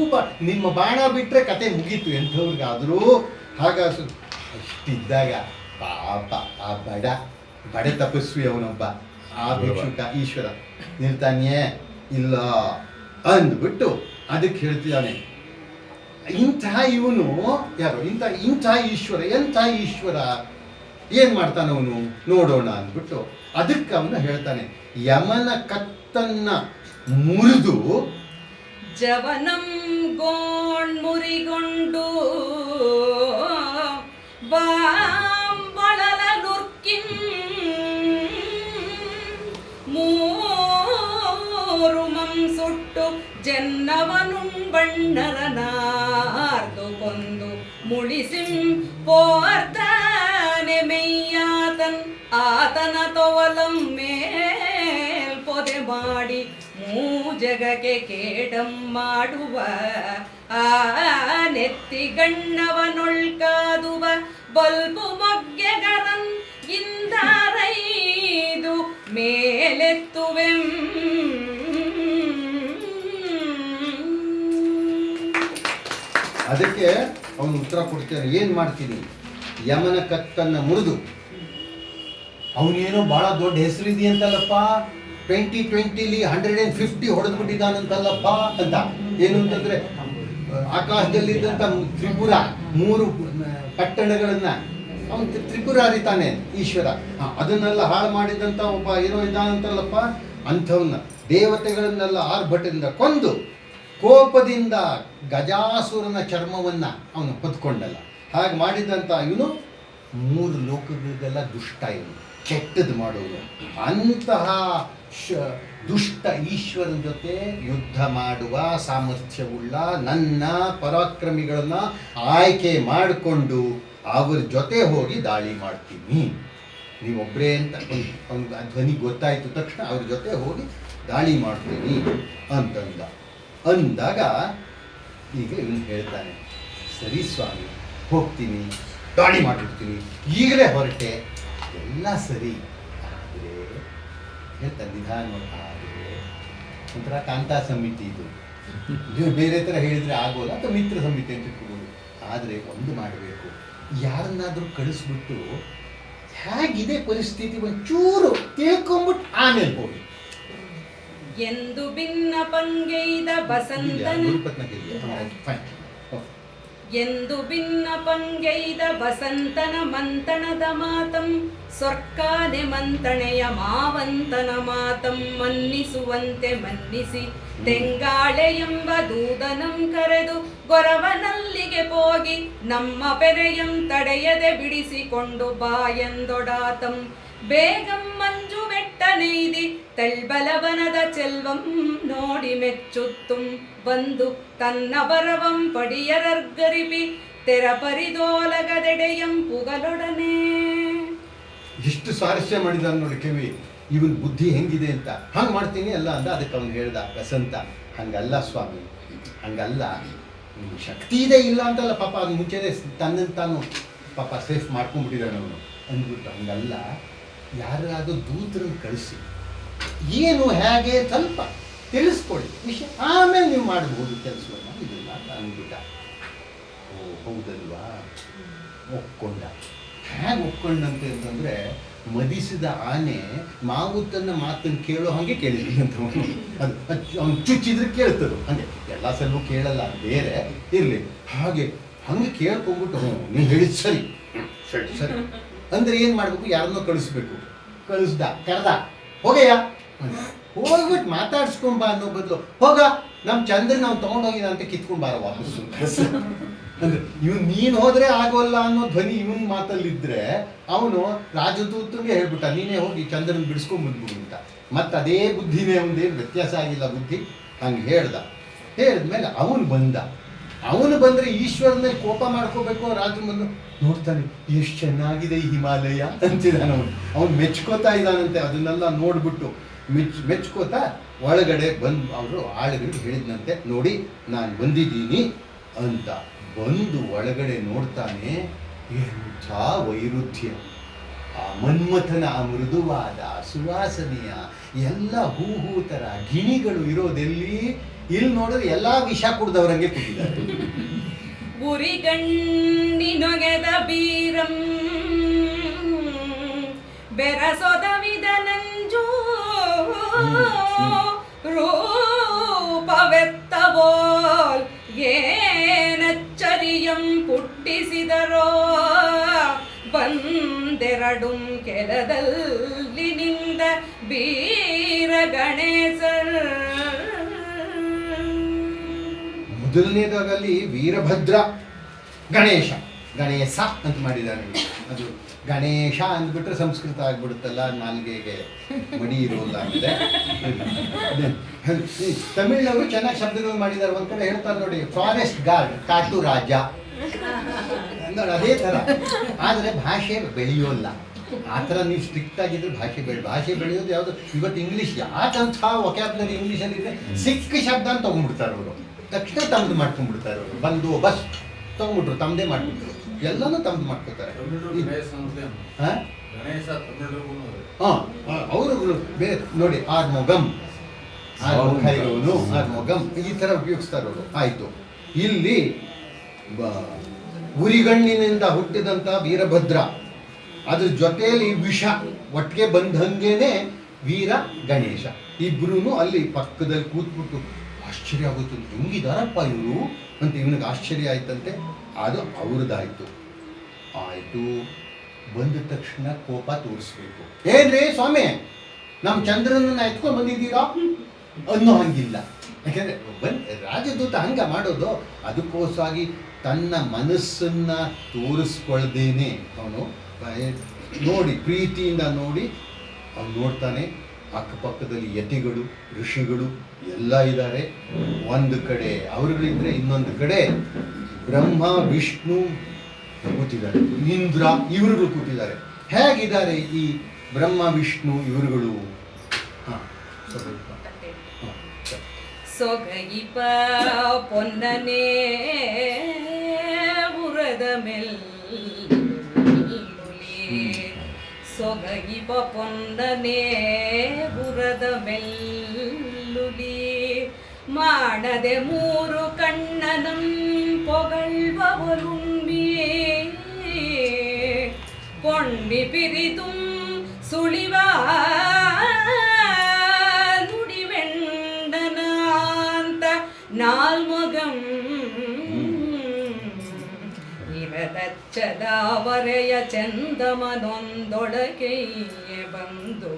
ನಿಮ್ಮ ಬಾಣ ಬಿಟ್ಟರೆ ಕತೆ ಮುಗೀತು ಎಂಥವ್ರಿಗಾದರೂ. ಹಾಗಾಸು ಅಷ್ಟಿದ್ದಾಗ ಪಾಪ ಆ ಬಡ ತಪಸ್ವಿ ಅವನೊಬ್ಬ, ಆ ಭಿಕ್ಷುಕ ಈಶ್ವರ ನಿಲ್ತಾನೆಯೇ ಇಲ್ಲ ಅಂದ್ಬಿಟ್ಟು ಅದಕ್ಕೆ ಹೇಳ್ತಿದ್ದಾನೆ, ಇಂಥ ಇವನು ಯಾರು? ಇಂಥ ಈಶ್ವರ, ಎಂಥ ಈಶ್ವರ, ಏನು ಮಾಡ್ತಾನವನು ನೋಡೋಣ ಅಂದ್ಬಿಟ್ಟು ಅದಕ್ಕೆ ಅವನು ಹೇಳ್ತಾನೆ, ಯಮನ ಕತ್ತನ್ನ ಮುರಿದು ಜವನಂ ಮುರಿಗೊಂಡು ಬಾಂಬಳಲ ನುರ್ಕಿಂ ಮೂರುಮಂ ಸುಟ್ಟು ಜನ್ನವನುಂಬಣ್ಣರನಾರ್ದು ಕೊಂದು ಮುಳಿಸಿಂ ಪೋರ್ತಾನೆ ಮೆಯ್ಯಾತನ್ ಆತನ ತೊವಲಂ ಮೇಲ್ ಪೊದೆ ಮಾಡಿ ಮೂಜಗಕ್ಕೆ ಕೇಡಂ ಮಾಡುವ ಆ ನೆತ್ತಿ ಗಣ್ಣವನೊಳ್ಕಾದುವ ಬಲ್ಬು ಮೊಗ್ಗೆಗರನ್ ಇಂದಾರೈದು ಮೇಲೆತ್ತುವೆಂ. ಅದಕ್ಕೆ ಅವನು ಉತ್ತರ ಕೊಡ್ತಾನೆ, ಏನು ಮಾಡ್ತೀನಿ? ಯಮನ ಕತ್ತನ್ನ ಮುರಿದು, ಅವನೇನೋ ಭಾಳ ದೊಡ್ಡ ಹೆಸರಿದೆಯಂತಲ್ಲಪ್ಪ, 2020 150 ಹೊಡೆದ್ಬಿಟ್ಟಿದ್ದಾನಂತಲ್ಲಪ್ಪ ಅಂತ. ಏನು ಅಂತಂದರೆ ಆಕಾಶದಲ್ಲಿದ್ದಂಥ ತ್ರಿಪುರ 3 ಪಟ್ಟಣಗಳನ್ನು ಅವನು ತ್ರಿಪುರಾರಿ ತಾನೆ ಈಶ್ವರ, ಅದನ್ನೆಲ್ಲ ಹಾಳು ಮಾಡಿದಂಥ ಒಬ್ಬ ಏನೋ ಇದ್ದಾನಂತಲ್ಲಪ್ಪ. ಅಂಥವನ್ನ ದೇವತೆಗಳನ್ನೆಲ್ಲ ಆರ್ಭಟದಿಂದ ಕೊಂದು ಕೋಪದಿಂದ ಗಜಾಸುರನ ಚರ್ಮವನ್ನು ಅವನು ಹೊತ್ಕೊಂಡಲ್ಲ. ಹಾಗೆ ಮಾಡಿದಂಥ ಇವನು 3 ಲೋಕಗಳಿಗೆಲ್ಲ ದುಷ್ಟ, ಇವನು ಕೆಟ್ಟದ್ದು ಮಾಡೋದು. ಅಂತಹ ದುಷ್ಟ ಈಶ್ವರನ ಜೊತೆ ಯುದ್ಧ ಮಾಡುವ ಸಾಮರ್ಥ್ಯವುಳ್ಳ ನನ್ನ ಪರಾಕ್ರಮಿಗಳನ್ನು ಆಯ್ಕೆ ಮಾಡಿಕೊಂಡು ಅವ್ರ ಜೊತೆ ಹೋಗಿ ದಾಳಿ ಮಾಡ್ತೀನಿ. ನೀವೊಬ್ಬರೇ ಅಂತ ಒಂದು ಧ್ವನಿ ಗೊತ್ತಾಯಿತು ತಕ್ಷಣ ಅವ್ರ ಜೊತೆ ಹೋಗಿ ದಾಳಿ ಮಾಡ್ತೀನಿ ಅಂದಾಗ ಈಗ ಇವನು ಹೇಳ್ತಾನೆ, ಸರಿ ಸ್ವಾಮಿ ಹೋಗ್ತೀನಿ, ದಾಳಿ ಮಾಡಿಬಿಡ್ತೀನಿ, ಈಗಲೇ ಹೊರಟೆ, ಎಲ್ಲ ಸರಿ. ಆದರೆ ಹೇಳ್ತಾನೆ ನಿಧಾನವಾಗಿ, ಆದರೆ ಒಂಥರ ಕಾಂತಾ ಸಮಿತಿ ಇದು, ನೀವು ಬೇರೆ ಥರ ಹೇಳಿದರೆ ಆಗೋಲ್ಲ, ಅಥವಾ ಮಿತ್ರ ಸಮಿತಿ ಅಂತ ಇಟ್ಕೊಬೋದು. ಆದರೆ ಒಂದು ಮಾಡಬೇಕು, ಯಾರನ್ನಾದರೂ ಕಳಿಸ್ಬಿಟ್ಟು ಹೇಗಿದೆ ಪರಿಸ್ಥಿತಿ ಒಂಚೂರು ತಿಳ್ಕೊಂಬಿಟ್ಟು ಆಮೇಲೆ ಹೋಗಿ. ಎಂದು ಭಿನ್ನ ಪಂಗೈದ ಬಸಂತನ ಎಂದು ಭಿನ್ನ ಪಂಗೈದ ಬಸಂತನ ಮಂತನದ ಮಾತಂ ಸ್ವರ್ಕಾನೆ ಮಂತಣೆಯ ಮಾವಂತನ ಮಾತಂ ಮನ್ನಿಸುವಂತೆ ಮನ್ನಿಸಿ ತೆಂಗಾಳೆ ಎಂಬ ದೂದನಂ ಕರೆದು ಗೊರವನಲ್ಲಿಗೆ ಹೋಗಿ ನಮ್ಮ ಪೆರೆಯಂ ತಡೆಯದೆ ಬಿಡಿಸಿಕೊಂಡು ಬಾಯಂದೊಡಾತಂ ಬೇಗಂ ಮಂಜು ಬೆಟ್ಟನೆಯ್ದಿ ತೆಳ್ಬಲವನದ ಚೆಲ್ವಂ ನೋಡಿ ಮೆಚ್ಚುತ್ತುಂ ಬಂದು ತನ್ನ ಬರವಂ ಪಡಿಯರರ್ಗರಿಪಿ ತೆರ ಪರಿದೋಲಗದೆಡೆಯಂ ಪುಗಲೊಡನೆ. ಎಷ್ಟು ಸ್ವಾರಸ್ಯ ಮಾಡಿದ ನೋಡಿ ಕವಿ. ಇವನ್ ಬುದ್ಧಿ ಹೆಂಗಿದೆ ಅಂತ. ಹಂಗೆ ಮಾಡ್ತೀನಿ ಅಲ್ಲ ಅಂದ. ಅದಕ್ಕೆ ಅವನು ಹೇಳ್ದ ವಸಂತ, ಹಂಗಲ್ಲ ಸ್ವಾಮಿ, ಹಂಗಲ್ಲ, ಶಕ್ತಿ ಇದೆ ಇಲ್ಲ ಅಂತಲ್ಲ, ಪಾಪ ಅದು ಮುಂಚೆನೇ ತನ್ನನ್ನು ತಾನು ಪಾಪ ಸೇಫ್ ಮಾಡ್ಕೊಂಡ್ಬಿಟ್ಟಿದ್ದಾನೆ ಅವನು ಅಂದ್ಬಿಟ್ಟು. ಹಂಗಲ್ಲ, ಯಾರಾದರೂ ದೂತರನ್ನು ಕಳಿಸಿ ಏನು ಹೇಗೆ ಸ್ವಲ್ಪ ತಿಳಿಸ್ಕೊಡಿ ವಿಷಯ, ಆಮೇಲೆ ನೀವು ಮಾಡಬಹುದು ಕೆಲಸವನ್ನು, ಇದೆಲ್ಲ ಅಂದ್ಬಿಟ್ಟ. ಓ ಹೌದಲ್ವಾ, ಒಪ್ಕೊಂಡ. ಹೇಗೆ ಒಪ್ಕೊಂಡಂತೆ ಅಂತಂದರೆ, ಮದಿಸಿದ ಆನೆ ಮಾವುತನ ಮಾತನ್ನು ಕೇಳೋ ಹಾಗೆ ಕೇಳಿದ್ವಿ ಅಂತ. ಅದು ಅವ್ನು ಚುಚ್ಚಿದ್ರೆ ಕೇಳ್ತದೆ, ಹಾಗೆ ಎಲ್ಲ ಸಲವೂ ಕೇಳಲ್ಲ, ಬೇರೆ ಇರಲಿ. ಹಂಗೆ ಕೇಳ್ಕೊಂಡ್ಬಿಟ್ಟು ನೀವು ಹೇಳಿದ ಸರಿ ಸರಿ ಸರಿ ಅಂದರೆ ಏನು ಮಾಡಬೇಕು, ಯಾರನ್ನೋ ಕಳಿಸ್ಬೇಕು. ಕಳಿಸ್ದ, ಕರೆದ, ಹೋಗಯ್ಯ, ಹೋಗ್ಬಿಟ್ಟು ಮಾತಾಡ್ಸ್ಕೊಂಬ ಅನ್ನೋ ಬದಲು, ಹೋಗ ನಮ್ಮ ಚಂದ್ರನ ಅವ್ನು ತೊಗೊಂಡೋಗಿದ ಅಂತ ಕಿತ್ಕೊಂಡ್ಬಾರ ವಾಪಸ್ಸು. ಅಂದ್ರೆ ನೀನು ಹೋದ್ರೆ ಆಗೋಲ್ಲ ಅನ್ನೋ ಧ್ವನಿ ಇವನ್ ಮಾತಲ್ಲಿದ್ರೆ ಅವನು ರಾಜದೂತಂಗೆ ಹೇಳ್ಬಿಟ್ಟ, ನೀನೇ ಹೋಗಿ ಚಂದ್ರನ ಬಿಡಿಸ್ಕೊಂಡ್ ಬಂದ್ಬಿಡು ಅಂತ. ಮತ್ತೆ ಅದೇ ಬುದ್ಧಿನೇ, ಒಂದೇನು ವ್ಯತ್ಯಾಸ ಆಗಿಲ್ಲ ಬುದ್ಧಿ. ಹಂಗೆ ಹೇಳಿದ್ಮೇಲೆ ಅವನು ಬಂದ್ರೆ ಈಶ್ವರನ ಮೇಲೆ ಕೋಪ ಮಾಡ್ಕೋಬೇಕು. ರಾಜು ಬಂದು ನೋಡ್ತಾನೆ, ಎಷ್ಟು ಚೆನ್ನಾಗಿದೆ ಈ ಹಿಮಾಲಯ ಅಂತಿದ್ದಾನೆ ಅವನು ಮೆಚ್ಕೋತಾ ಇದ್ದಾನಂತೆ. ಅದನ್ನೆಲ್ಲ ನೋಡ್ಬಿಟ್ಟು ಮೆಚ್ಕೋತಾ ಒಳಗಡೆ ಅವರು ಆಳುಗಳಿಗೆ ಹೇಳಿದ್ನಂತೆ, ನೋಡಿ ನಾನು ಬಂದಿದ್ದೀನಿ ಅಂತ. ಬಂದು ಒಳಗಡೆ ನೋಡ್ತಾನೆ, ಎಂಥ ವೈರುಧ್ಯ. ಆ ಮನ್ಮಥನ ಆ ಮೃದುವಾದ ಸುವಾಸನೆಯ ಎಲ್ಲ ಹೂ ಥರ ಗಿಣಿಗಳು ಇರೋದೆಲ್ಲಿ? ಇಲ್ಲಿ ನೋಡಿದ್ರೆ ಎಲ್ಲಾ ವಿಷ ಕುಡ್ದವ್ರಂಗೆ ಕೂತಿದ್ದಾರೆ. ಉರಿಗಣ್ಣಿನೊಗೆದ ಬೀರಂ ಬೆರಸೊದವಿದ ನಂಜು ರೂಪವೆತ್ತವೋಲ್ ಏನಚ್ಚರಿಯಂ ಪುಟ್ಟಿಸಿದರೋ ಬಂದೆರಡುಂ ಕೆಳದಲ್ಲಿ ನಿಂದ ಬೀರ ಗಣೇಶರ್. ಮೊದಲನೇದಾಗಲ್ಲಿ ವೀರಭದ್ರ ಗಣೇಶ ಅಂತ ಮಾಡಿದ್ದಾರೆ. ಅದು ಗಣೇಶ ಅಂದ್ಬಿಟ್ರೆ ಸಂಸ್ಕೃತ ಆಗ್ಬಿಡುತ್ತಲ್ಲ, ನಾಲ್ಗೆಗೆ ಮಡಿ ಇರೋಲ್ಲ ಆಗಿದೆ. ತಮಿಳ್ನವರು ಚೆನ್ನಾಗಿ ಶಬ್ದಗಳು ಮಾಡಿದ್ದಾರೆ. ಒಂದ್ ಕಡೆ ಹೇಳ್ತಾರೆ ನೋಡಿ, ಫಾರೆಸ್ಟ್ ಗಾರ್ಡ್ ಕಾಟು ರಾಜ ನೋಡಿ, ಅದೇ ಥರ. ಆದರೆ ಭಾಷೆ ಬೆಳೆಯೋಲ್ಲ. ಆ ಥರ ನೀವು ಸ್ಟ್ರಿಕ್ಟ್ ಆಗಿದ್ರೆ ಭಾಷೆ ಬೆಳೆಯೋದು ಯಾವುದು? ಇವತ್ತು ಇಂಗ್ಲೀಷ್ ಯಾಕಂಥ ವೊಕ್ಯಾಬ್ಲರಿ ಇಂಗ್ಲೀಷಲ್ಲಿದೆ, ಸಿಕ್ಕ ಶಬ್ದ ಅಂತ ತೊಗೊಂಡ್ಬಿಡ್ತಾರೆ ಅವರು, ತಕ್ಷಣ ತಮ್ಮದು ಮಾಡ್ಕೊಂಡ್ಬಿಡ್ತಾರೆ ಅವರು. ಬಂದು ಬಸ್ ತೊಗೊಂಡ್ಬಿಟ್ರು, ತಮ್ಮದೇ ಮಾಡ್ಬಿಟ್ರು, ಎಲ್ಲನೂ ತಮ್ಮದು ಮಾಡ್ಕೋತಾರೆ. ಅವರು ಬೇರೆ ನೋಡಿ, ಆರ್ಮೊಗಂ ಈ ಥರ ಉಪಯೋಗಿಸ್ತಾರೆ ಅವರು. ಆಯಿತು, ಇಲ್ಲಿ ಉರಿಗಣ್ಣಿನಿಂದ ಹುಟ್ಟಿದಂಥ ವೀರಭದ್ರ, ಅದ್ರ ಜೊತೆಯಲ್ಲಿ ವಿಷ ಒಟ್ಟಿಗೆ ಬಂದಂಗೆನೆ ವೀರ ಗಣೇಶ. ಇಬ್ರು ಅಲ್ಲಿ ಪಕ್ಕದಲ್ಲಿ ಕೂತ್ಬಿಟ್ಟು ಆಶ್ಚರ್ಯ ಆಗುತ್ತೆ, ಹೆಂಗಿದಾರಪ್ಪ ಇವರು ಅಂತ ಇವನಿಗೆ ಆಶ್ಚರ್ಯ ಆಯ್ತಂತೆ. ಅದು ಅವ್ರದ್ದಾಯ್ತು. ಆಯಿತು, ಬಂದ ತಕ್ಷಣ ಕೋಪ ತೋರಿಸ್ಬೇಕು. ಏನ್ರಿ ಸ್ವಾಮಿ, ನಮ್ಮ ಚಂದ್ರನನ್ನ ಎತ್ಕೊಂಡು ಬಂದಿದ್ದೀರಾ ಅನ್ನೋ ಹಂಗಿಲ್ಲ. ಯಾಕೆಂದರೆ ರಾಜದೂತ ಹಂಗ ಮಾಡೋದು. ಅದಕ್ಕೋಸ್ಕರವಾಗಿ ತನ್ನ ಮನಸ್ಸನ್ನ ತೋರಿಸ್ಕೊಳ್ದೇನೆ ಅವನು ನೋಡಿ, ಪ್ರೀತಿಯಿಂದ ನೋಡಿ ಅವನು ನೋಡ್ತಾನೆ. ಅಕ್ಕಪಕ್ಕದಲ್ಲಿ ಯತಿಗಳು, ಋಷಿಗಳು ಎಲ್ಲ ಇದ್ದಾರೆ. ಒಂದು ಕಡೆ ಅವರುಗಳಿದ್ರೆ, ಇನ್ನೊಂದು ಕಡೆ ಬ್ರಹ್ಮ ವಿಷ್ಣು ಕೂತಿದ್ದಾರೆ, ಇಂದ್ರ ಇವರುಗಳು ಕೂತಿದ್ದಾರೆ. ಹೇಗಿದ್ದಾರೆ ಈ ಬ್ರಹ್ಮ ವಿಷ್ಣು ಇವರುಗಳು? ಸೊಗಯಿಪ ಪೊನ್ನನೆ ಉರದ ಮೆಲ್ಲುಲಿ, ಸೊಗಯಿಪ ಪೊನ್ನನೆ ಉರದ ಮೆಲ್ಲುಲಿ, ಮಾಡದೆ ಮೂರು ಕಣ್ಣನಂ ಪೊಗಳ್ವರುಂಬಿಯೇ பொன்னி பிரிதும் சுழிவானுடிவெண்டனாந்த நால்முகம் ಇರದಚ್ಚದಾವರೆಯ ಚಂದಮನೊಂದೊಳಗೆಯೇ ಬಂದು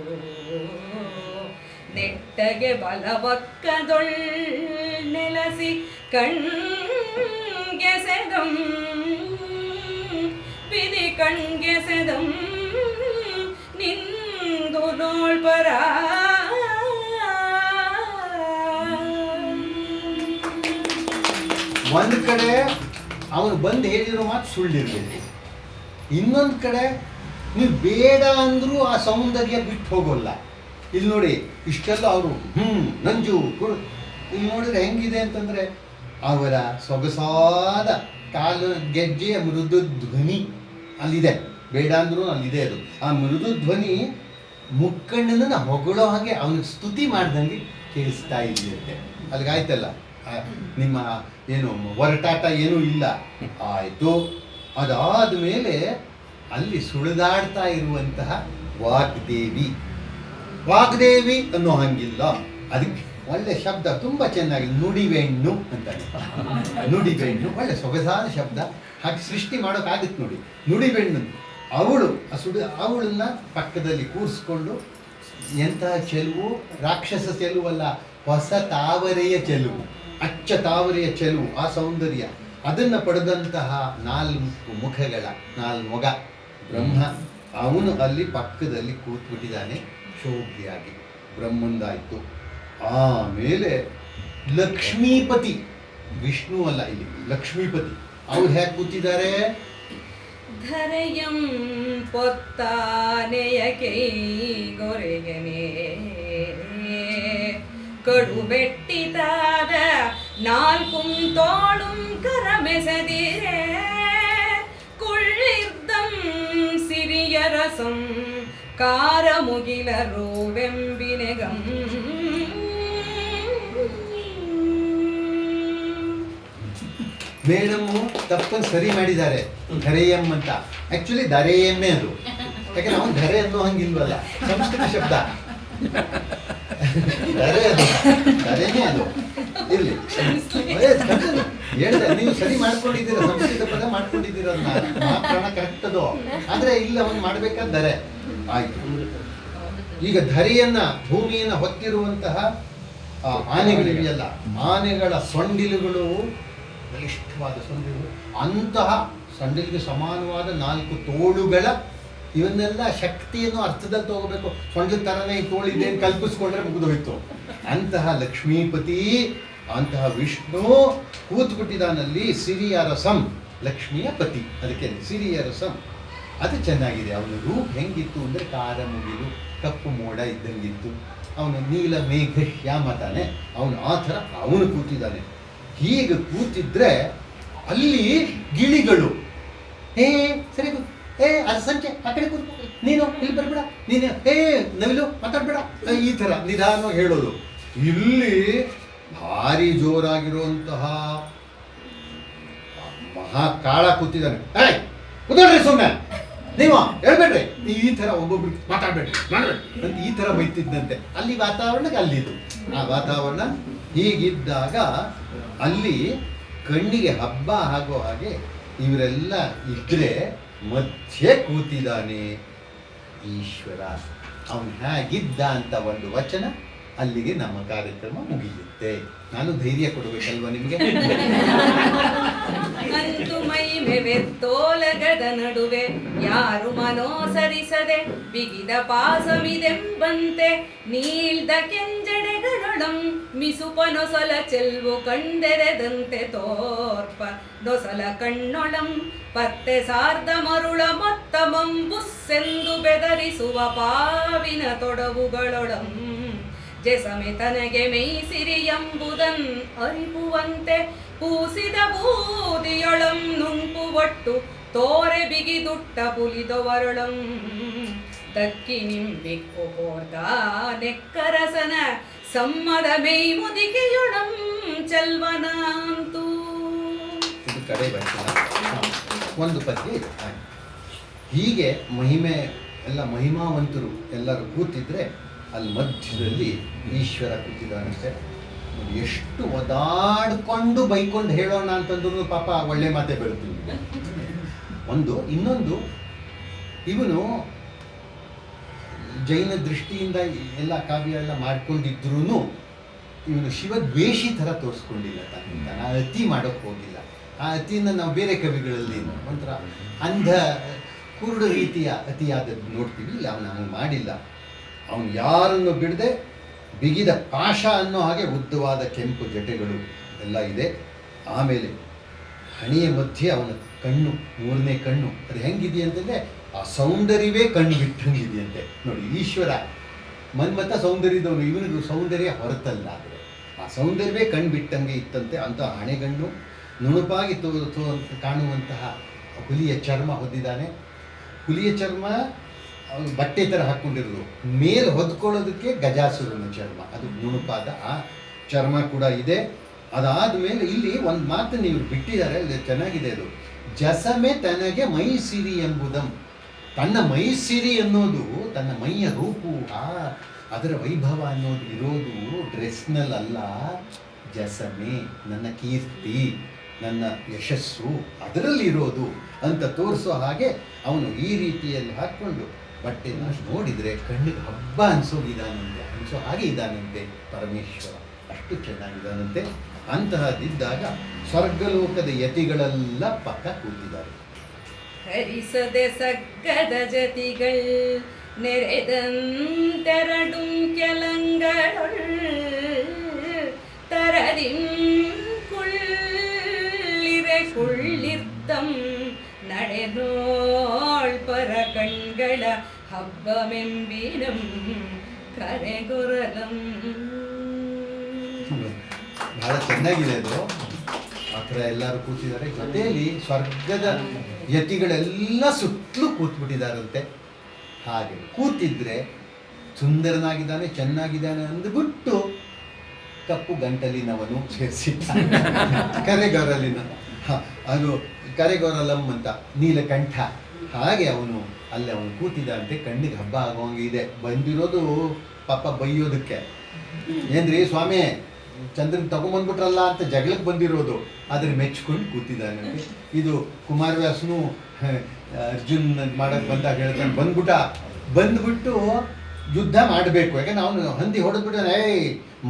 ನೆಟ್ಟಗೆ ಬಲವಕ್ಕದೊಳ್ ನೆಲಸಿ ಕಣ್ಗೆಸೆದಂ ಬಿದಿ ಕಣ್ಗೆಸೆದಂ ನಿಂದು ನೋಳ್ಬರ. ಒಂದು ಕಡೆ ಅವನು ಬಂದು ಹೇಳಿರೋ ಮಾತು ಸುಳ್ಳಿರ್ಬೇಕು, ಇನ್ನೊಂದು ಕಡೆ ನೀವು ಬೇಡ ಅಂದರೂ ಆ ಸೌಂದರ್ಯ ಬಿಟ್ಟು ಹೋಗೋಲ್ಲ. ಇಲ್ಲಿ ನೋಡಿ, ಇಷ್ಟೆಲ್ಲ ಅವರು ನಂಜು ಇಲ್ಲಿ ನೋಡಿದ್ರೆ ಹೆಂಗಿದೆ ಅಂತಂದರೆ, ಅವರ ಸೊಗಸಾದ ಕಾಲು ಗೆಜ್ಜೆಯ ಮೃದು ಧ್ವನಿ ಅಲ್ಲಿದೆ, ಬೇಡ ಅಂದ್ರೂ ಅಲ್ಲಿದೆ. ಅದು ಆ ಮೃದು ಧ್ವನಿ ಮುಕ್ಕಣ್ಣನ ಹೊಗಳೋ ಹಾಗೆ ಅವನಿಗೆ ಸ್ತುತಿ ಮಾಡ್ದಂಗೆ ಕೇಳಿಸ್ತಾ ಇದೆಯಂತೆ. ಅಲ್ಲಿಗಾಯ್ತಲ್ಲ, ನಿಮ್ಮ ಏನು ಹೊರಟಾಟ ಏನೂ ಇಲ್ಲ. ಆಯಿತು, ಅದಾದ ಮೇಲೆ ಅಲ್ಲಿ ಸುಳಿದಾಡ್ತಾ ಇರುವಂತಹ ವಾಗ್ದೇವಿ ಅನ್ನೋ ಹಂಗಿಲ್ಲ. ಅದಕ್ಕೆ ಒಳ್ಳೆ ಶಬ್ದ ತುಂಬ ಚೆನ್ನಾಗಿ ನುಡಿವೆಣ್ಣು ಅಂತಾರೆ. ನುಡಿವೆಣ್ಣು ಒಳ್ಳೆ ಸೊಗಸಾದ ಶಬ್ದ, ಹಾಗೆ ಸೃಷ್ಟಿ ಮಾಡೋಕ್ಕಾಗುತ್ತೆ ನೋಡಿ. ನುಡಿವೆಣ್ಣು ಅವಳನ್ನ ಪಕ್ಕದಲ್ಲಿ ಕೂರಿಸ್ಕೊಂಡು, ಎಂತಹ ಚೆಲುವು, ರಾಕ್ಷಸ ಚೆಲುವಲ್ಲ, ಹೊಸ ತಾವರೆಯ ಚೆಲುವು, ಅಚ್ಚ ತಾವರೆಯ ಚೆಲುವು, ಆ ಸೌಂದರ್ಯ. ಅದನ್ನು ಪಡೆದಂತಹ 4 ಮುಖಗಳ 4 ಮೊಗ ಬ್ರಹ್ಮ ಅವನು ಅಲ್ಲಿ ಪಕ್ಕದಲ್ಲಿ ಕೂತ್ಬಿಟ್ಟಿದ್ದಾನೆ ಶೋಭಿಯಾಗಿ. ಬ್ರಹ್ಮಂದಾಯಿತು. ಆಮೇಲೆ ಲಕ್ಷ್ಮೀಪತಿ, ವಿಷ್ಣು ಅಲ್ಲ ಇಲ್ಲಿ ಲಕ್ಷ್ಮೀಪತಿ, ಅವ್ರು ಹೇಗೆ ಕೂತಿದ್ದಾರೆ? ಧರೆಯಂ ಪೊತ್ತಾನೆಯ ಕೈಗೊರೆಯನೆ ಕಡುಬೆಟ್ಟಿತಾದ 4 ತೋಳುಂ ಕರಮೆಸೆದಿರೆ ಕುಳ್ಳಿರ್ದಂ ಸಿರಿಯರಸಂ ಕಾರ ಮುಗಿಲರು ವೆಂಬಿನೆಗಂ. ಮೇಡಮ್ಮು ತಪ್ಪನ್ನು ಸರಿ ಮಾಡಿದ್ದಾರೆ, ಧರೆಯಂ ಅಂತ. ಆ್ಯಕ್ಚುಲಿ ಧರೆಯಮ್ಮೆ ಅದು, ಯಾಕಂದ್ರೆ ಅವನು ಧರೆ ಅನ್ನೋ ಹಂಗಿಲ್ವಲ್ಲ, ಸಂಸ್ಕೃತ ಶಬ್ದ ಧರೆ ಅದು, ಧರೆನೇ ಅದು. ಇರಲಿ, ಹೇಳಿದೆ ನೀವು ಸರಿ ಮಾಡ್ಕೊಂಡಿದ್ದೀರ, ಸಂಸ್ಕೃತ ಪದ ಮಾಡ್ಕೊಂಡಿದ್ದೀರ, ಅದನ್ನ ಮಾತ್ರಣ ಕರೆಕ್ಟ್ ಅದು. ಆದರೆ ಇಲ್ಲ, ಅವನು ಮಾಡ್ಬೇಕಾದ ಧರೆ ಆಯ್ತು. ಈಗ ಧರೆಯನ್ನ, ಭೂಮಿಯನ್ನು ಹೊತ್ತಿರುವಂತಹ ಆನೆಗಳಿವೆಯಲ್ಲ, ಆನೆಗಳ ಸೊಂಡಿಲುಗಳು ಬಲಿಷ್ಠವಾದ ಸೊಂಡಿಲು, ಅಂತಹ ಸೊಂಡಿಲಿಗೆ ಸಮಾನವಾದ 4 ತೋಳುಗಳ, ಇವನ್ನೆಲ್ಲ ಶಕ್ತಿಯನ್ನು ಅರ್ಥದಲ್ಲಿ ತಗೋಬೇಕು. ಸೊಂಡಿಲ ಥರನೇ ಈ ತೋಳಿದೆ ಅಂತ ಕಲ್ಪಿಸ್ಕೊಂಡ್ರೆ ಮುಗಿದೋಯ್ತು. ಅಂತಹ ಲಕ್ಷ್ಮೀಪತಿ, ಅಂತಹ ವಿಷ್ಣು ಕೂತ್ಬಿಟ್ಟಿದ್ದಾನಲ್ಲಿ. ಸಿರಿಯರಸಂ, ಲಕ್ಷ್ಮಿಯ ಪತಿ, ಅದಕ್ಕೆ ಸಿರಿಯರಸಂ. ಅದು ಚೆನ್ನಾಗಿದೆ. ಅವನ ರೂಪ ಹೆಂಗಿತ್ತು ಅಂದರೆ ಕಾರ ಮುಗಿಲು, ಕಪ್ಪು ಮೋಡ ಇದ್ದಂಗಿತ್ತು. ಅವನು ನೀಲ ಮೇಘ ಶ್ಯಾಮ ತಾನೆ, ಅವನು ಆ ಥರ ಅವನು ಕೂತಿದ್ದಾನೆ. ಹೀಗೆ ಕೂತಿದ್ರೆ ಅಲ್ಲಿ ಗಿಳಿಗಳು, ಸರಿ ಅದು ಸಂಚೆ ಆ ಕಡೆ ಕೂತ್ಕೊ, ನೀನು ಇಲ್ಲಿ ಬರ್ಬೇಡ, ನೀನು ನವಿಲು ಮಾತಾಡ್ಬೇಡ, ಈ ಥರ ನಿಧಾನವಾಗಿ ಹೇಳೋದು. ಇಲ್ಲಿ ಭಾರಿ ಜೋರಾಗಿರುವಂತಹ ಮಹಾಕಾಳ ಕೂತಿದ್ದಾನೆ. ಕುದೋಡ್ರಿ ಸುಮ್ಮನೆ, ನೀವು ಹೇಳ್ಬೇಡ್ರಿ, ಈ ಥರ ಒಬ್ಬೊಬ್ರು ಮಾತಾಡ್ಬೇಡ್ರಿ ಮಾಡ್ಬೇಡ್ರಿ ಅಂತ ಈ ಥರ ಬೈತಿದ್ದಂತೆ. ಅಲ್ಲಿ ವಾತಾವರಣಕ್ಕೆ ಅಲ್ಲಿದು ಆ ವಾತಾವರಣ. ಹೀಗಿದ್ದಾಗ ಅಲ್ಲಿ ಕಣ್ಣಿಗೆ ಹಬ್ಬ ಆಗೋ ಹಾಗೆ ಇವರೆಲ್ಲ ಇದ್ರೆ ಮಧ್ಯೆ ಕೂತಿದ್ದಾನೆ ಈಶ್ವರ. ಅವನು ಹೇಗಿದ್ದ ಅಂತ ಒಂದು ವಚನ, ಅಲ್ಲಿಗೆ ನಮ್ಮ ಕಾರ್ಯಕ್ರಮ ಮುಗಿಯುತ್ತೆ. ನಾನು ಧೈರ್ಯ ಕೊಡಬೇಕಲ್ವ ನಿಮಗೆ? ಅಂತು ಮೈಮೆವೆತ್ತೋಲಗದ ನಡುವೆ ಯಾರು ಮನೋಸರಿಸದೆ ಬಿಗಿದ ಪಾಸವಿದೆಂಬಂತೆ ನೀಳ್ದ ಕೆಂಜಡೆಗಳೊಡಂ ಮಿಸುಪ ನೊಸಲ ಚೆಲ್ವು ಕಂಡೆರೆದಂತೆ ತೋರ್ಪ ನೊಸಲ ಕಣ್ಣೊಳಂ ಪತ್ತೆ ಸಾರ್ಧ ಮರುಳ ಮೊತ್ತ ಮಂಬುಸ್ಸೆಂದು ಬೆದರಿಸುವ ಪಾವಿನ ತೊಡವುಗಳೊಡಂ ಜೆಸಮೆ ತನಗೆ ಮೈಸಿರಿ ಎಂಬುದನ್ ಅರಿಪುವಂತೆ ಪೂಸಿದ ಬೂದಿಯೊಳಂ ನುಂಪು ಒಟ್ಟು ತೋರೆ ಬಿಗಿದುಟ್ಟ ಪುಲಿದೊವರೊಳಂ ದಕ್ಕಿ ನಿಂಬಿಕ್ಕು ಪೋರ್ದ ನೆಕ್ಕರಸನ ಸಮ್ಮದ ಮೈ ಮುದಿಕೆಯೊಳಂ ಚೆಲ್ವನಾಂತು. ಇದು ಕಡೆ ಒಂದು ಪದ್ಯ ಇದೆ. ಹೀಗೆ ಮಹಿಮೆ ಎಲ್ಲ ಮಹಿಮಾವಂತರು ಎಲ್ಲರೂ ಕೂತಿದ್ರೆ ಅಲ್ಲಿ ಮಧ್ಯದಲ್ಲಿ ಈಶ್ವರ ಕೂತಿದ್ದಾನಂತೆ. ಎಷ್ಟು ಒದಾಡ್ಕೊಂಡು ಬೈಕೊಂಡು ಹೇಳೋಣ ಅಂತಂದ್ರೂ ಪಾಪ ಒಳ್ಳೆ ಮಾತೆ ಬೀಳ್ತೀವಿ. ಇನ್ನೊಂದು ಇವನು ಜೈನ ದೃಷ್ಟಿಯಿಂದ ಎಲ್ಲ ಕಾವ್ಯ ಎಲ್ಲ ಮಾಡ್ಕೊಂಡಿದ್ರೂ ಇವನು ಶಿವದ್ವೇಷಿ ಥರ ತೋರಿಸ್ಕೊಂಡಿಲ್ಲ. ತಾನು ಅತಿ ಮಾಡೋಕ್ಕೆ ಹೋಗಿಲ್ಲ. ಆ ಅತಿಯನ್ನು ನಾವು ಬೇರೆ ಕವಿಗಳಲ್ಲಿ ಒಂಥರ ಅಂಧ ಕುರುಡು ರೀತಿಯ ಅತಿಯಾದದ್ದು ನೋಡ್ತೀವಿ. ಇಲ್ಲ, ಅವನು ಮಾಡಿಲ್ಲ. ಅವನು ಯಾರನ್ನು ಬಿಡದೆ ಬಿಗಿದ ಪಾಶ ಅನ್ನೋ ಹಾಗೆ ಉದ್ದವಾದ ಕೆಂಪು ಜಟೆಗಳು ಎಲ್ಲ ಇದೆ. ಆಮೇಲೆ ಹಣೆಯ ಮಧ್ಯೆ ಅವನ ಕಣ್ಣು, 3ನೇ ಕಣ್ಣು, ಅದು ಹೆಂಗಿದೆ ಅಂತಂದರೆ ಆ ಸೌಂದರ್ಯವೇ ಕಣ್ಣು ಬಿಟ್ಟಂಗಿದೆಯಂತೆ. ನೋಡಿ, ಈಶ್ವರ ಮನ್ಮಥ ಸೌಂದರ್ಯದವನು, ಇವನಿಗೂ ಸೌಂದರ್ಯ ಹೊರತಲ್ಲ, ಆದರೆ ಆ ಸೌಂದರ್ಯವೇ ಕಣ್ಣು ಬಿಟ್ಟಂಗೆ ಇತ್ತಂತೆ. ಅಂತಹ ಹಣೆಗಣ್ಣು, ನುಣುಪಾಗಿ ಕಾಣುವಂತಹ ಹುಲಿಯ ಚರ್ಮ ಹೊಂದಿದ್ದಾನೆ. ಹುಲಿಯ ಚರ್ಮ ಬಟ್ಟೆ ಥರ ಹಾಕ್ಕೊಂಡಿರೋದು, ಮೇಲೆ ಹೊದ್ಕೊಳ್ಳೋದಕ್ಕೆ ಗಜಾಸುರನ ಚರ್ಮ, ಅದು ನುಣುಪಾದ ಆ ಚರ್ಮ ಕೂಡ ಇದೆ. ಅದಾದ ಮೇಲೆ ಇಲ್ಲಿ ಒಂದು ಮಾತನ್ನು ಇವರು ಬಿಟ್ಟಿದ್ದಾರೆ, ಅಲ್ಲಿ ಚೆನ್ನಾಗಿದೆ ಅದು. ಜಸಮೆ ತನಗೆ ಮೈಸಿರಿ ಎಂಬುದಂ. ತನ್ನ ಮೈಸಿರಿ ಅನ್ನೋದು ತನ್ನ ಮೈಯ ರೂಪು, ಅದರ ವೈಭವ ಅನ್ನೋದು ಇರೋದು ಡ್ರೆಸ್ನಲ್ಲ, ಜಸಮೆ ನನ್ನ ಕೀರ್ತಿ, ನನ್ನ ಯಶಸ್ಸು ಅದರಲ್ಲಿರೋದು ಅಂತ ತೋರಿಸೋ ಹಾಗೆ ಅವನು ಈ ರೀತಿಯಲ್ಲಿ ಹಾಕ್ಕೊಂಡು ಬಟ್ಟೆನ ನೋಡಿದರೆ ಕಣ್ಣಿಗೆ ಹಬ್ಬ ಅನಿಸೋ ಹಾಗೆ ಇದ್ದಾನಂತೆ ಪರಮೇಶ್ವರ. ಅಷ್ಟು ಚೆನ್ನಾಗಿದ್ದಾನಂತೆ. ಅಂತಹದಿದ್ದಾಗ ಸ್ವರ್ಗಲೋಕದ ಯತಿಗಳೆಲ್ಲ ಪಕ್ಕ ಕೂತಿದ್ದಾರೆ. ಹರಿಸದೆ ಸಗ್ಗದ ಜತಿಗಳ್ ನೆರೆದಂತೆರಡುಂ ಕೆಲಂಗಳೊಳ್ ತರದಿಂ ಕುಳ್ಳಿರೆ ಕುಳ್ಳಿರ್ತಂ ನಡೆನೋಳ್ ಪರ ಕಣ್ಗಳ ಹಬ್ಬಮೆಂಬಿನಂ ಕರೆಗೊರಲಂ. ಬಹಳ ಚೆನ್ನಾಗಿದೆ ಅದು. ಆ ಥರ ಎಲ್ಲರೂ ಕೂತಿದ್ದಾರೆ. ಜೊತೆಯಲ್ಲಿ ಸ್ವರ್ಗದ ಯತಿಗಳೆಲ್ಲ ಸುತ್ತಲೂ ಕೂತ್ಬಿಟ್ಟಿದ್ದಾರಂತೆ. ಹಾಗೆ ಕೂತಿದ್ರೆ ಸುಂದರನಾಗಿದ್ದಾನೆ, ಚೆನ್ನಾಗಿದ್ದಾನೆ ಅಂದ್ಬಿಟ್ಟು ಕಪ್ಪು ಗಂಟಲಿನವನು ಸೇರಿಸಿದ್ದ ಕರೆಗೊರಲಿನ, ಅದು ಕರೆಗೊರಲಂ ಅಂತ ನೀಲಕಂಠ. ಹಾಗೆ ಅವನು ಕೂತಿದ್ದಂತೆ. ಕಣ್ಣಿಗೆ ಹಬ್ಬ ಆಗೋಂಗಿದೆ. ಬಂದಿರೋದು ಪಾಪ ಬೈಯೋದಕ್ಕೆ, ಏನ್ರಿ ಸ್ವಾಮಿ ಚಂದ್ರನ್ ತಗೊಂಬಂದ್ಬಿಟ್ರಲ್ಲ ಅಂತ ಜಗಳಕ್ಕೆ ಬಂದಿರೋದು, ಆದರೆ ಮೆಚ್ಕೊಂಡು ಕೂತಿದ್ದಾನಂತೆ. ಇದು ಕುಮಾರವ್ಯಾಸನು ಅರ್ಜುನ್ ಮಾಡಕ್ಕೆ ಬಂದಾಗ ಹೇಳ್ತಾನೆ, ಬಂದ್ಬಿಟ್ಟು ಯುದ್ಧ ಮಾಡಬೇಕು. ಯಾಕಂದ್ರೆ ಅವನು ಹಂದಿ ಹೊಡೆದ್ಬಿಟ್ಟು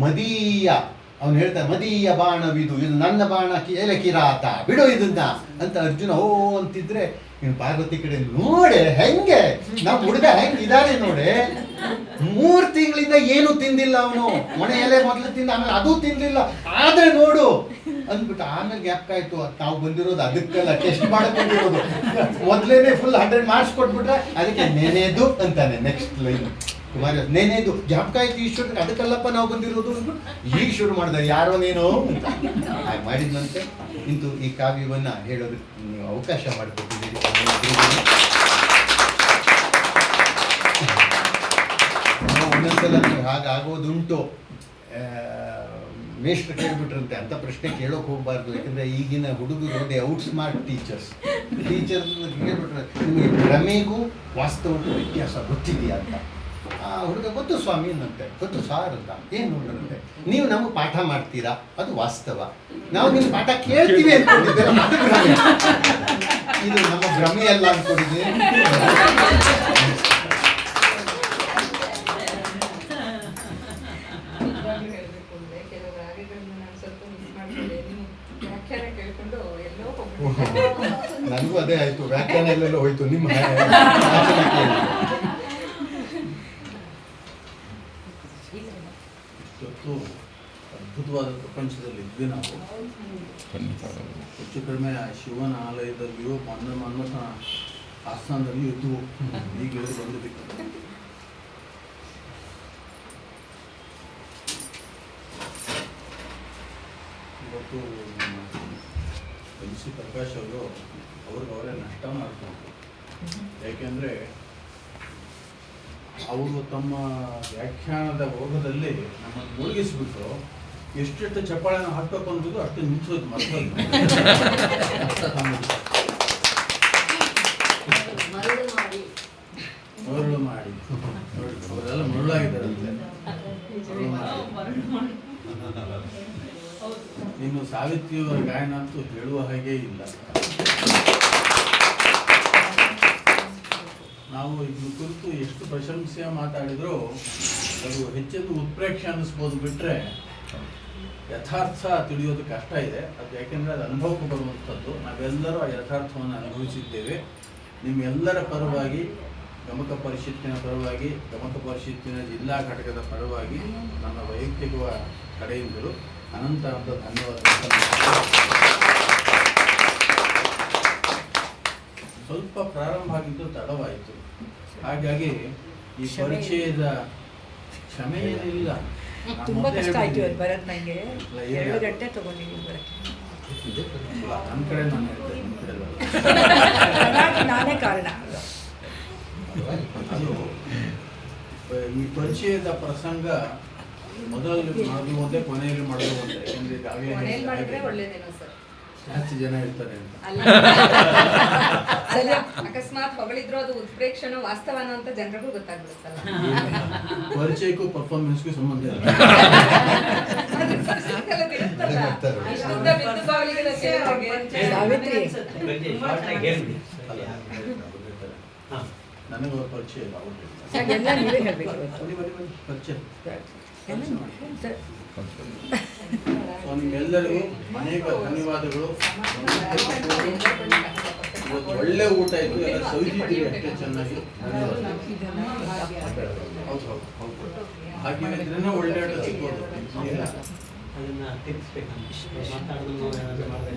ಮದೀಯ, ಅವನು ಹೇಳ್ತಾನೆ ಮದೀಯ ಬಾಣವಿದು, ಇದು ನನ್ನ ಬಾಣ ಏಲೆ ಕಿರಾತ, ಬಿಡು ಇದನ್ನ ಅಂತ ಅರ್ಜುನ ಓ ಅಂತಿದ್ರೆ ಇನ್ನು ಪಾರ್ವತಿ ಕಡೆ ನೋಡೆ ಹೆಂಗೆ ನಾವು ಹುಡುಗ ಹೆಂಗಿದ್ದಾರೆ ನೋಡೆ, 3 ತಿಂಗಳಿಂದ ಏನು ತಿಂದಿಲ್ಲ ಅವನು, ಮೊಣೆ ಎಲೆ ಮೊದಲು ತಿಂದ, ಆಮೇಲೆ ಅದೂ ತಿಂದಿಲ್ಲ, ಆದ್ರೆ ನೋಡು ಅಂದ್ಬಿಟ್ಟು ಆಮೇಲೆ ಜ್ಞಾಪಕ ಆಯ್ತು ನಾವು ಬಂದಿರೋದು ಅದಕ್ಕೆಲ್ಲ ಟೆಸ್ಟ್ ಮಾಡಕ್ ಬಂದಿರೋದು. ಮೊದಲೇನೆ ಫುಲ್ 100 ಮಾರ್ಕ್ಸ್ ಕೊಟ್ಬಿಟ್ರೆ ಅದಕ್ಕೆ ನೆನೆದು ಅಂತಾನೆ. ನೆಕ್ಸ್ಟ್ ಲೈನ್ ಕುಮಾರ ನೆನೆದು ಜ್ಞಾಪಕ ಆಯ್ತು ಈಶ್ವರಕ್ಕೆ, ಅದಕ್ಕೆಲ್ಲಪ್ಪ ನಾವು ಬಂದಿರೋದು ಅಂದ್ಬಿಟ್ಟು ಈಗ ಶುರು ಮಾಡಿದೆ ಯಾರೋ ನೀನು ಅಂತ ಮಾಡಿದ್ನಂತೆ. ಇಂದು ಈ ಕಾವ್ಯವನ್ನ ಹೇಳೋದಕ್ಕೆ ನೀವು ಅವಕಾಶ ಮಾಡಿಕೊಟ್ಟಿದ್ದೀರಿ. ಒಂದೊಂದ್ಸಲ ನೀವು ಹಾಗಾಗೋದುಂಟು. ಮೇಷ್ಟ್ರು ಕೇಳ್ಬಿಟ್ರಂತೆ, ಅಂತ ಪ್ರಶ್ನೆ ಕೇಳೋಕೆ ಹೋಗ್ಬಾರ್ದು. ಯಾಕಂದರೆ ಈಗಿನ ಹುಡುಗರು ದೇ ಔಟ್ ಸ್ಮಾರ್ಟ್ ಟೀಚರ್ ಕೇಳ್ಬಿಟ್ರೆ ನಿಮಗೆ ಭ್ರಮೆಗೂ ವಾಸ್ತವಕ್ಕೂ ವ್ಯತ್ಯಾಸ ಗೊತ್ತಿದೆಯಾ ಅಂತ. ಆ ಹುಡುಗ ಗೊತ್ತು ಸ್ವಾಮಿ ಅನ್ನಂತೆ, ಗೊತ್ತು ಸಾರ್ ಅಂತ. ಏನು ನೋಡಂತೆ, ನೀವು ನಮಗೆ ಪಾಠ ಮಾಡ್ತೀರಾ, ಅದು ವಾಸ್ತವ. ನಾವು ನಿಮ್ಮ ಪಾಠ ಕೇಳ್ತೀವಿ ಅಂದ್ಕೊಂಡಿದ್ದೀರ, ಅದು ಭ್ರಮೆ. ಇದು ನಮ್ಮ ಭ್ರಮೆ ಅಲ್ಲ ಅಂದ್ಕೊಂಡಿದ್ದೀವಿ. ನನಗೂ ಅದೇ ಆಯ್ತು, ವ್ಯಾಖ್ಯಾನ ಎಲ್ಲೆಲ್ಲ ಹೋಯ್ತು ನಿಮ್ಮ ಇವತ್ತು ಅದ್ಭುತವಾದ ಪ್ರಪಂಚದಲ್ಲಿ ಇದ್ವಿ ನಾವು. ಹೆಚ್ಚು ಕಡಿಮೆ ಶಿವನ ಆಲಯದಲ್ಲಿಯೂ ಮನ್ಮಥನ ಆಸ್ಥಾನದಲ್ಲಿಯೂ ಇದ್ವು. ಈಗ ಇಳಿದು ಬಂದಿದ್ದಕ್ಕೆ ಇವತ್ತು MC ಪ್ರಕಾಶ್ ಅವರು ಅವ್ರಿಗೆ ನಷ್ಟ ಮಾಡ್ಕೊಂಡ್ರು. ಯಾಕೆಂದರೆ ಅವರು ತಮ್ಮ ವ್ಯಾಖ್ಯಾನದ ಓಗದಲ್ಲಿ ನಮ್ಮನ್ನು ಮುಳುಗಿಸ್ಬಿಟ್ಟು ಎಷ್ಟೆಷ್ಟು ಚಪ್ಪಾಳೆನ ಹಾಕಬೇಕು ಅನ್ನೋದು ಅಷ್ಟು ನಿಂಚೋದು ಮರಳು ಮಾಡಿ ಅವರೆಲ್ಲ ಮರಳಾಗಿದ್ದಾರಂತೆ. ಇನ್ನು ಸಾವಿತ್ರಿಯವರ ಗಾಯನ ಅಂತೂ ಹೇಳುವ ಹಾಗೆ ಇಲ್ಲ. ನಾವು ಇದ್ರ ಕುರಿತು ಎಷ್ಟು ಪ್ರಶಂಸೆ ಮಾತಾಡಿದರೂ ಅದು ಹೆಚ್ಚೆಂದು ಉತ್ಪ್ರೇಕ್ಷೆ ಅನ್ನಿಸ್ಬೋದು, ಬಿಟ್ಟರೆ ಯಥಾರ್ಥ ತಿಳಿಯೋದು ಕಷ್ಟ ಇದೆ. ಅದು ಯಾಕೆಂದರೆ ಅದು ಅನುಭವಕ್ಕೆ ಬರುವಂಥದ್ದು. ನಾವೆಲ್ಲರೂ ಆ ಯಥಾರ್ಥವನ್ನು ಅನುಭವಿಸಿದ್ದೇವೆ. ನಿಮ್ಮೆಲ್ಲರ ಪರವಾಗಿ, ಗಮಕ ಪರಿಷತ್ತಿನ ಪರವಾಗಿ, ಗಮಕ ಪರಿಷತ್ತಿನ ಜಿಲ್ಲಾ ಘಟಕದ ಪರವಾಗಿ ನನ್ನ ವೈಯಕ್ತಿಕ ಕಡೆಯಿಂದಲೂ ಅನಂತ ಧನ್ಯವಾದಗಳು. ಸ್ವಲ್ಪ ಪ್ರಾರಂಭ ಆಗಿದ್ದು ತಡವಾಯಿತು, ಹಾಗಾಗಿ ಈ ಪರಿಚಯದ ಕ್ಷಮೆ ಏನಿಲ್ಲ. ತುಂಬಾ ಕಷ್ಟ ಆಯ್ತು ಇವತ್ತು ಬರೋದು. ನನಗೆ 2 ಗಂಟೆ ತಗೊಂಡಿದ್ದೀನಿ ಬರೋಕ್ಕೆ. ನನ್ನ ಕಡೆ ನಾನು ಹೇಳ್ತೇನೆ, ನಿಮ್ಮ ಕಡೆ ನಾನೇ ಕಾರಣ. ಅದು ಈ ಪರಿಚಯದ ಪ್ರಸಂಗ ಮೊದಲು ಮಾಡೋದು ಒಂದೇ, ಕೊನೆಯಲ್ಲಿ ಮಾಡೋದು ಒಂದೇ. ಯಾಕೆಂದ್ರೆ ಜಾಸ್ತಿ ಜನ ಇರ್ತಾರೆ ಅಂತ. ಅಲ್ಲ, ಅಕಸ್ಮಾತ್ ಹೊಗಳಿದ್ರು ಅದು ಉತ್ಪ್ರೇಕ್ಷಣೋ ವಾಸ್ತವನೋ ಅಂತ ಜನರಿಗೂ ಗೊತ್ತಾಗ್ಬಿಡುತ್ತಲ್ಲ. ಪರಿಚಯಕ್ಕೂ ಪರ್ಫಾರ್ಮೆನ್ಸ್ಗೂ ಸಂಬಂಧ ಇಲ್ಲ. ನನಗೆ ಅವ್ರ ಪರಿಚಯ ಇಲ್ಲ ಅವ್ರು ಸರ್, ಎಲ್ಲ ನೀವೇ ಹೇಳಬೇಕು ಇವತ್ತು. ಪರಿಚಯ. ಎಲ್ಲ ಸರ್, ಸೊ ನಿಮ್ಗೆಲ್ಲರಿಗೂ ಅನೇಕ ಧನ್ಯವಾದಗಳು. ಇವತ್ತು ಒಳ್ಳೆ ಊಟ ಇತ್ತು, ಎಲ್ಲ ಸವಿದಿದ್ದೀರಿ ಅಷ್ಟೇ ಚೆನ್ನಾಗಿ. ಧನ್ಯವಾದ. ಹೌದು ಹೌದು ಹೌದು. ಹಾಗೆ ಒಳ್ಳೆ ಊಟ ಸಿಗ್ಬೋದು. ಅದನ್ನ ತಿರ್ಸ್ಬೇಕಂತ ಮಾತಾಡೋದು